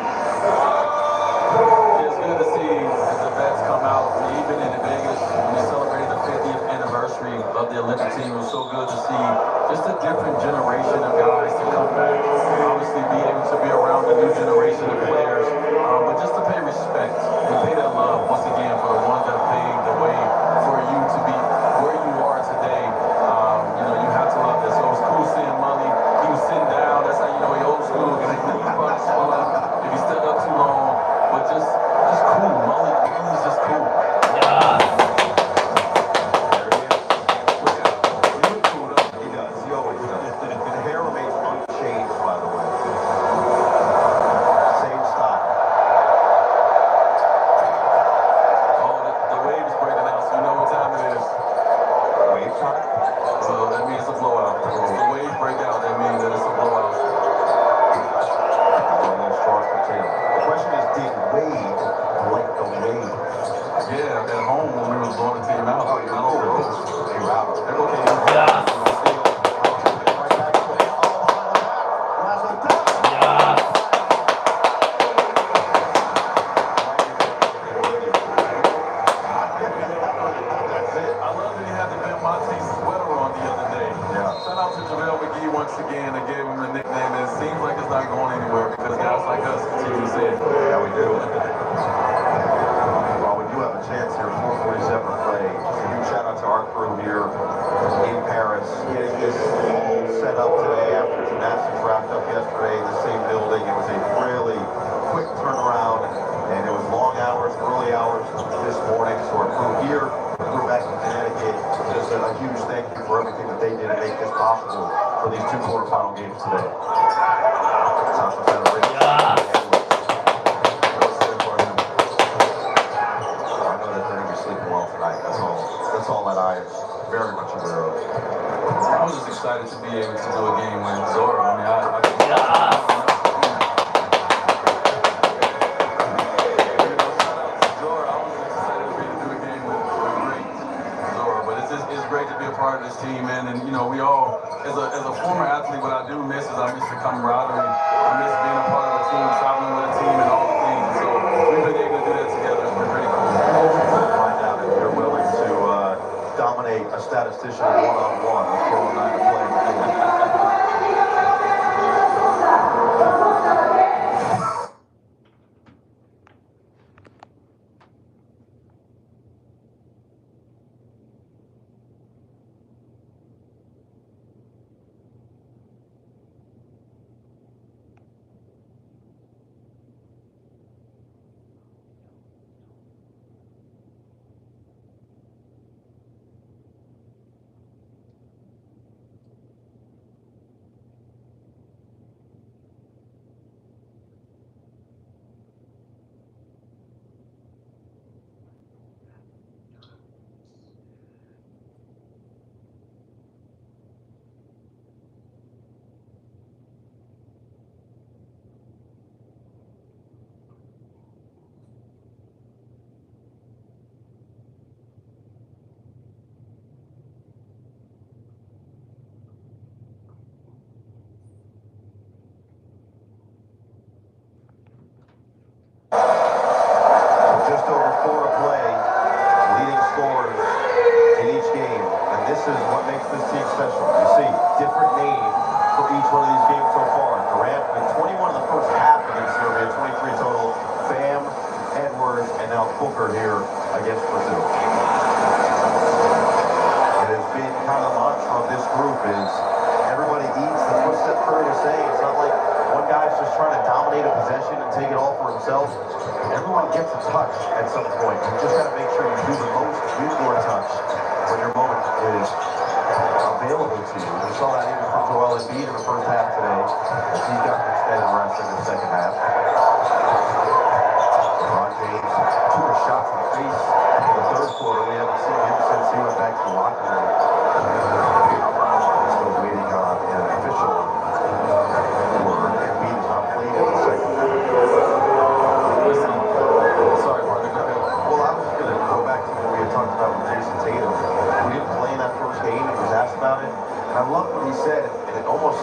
It's good to see the vets come out. Even in Vegas, when we celebrated the 50th anniversary of the Olympic team, it was so good to see just a different generation of guys to come back. Obviously, be able to be around the new generation of players, but just to pay respect and pay that love once again for the ones that paved the way for you to be where you are today. You know, you have to love this. So it was cool seeing Mully. He was sitting down. That's how you know he old school. Because he probably swung up if he stood up too long. But just cool. Mully's just cool. That's all that I am very much aware of. was just excited to be able to do a game with Zora. I mean, it's great to be a part of this team, man. And you know, we all, as a former athlete, what I do miss is I miss the camaraderie. I miss being a part of a team, traveling with a team, and all the things. So we've been able to do that together. It's been pretty cool. We'll find out if you're willing to dominate a statistician one-on-one before all night to play. Just over 4 to play, leading scorers in each game, and this is what makes this team special. You see, different name for each one of these games so far. Durant with 21 in the first half against Serbia, 23 total. Bam, Edwards, and now Booker here against Brazil. It has been kind of the mantra of this group is everybody eats. That's what Steph Curry was saying. It's not like one guy's just trying to dominate a possession and take it all for himself. Everyone gets a touch at some point. You just got to make sure you do the most with your touch when your moment is available to you. We saw that even from Joel Embiid in the first half today. He's got an extended rest in the second half. LeBron James took a shot to the face in the third quarter. We haven't seen him since he went back to the locker room. Still waiting on an official word. Embiid has not played in the second half. Sorry, Martin. Well, I was just going to go back to what we had talked about with Jason Tatum. He didn't play in that first game. He was asked about it. And I love what he said. And it almost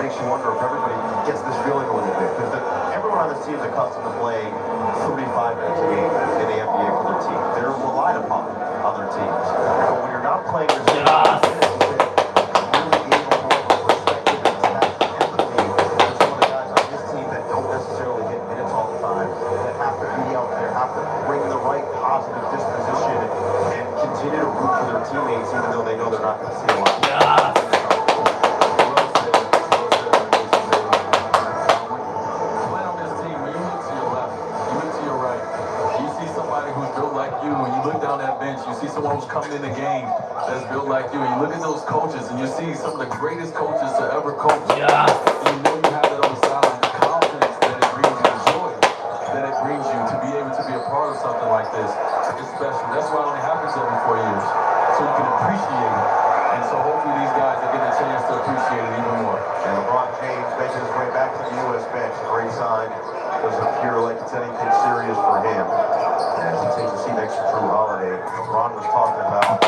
makes you wonder if everybody gets this feeling a little bit. Because everyone on this team is accustomed to playing 35 minutes a game in the NBA for their team. They're relied upon on their teams. But when you're not playing your team, teammates, even though they know they're not going to see a lot. Playing on this team, when you look to your left, you look to your right, you see somebody who's built like you, and you look down that bench, you see someone who's coming in the game that's built like you, and you look at those coaches, and you see some of the greatest coaches to ever coach. Yeah. And you know you have it on the sideline, the confidence that it brings you, the joy that it brings you to be able to be a part of something like this. It's special. That's why it only happens every 4 years. So you can appreciate it. And so hopefully these guys are getting a chance to appreciate it even more. And LeBron James making his way back to the U.S. bench. Great sign. Doesn't appear like it's anything serious for him. As he takes a seat next to Drew Holiday. LeBron was talking about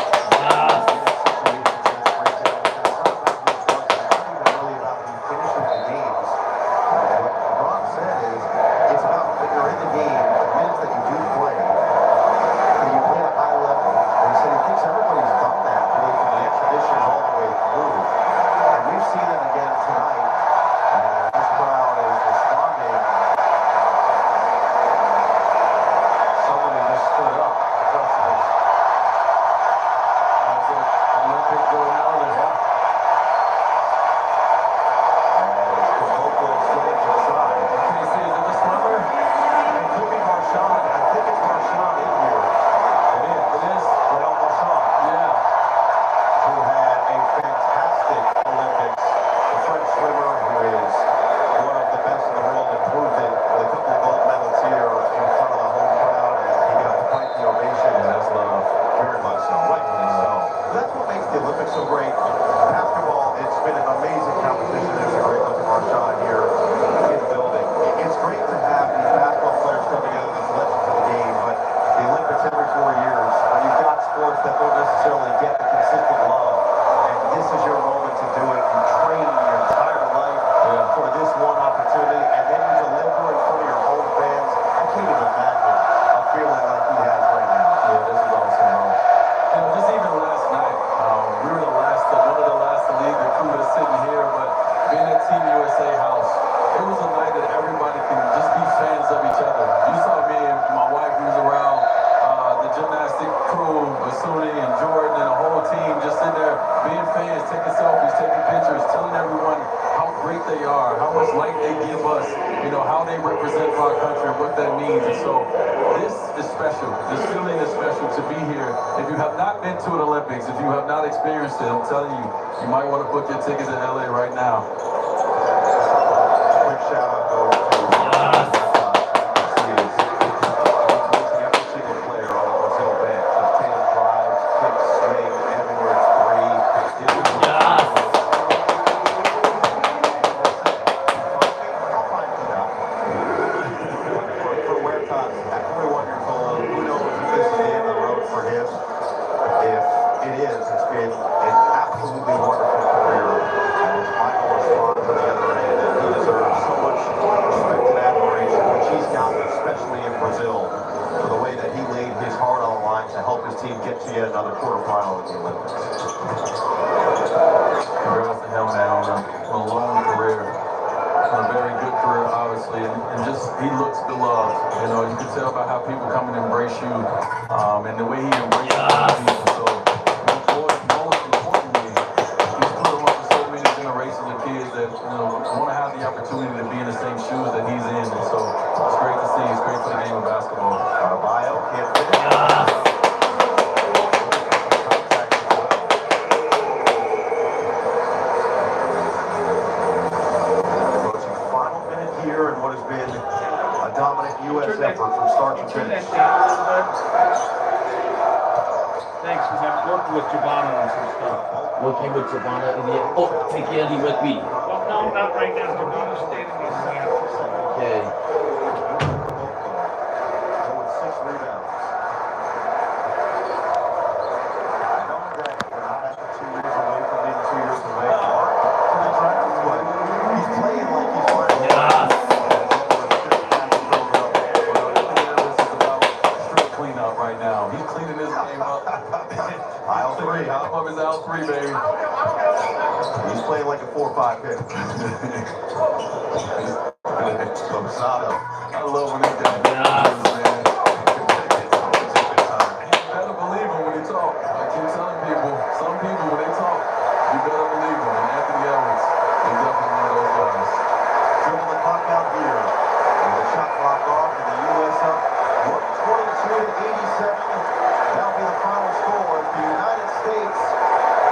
much life they give us, you know, how they represent for our country and what that means. And so this is special. This feeling is special to be here. If you have not been to an Olympics, if you have not experienced it, I'm telling you, you might want to book your ticket to LA right now. Quick shout out goes to every single player on the Brazil bench. Just 10 drives, kicks, swing, Edwards, three. For Huertas, at 41 years old, who knows if this is the end of the road for him? If it is, it's been an absolutely wonderful career. As Michael responds on the other end, and he deserves so much respect and admiration, which he's gotten, especially in Brazil, for the way that he laid his heart on the line to help his team get to yet another quarterfinal at the Olympics. Congrats to him, man, on a long career. A very good career, obviously, and just he looks beloved. You know, you can tell by how people come and embrace you, and the way he embraces people. So, most importantly, he's put on for so many generations of kids that want to have the opportunity to be in the same shoes that he's in. And so, it's great to see. It's great for the game of basketball. Bio can't finish. Here in what has been a dominant U.S. effort from start to finish. Thanks, because I'm working with Giovanna on some stuff. Working with Giovanna in the end. Oh, take care of with me. Well, no, not right now. Giovanna's standing in the way. Okay. With 6 rebounds. I know that we're not after 2 years away from being 2 years away from the draft, but he's playing like he's playing. Cleanup right now. He's cleaning his game up. Aisle 3, huh? Up his aisle 3, baby. He's playing like a 4-5 pick. Lozado. I love when this guy does, man. You better believe him when he talk. I keep telling people, some people when they talk, you better believe him. And Anthony Edwards is definitely one of those guys. Dribble the clock out here. And the shot clock off and the U.S. up 122-87. That'll be the final score. The United States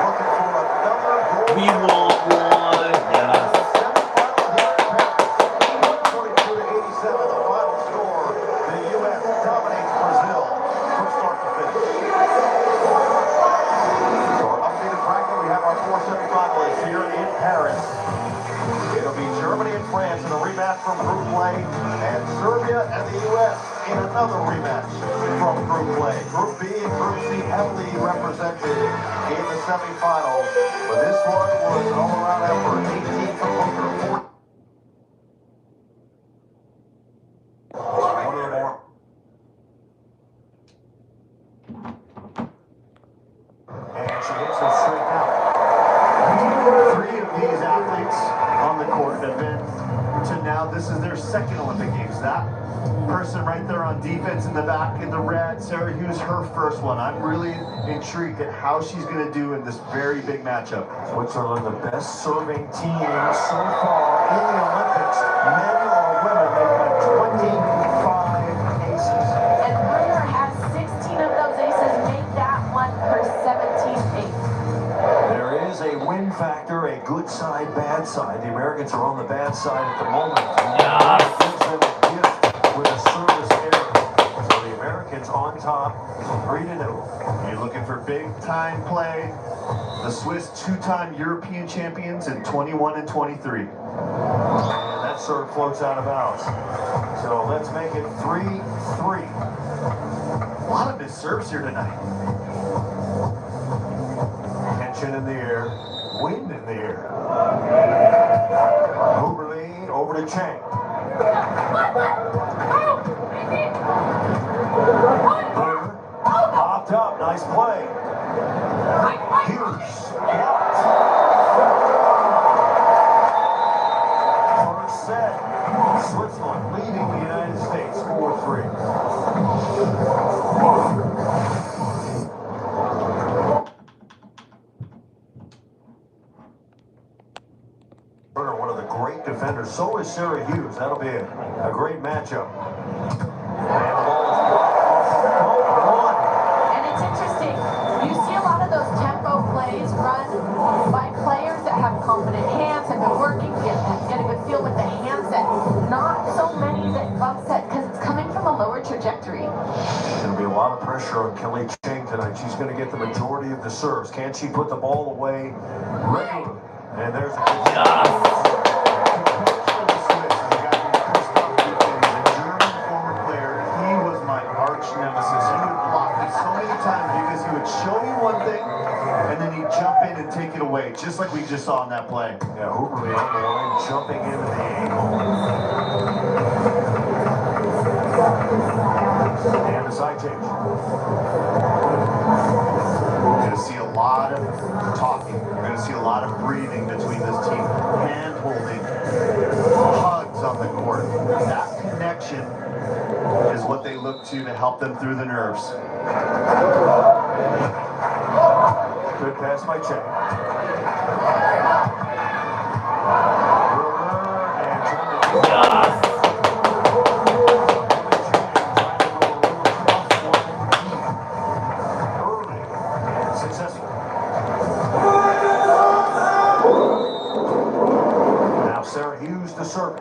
looking for another gold. We want one. Yes. Semifinal here in Paris. 122-87, the final score. The U.S. dominates Brazil from start to finish. So our updated bracket, we have our 4 semifinalists here in Paris. It'll be Germany and France in a rematch from group play, and Serbia and the U.S. in another rematch from group play. Group B and Group C heavily represented in the semifinals, but this one was an all-around effort. 18 from Hooker, 4. One of the more. And she hits it straight out. 3 of these athletes on the court have been to now, this is their second Olympic Games. That person right there on defense in the back in the red, Sarah Hughes, her first one. I'm really intrigued at how she's going to do in this very big matchup. Switzerland, the best serving team so far in the Olympics. Men or women, they've had 25 aces. And Bruner has 16 of those aces, make that one her 17th ace. There is a win factor, a good side, bad side. The Americans are on the bad side at the moment. Yeah. Gives them a gift with a service error. So the Americans on top, 3-0. You're looking for big time play. The Swiss 2-time European champions in 21 and 23. And that serve floats out of bounds. So let's make it 3-3. A lot of missed serves here tonight. Tension in the air, wind in the air. Huberly over to Chang. Bruner popped up, nice play. Hughes blocked. First set, Switzerland leading the United States 4-3. One of the great defenders. So is Sarah Hughes. That'll be a great matchup. And the ball is blocked off. And it's interesting. You see a lot of those tempo plays run by players that have confident hands, have been working, get a good feel with the handset. Not so many that upset because it's coming from a lower trajectory. There's going to be a lot of pressure on Kelly Chang tonight. She's going to get the majority of the serves. Can she put the ball away regularly? And there's a good nemesis. He would block me so many times because he would show you one thing and then he'd jump in and take it away, just like we just saw in that play. Yeah, Hooperly on the line, jumping into the angle. And the side change. We're going to see a lot of talking. We're going to see a lot of breathing between this team. Hand holding, hugs on the court. That connection is what they look to help them through the nerves. Good pass by Chang. Successful. Now Sarah Hughes to serve.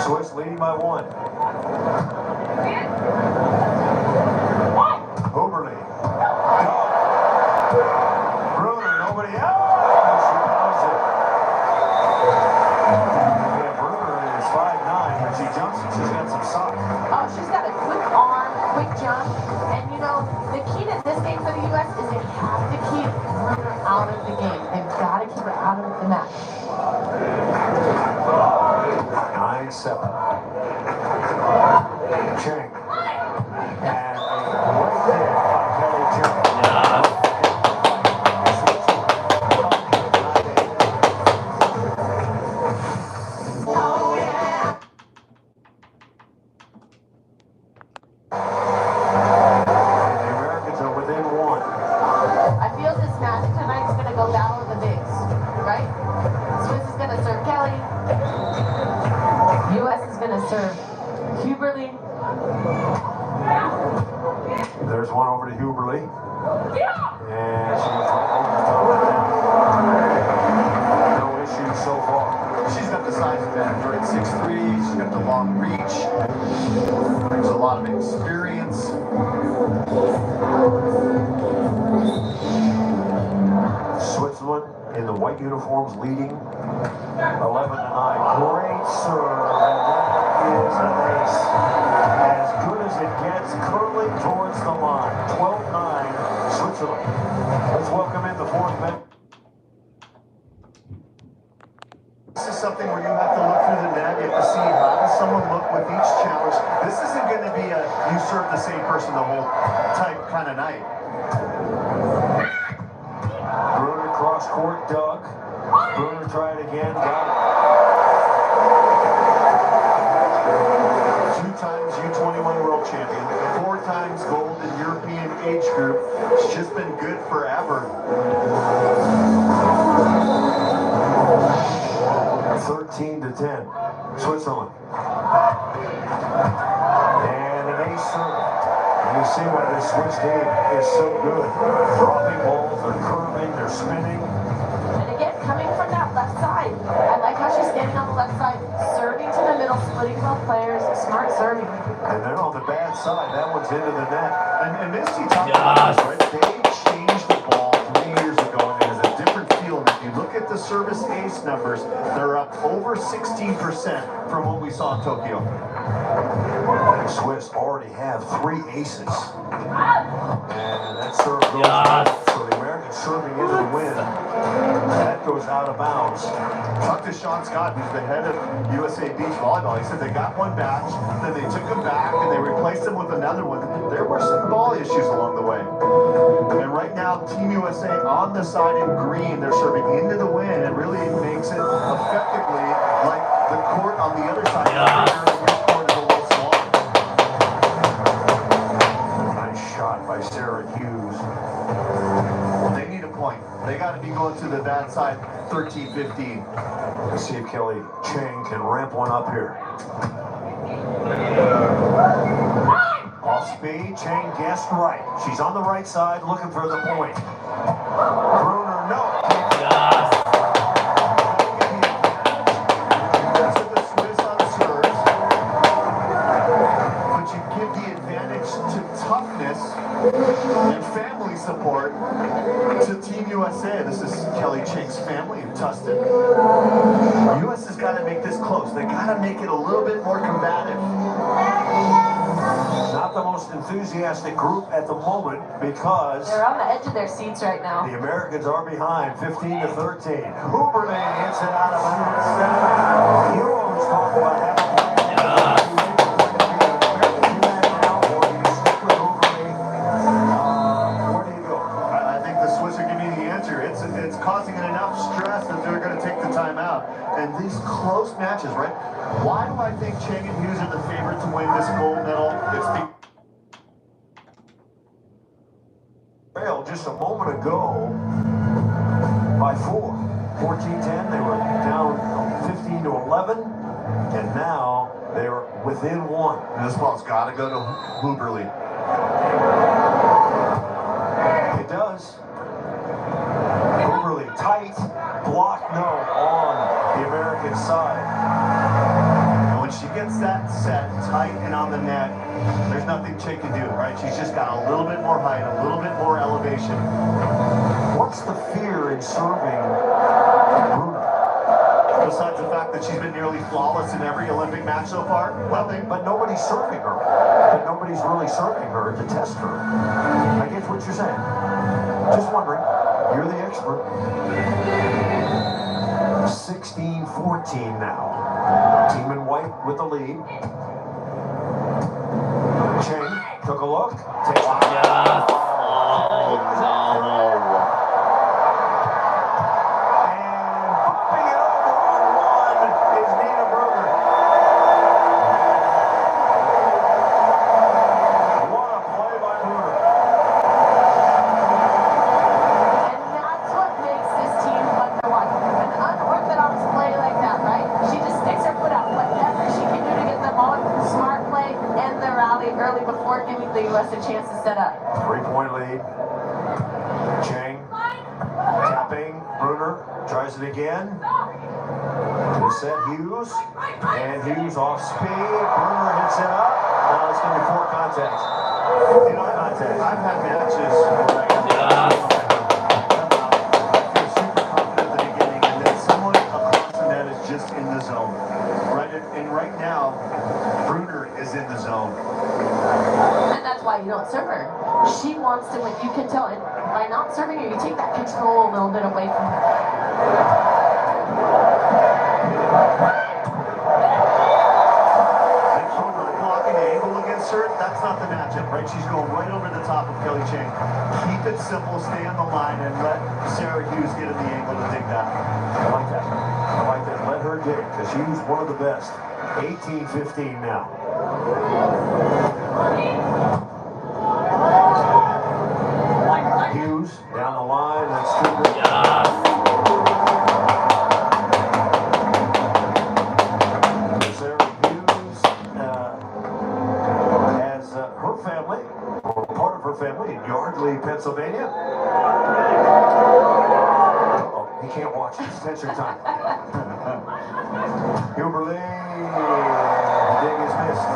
Swiss leading by 1. Hooperly. Bruner, nobody out. She knows it. Yeah, Bruner is 5'9", but she jumps and she's got some size. Oh, she's got a quick arm, quick jump. And you know, the key to this game for the U.S. is they have to keep Bruner out of the game. They've got to keep her out of the match. 9-7. Chang. And right there by Kelly Chang. The Americans are within 1. I feel this match tonight's going to go battle of the bigs, right? Swiss is going to serve Kelly. U.S. is going to serve Huberly. There's one over to Huberly. And she goes right over the top of that. No issues so far. She's got the size advantage, right? 6'3", she's got the long reach. Brings a lot of experience. Switzerland in the white uniforms leading 11-9. Great serve, and that is an ace. As good as it gets, curling towards the line. 12-9, Switzerland. Let's welcome in the 4th man. This is something where you have to look through the net. You have to see how does someone look with each challenge. This isn't going to be a you serve the same person the whole type kind of night. Bruner cross court, dug. Bruner tried again, got it. 2 times U21 world champion, 4 times gold in European age group. It's just been good forever. 13-10, Switzerland. And an ace serve. You see why this Swiss team is so good. Dropping balls, they're curving, they're spinning. And again, coming from that left side. I like how she's standing on the left side, serving to the middle, splitting both players, smart serving. And they're on the bad side. That one's into the net. And Misty talked about this, right? They changed the ball 3 years ago, and it has a different feel. And if you look at the service ace numbers, they're up over 16% from what we saw in Tokyo. The Swiss already have 3 aces. And that serve goes out. So the Americans serving into the wind. That goes out of bounds. Talk to Sean Scott, who's the head of USA Beach Volleyball. He said they got one batch, then they took them back, and they replaced them with another one. There were some ball issues along the way. And right now, Team USA on the side in green, they're serving into the wind, and really makes it effectively like the court on the other side. Nice shot by Sarah Hughes. They need a point. They got to be going to the bad side 13-9. 13-15. Let's see if Kelly Chang can ramp one up here. Off speed, Chang guessed right. She's on the right side looking for the point. Bruner, no. That's with the Swiss on the serves. But you give the advantage to toughness and family support to Team USA. This is Kelly Chang's family in Tustin. The U.S. has got to make this close. They got to make it a little bit more combative. Not the most enthusiastic group at the moment because They're on the edge of their seats right now. the Americans are behind 15-13. Huberman hits it out of bounds. You always talk about having I think the Swiss are giving you the answer. It's causing enough stress that they're going to take the timeout. And these close matches, right? Why do I think Chang and Hughes are the favorite to win this gold medal? It's trail just a moment ago by 4. 14-10, they were down 15-11, and now they're within 1. And this ball's got to go to Huberly. It does. Huberly tight, block no on the American side. And when she gets that set tight and on the net, there's nothing Chang can do, right? She's just got a little bit more height, a little bit more elevation. What's the fear in serving Bruner? Besides the fact that she's been nearly flawless in every Olympic match so far, nothing. But nobody's serving her. But nobody's really serving her to test her. I get what you're saying. Just wondering. You're the expert. 16-14 now. Team in white with the lead. Chang took a look. Takes a early before giving the U.S. a chance to set up. 3-point lead. Chang tapping. Bruner tries it again. To set Hughes. And Hughes off speed. Bruner hits it up. Now it's going to be 4 contacts. You know, I've had matches where I feel super confident at the beginning, and then someone across the net is just in the zone. Right, and right now, Bruner is in the zone. And that's why you don't serve her. She wants to win. You can tell. And by not serving her, you take that control a little bit away from her. Blocking the angle against her, that's not the matchup, right? She's going right over the top of Kelly Chang. Keep it simple, stay on the line, and let Sarah Hughes get in the angle to dig that. I like that. I like that. Let her dig, because she's one of the best. 18-15 now. Hughes down the line. That's too good. Sarah Hughes has her family, or part of her family, in Yardley, Pennsylvania. Uh-oh, he can't watch. It's tension time. Huberly, the dig is missed.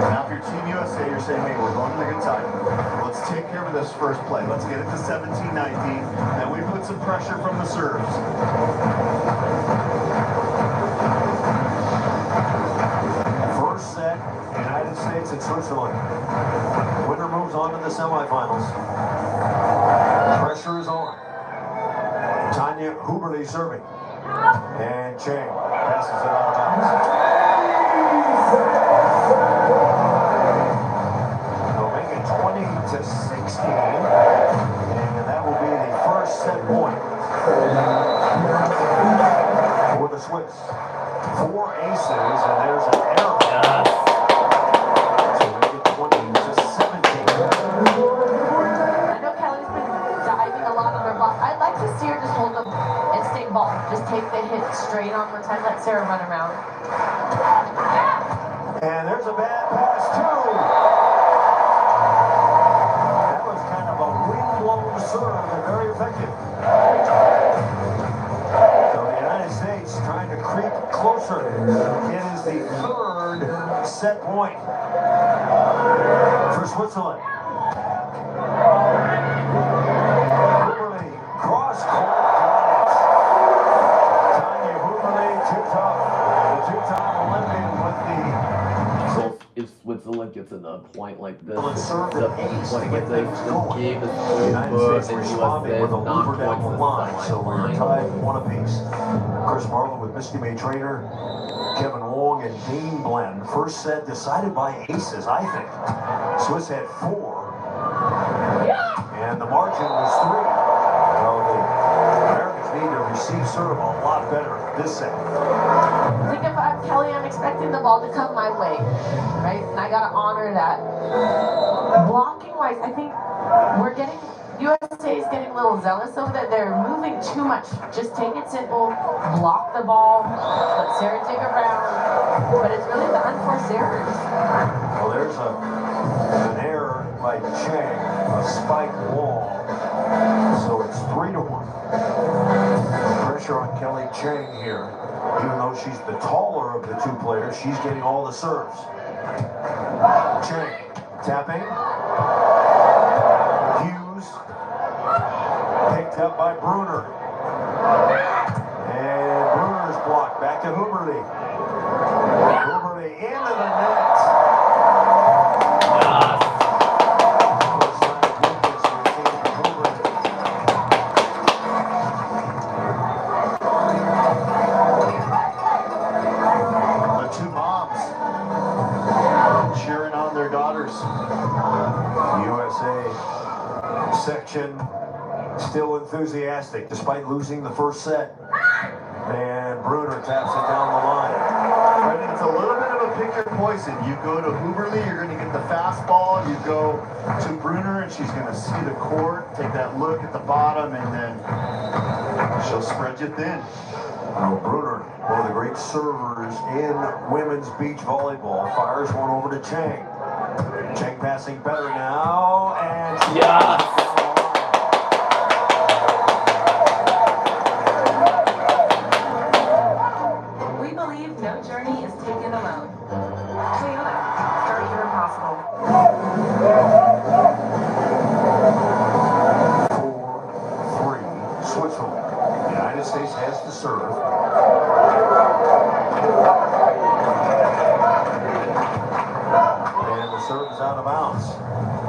Now, if you're Team USA, you're saying, hey, we're going to the good side. Let's take care of this first play. Let's get it to 17-19. Then we put some pressure from the serves. First set, United States and Switzerland. Winner moves on to the semifinals. Pressure is on. Tanya Huberly serving. And Chang passes it out of bounds. They'll make it 20-16. And that will be the first set point for the Swiss. 4 aces, and there's an error. To make it 20-17. I know Kelly's been diving steer, just hold them and stay ball. Just take the hit straight on one time. Let Sarah run around. And there's a bad pass, too. That was kind of a wind-blown serve and very effective. So the United States trying to creep closer. It is the third set point for Switzerland. Huberly, cross-court, got it. Tanya Huberly, the two-time Olympian with the... So if Switzerland gets in a point like this, Well, it's served an ace when to it get gets things going. the game is The United over States and responding USA with a lever down the line, points so we're tied one apiece. Chris Marlowe with Misty May Trainer, Kevin Wong and Dean Blend. First set decided by aces, I think. Swiss had 4, and the margin was 3. Well, the Americans need to receive serve a lot better this set. I think if I'm Kelly, I'm expecting the ball to come my way, right? And I gotta honor that. Blocking wise, I think USA is getting a little zealous over that. They're moving too much. Just take it simple, block the ball, let Sarah dig around. But it's really the unforced errors. Well, there's an error by Chang, a spike wall. So it's 3-1. Pressure on Kelly Chang here. Even though she's the taller of the two players, she's getting all the serves. Chang, tapping. Hughes, picked up by Bruner. And Bruner's blocked, back to Huberly. Huberly into the net. Section still enthusiastic despite losing the first set. And Bruner taps it down the line. Brendan, it's a little bit of a pick your poison. You go to Huberly, you're going to get the fastball. You go to Bruner, and she's going to see the court, take that look at the bottom, and then she'll spread you thin. Well, Bruner, one of the great servers in women's beach volleyball, fires one over to Chang. Chang passing better now, and We believe no journey is taken alone. Toyota, start your impossible. 4-3, Switzerland. The United States has to serve. And the serve is out of bounds,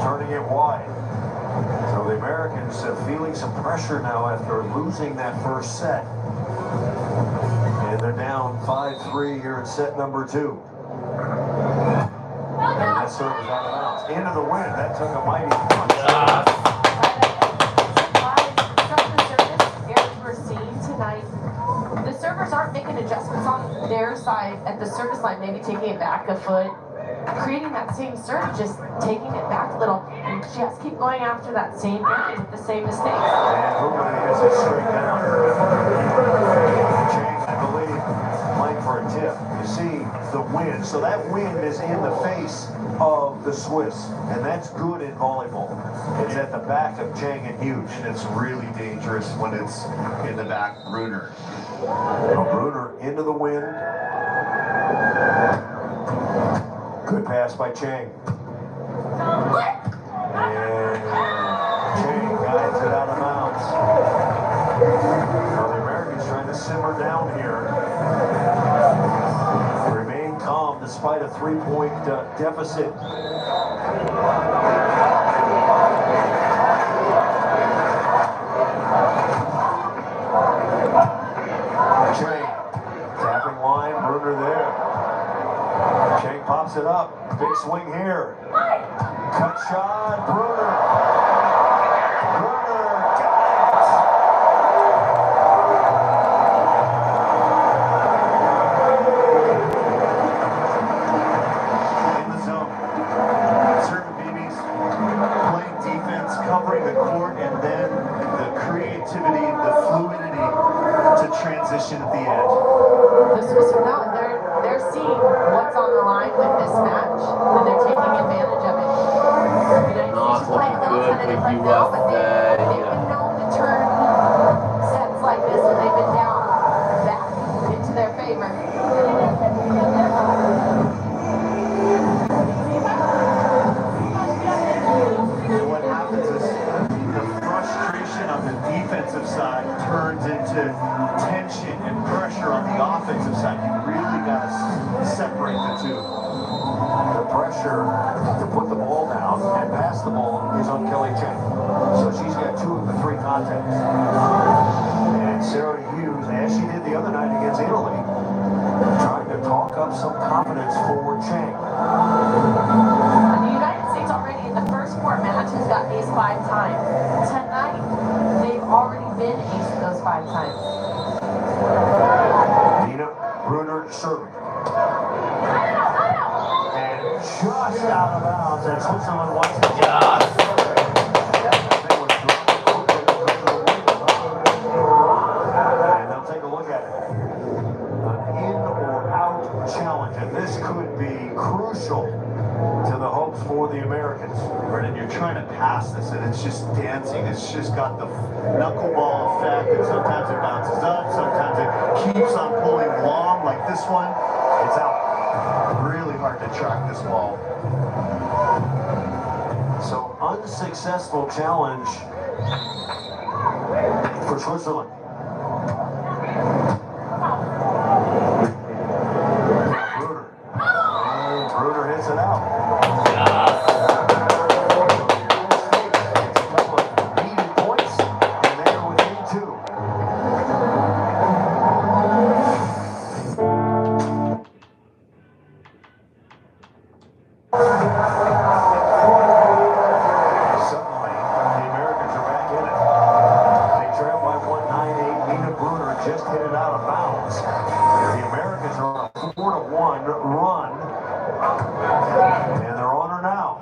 turning it wide. So the Americans are feeling some pressure now after losing that first set. And they're down 5-3 here in set number 2. And that serve is out of bounds. Into the wind. That took a mighty punch. The servers aren't making adjustments on their side at the service line, maybe taking it back a foot, creating that same serve, just taking it back a little, and just keep going after that same thing with the same mistakes. And Huberly has it straight down. Chang, I believe, playing for a tip. You see the wind. So that wind is in the face of the Swiss, and that's good in volleyball. It's at the back of Chang and Hughes. And it's really dangerous when it's in the back, Bruner. Now Bruner into the wind. Good pass by Chang. And Chang guides it out of bounds. Now the Americans trying to simmer down here. Remain calm despite a 3-point deficit. Chang, tapping line, Bruner there. Chang pops it up, big swing here. Cut shot, Bruner. Bruner got In the zone. Serving BBs, playing defense, covering the court, and then the creativity, the right now, but they've been known to turn sets like this when they've been down back into their favor. What happens is the frustration on the defensive side turns into tension and pressure on the offensive side. You really got to separate the two. The pressure to put the ball down and pass the ball is on Kelly Cheng. So she's got 2 of the 3 contacts. And Sarah Hughes, as she did the other night against Italy, trying to talk up some confidence for Cheng. The United States already in the first 4 matches got aced 5 times. Tonight, they've already been aced those 5 times. Nina Bruner serving. Just out of bounds, and Switzerland wants to and they'll take a look at it. An in or out challenge, and this could be crucial to the hopes for the Americans. Brendan, you're trying to pass this, and it's just dancing. It's just got the knuckleball effect, and sometimes it bounces up, sometimes it keeps on pulling long, like this one. It's out. Really hard to track this ball. So unsuccessful challenge for Switzerland. Bruner. And Bruner hits it out. Needed points, and they are within 2. Suddenly, the Americans are back in it. They trail by 198. Nina Bruner just hit it out of bounds. The Americans are on a 4-1 run, and they're on her now.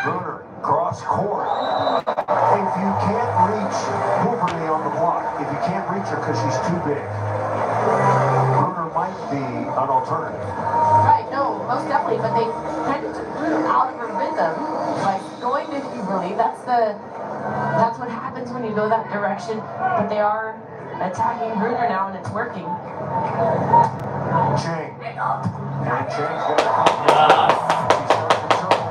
Bruner, cross court. If you can't reach Hooverly on the block, if you can't reach her because she's too big, Bruner might be an alternative. Right, no, most definitely, but they kind of took Bruner out of her rhythm by going to Hooverly. That's what happens when you go that direction, but they are attacking Bruner now, and it's working. Cheng. And Cheng's got to come. She's starting to trouble.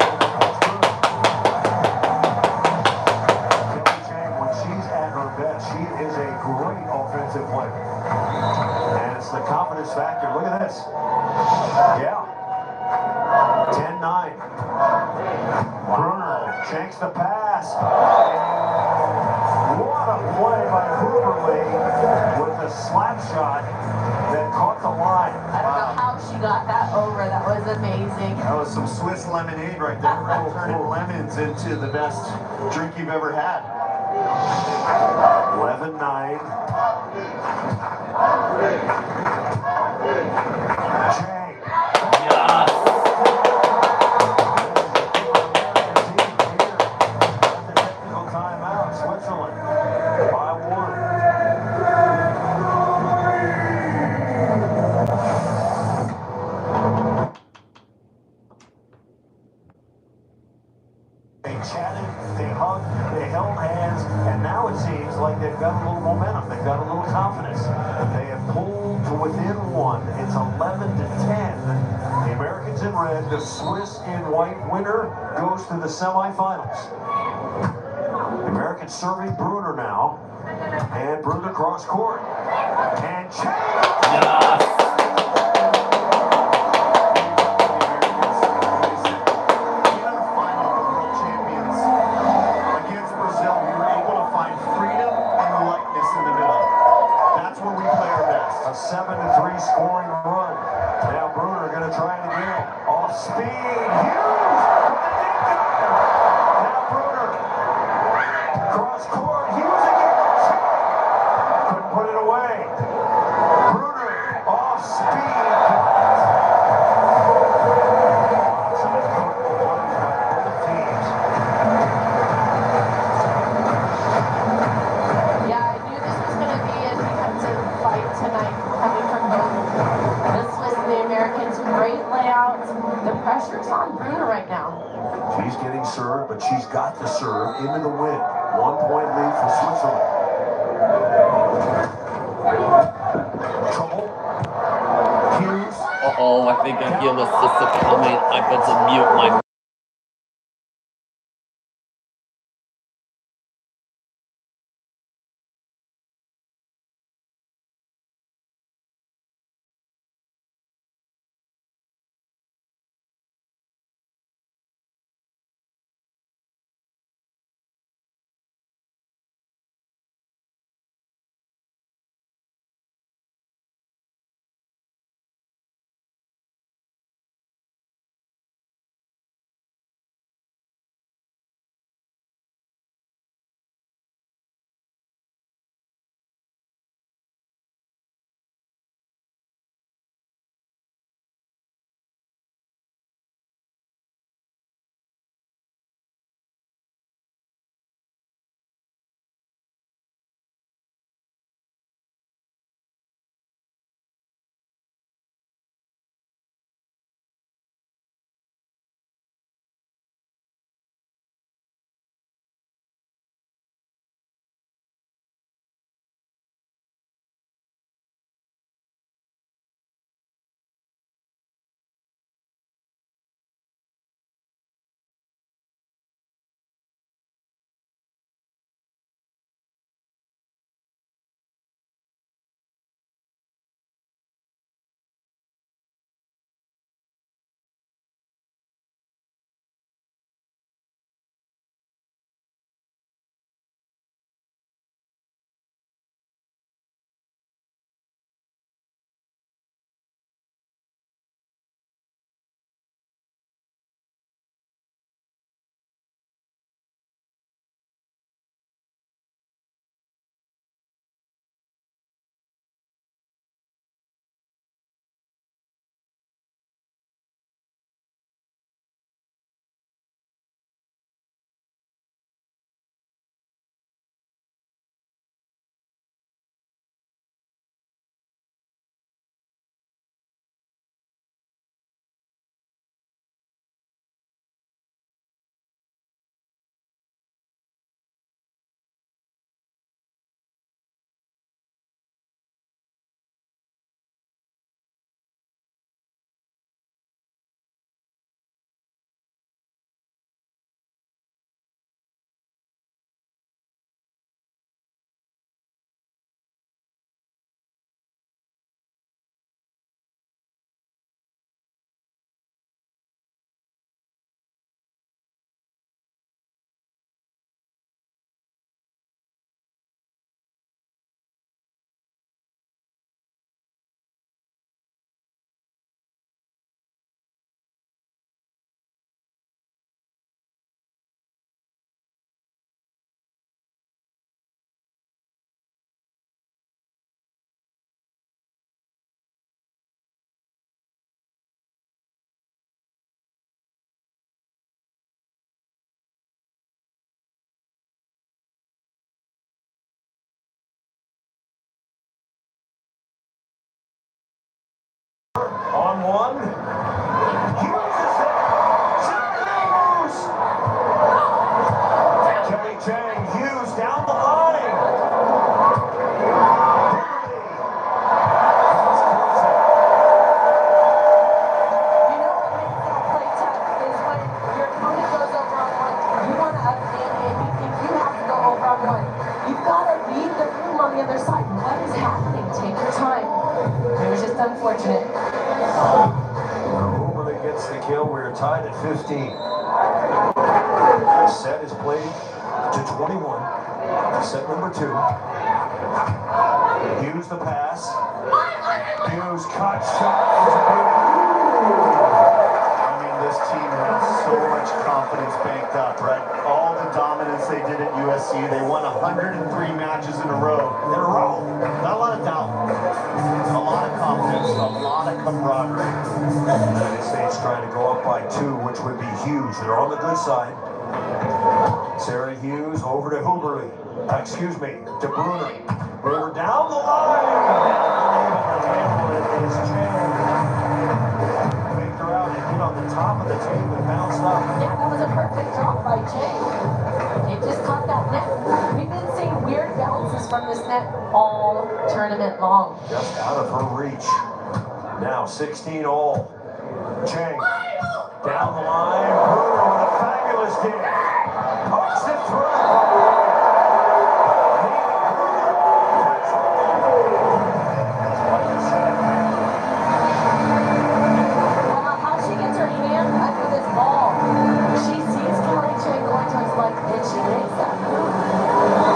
Kelly Cheng, when she's at her best, she is a great offensive player. And it's the confidence factor. Look at this. Yeah. 10-9. Bruner Cheng's the pass. And what a play by Hooverly with a slap shot that caught the line. I don't know how she got that over. That was amazing. That was some Swiss lemonade right there. We're turning lemons into the best drink you've ever had. 11-9. Cheng. Technical timeout. Switzerland by 1. They chatted, they hugged, they held hands, and now it seems like they've got a little momentum. They've got a little confidence. They have pulled to within 1. It's 11-10. The Americans in red, the Swiss in white. Winner goes to the semifinals. The Americans serving Bruner now, and Bruner cross court, and Cheng. A 7-3 scoring run. Now Bruner going to try it again. Off speed. Hughes with the deep dive. Now Bruner. Cross court. Hughes again. Couldn't put it away. Bruner off speed. Some incredible plays by both teams. Yeah, I knew this was going to be a defensive fight tonight, coming from both the Swiss and the Americans. Great layouts. The pressure's on Bruner right now. She's getting served, but she's got lead for Switzerland. Trouble. Hughes. Uh-oh, I think I feel the sister coming. I better mute my... On one. Hughes is there. Kelly Chang. Hughes down the line. You've got to read the room on the other side. What is happening? Take your time. It was just unfortunate. Hooverly gets the kill. We're tied at 15. Set is played to 21. Set number 2. Hughes the pass. Hughes cut shot. I mean, this team has so much confidence banked up, right? All the dominance they did at USC. They won 103 matches in a row. Not a lot of doubt. A lot of confidence. A lot of camaraderie. United States trying to go up by 2, which would be huge. They're on the good side. Sarah Hughes over to Hooverly. To Bruner. Bruner down the line. Is Chang. Faked her out and hit on the top of the table and bounced up. Yeah, that was a perfect drop by Jay. It just caught that net. We've been from this net all tournament long. Just out of her reach. Now 16 all. Chang down the line. Bruner with a fabulous game. Pokes it through.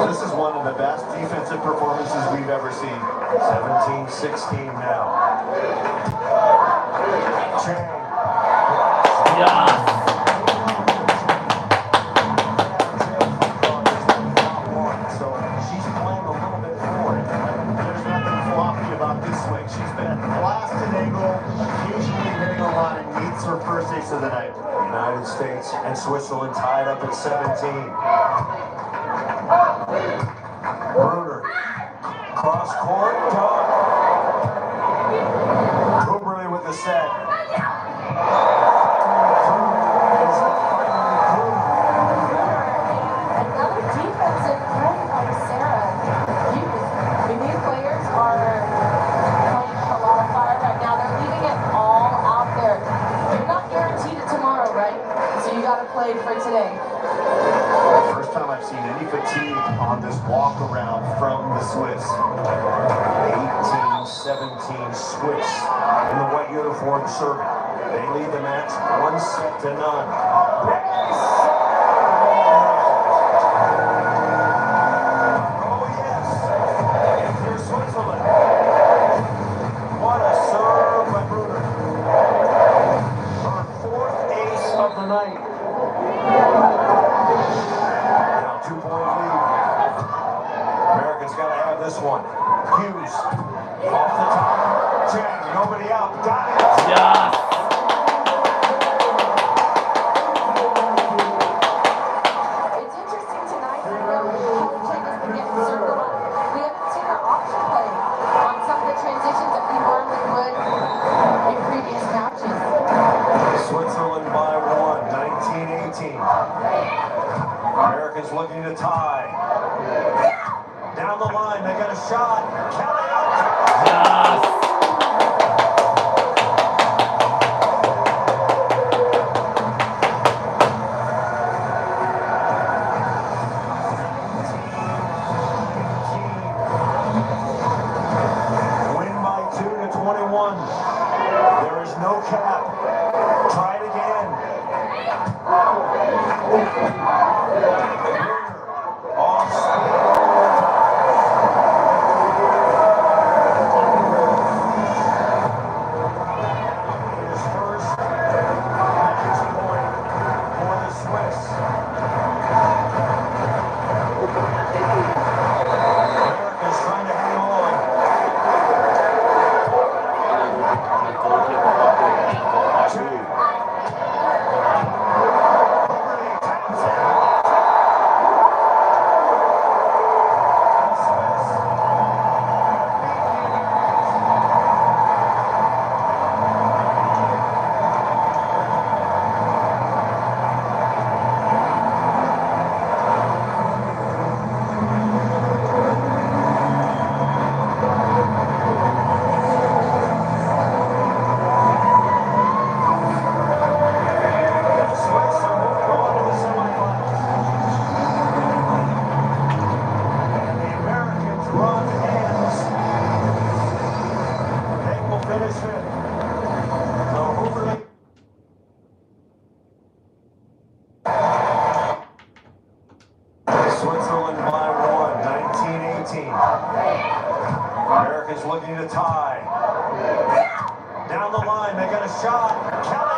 This is one of the best defensive performances we've ever seen. 17-16 now. Chang. So she's playing a little bit forward. There's nothing floppy about this swing. She's been a blast and angle, occasionally hitting a line, meets her first ace of the night. United States and Switzerland tied up at 17. Bruner, cross court, done. Huberly with the set. Another defensive threat like Sarah. These players are playing a lot of fire right now. They're leaving it all out there. You're not guaranteed it tomorrow, right? So you got to play for today. First time I've seen any fatigue on this walk around from the Swiss. 18-17 Swiss in the white uniform serving. They lead the match 1-0. Oh yes, here's Switzerland. What a serve by Bruner. Her fourth ace of the night. Now 2-point lead. Americans got to have this one. Hughes off the top. Chang, nobody out. Got it. Yeah. It's interesting tonight. I know Kelly Chang has been getting circled on. We haven't seen her option play on some of the transitions that we normally would in previous matches. Switzerland by 1, 19-18. Americans looking to tie. Down the line, they got a shot. Kelly out. Yes. Win by 2-21. There is no cap. Try it again. Off speed. His first match point for the Swiss. America's trying to hang on. Switzerland by 1, 19-18. Americans looking to tie. Down the line, they got a shot. Kelly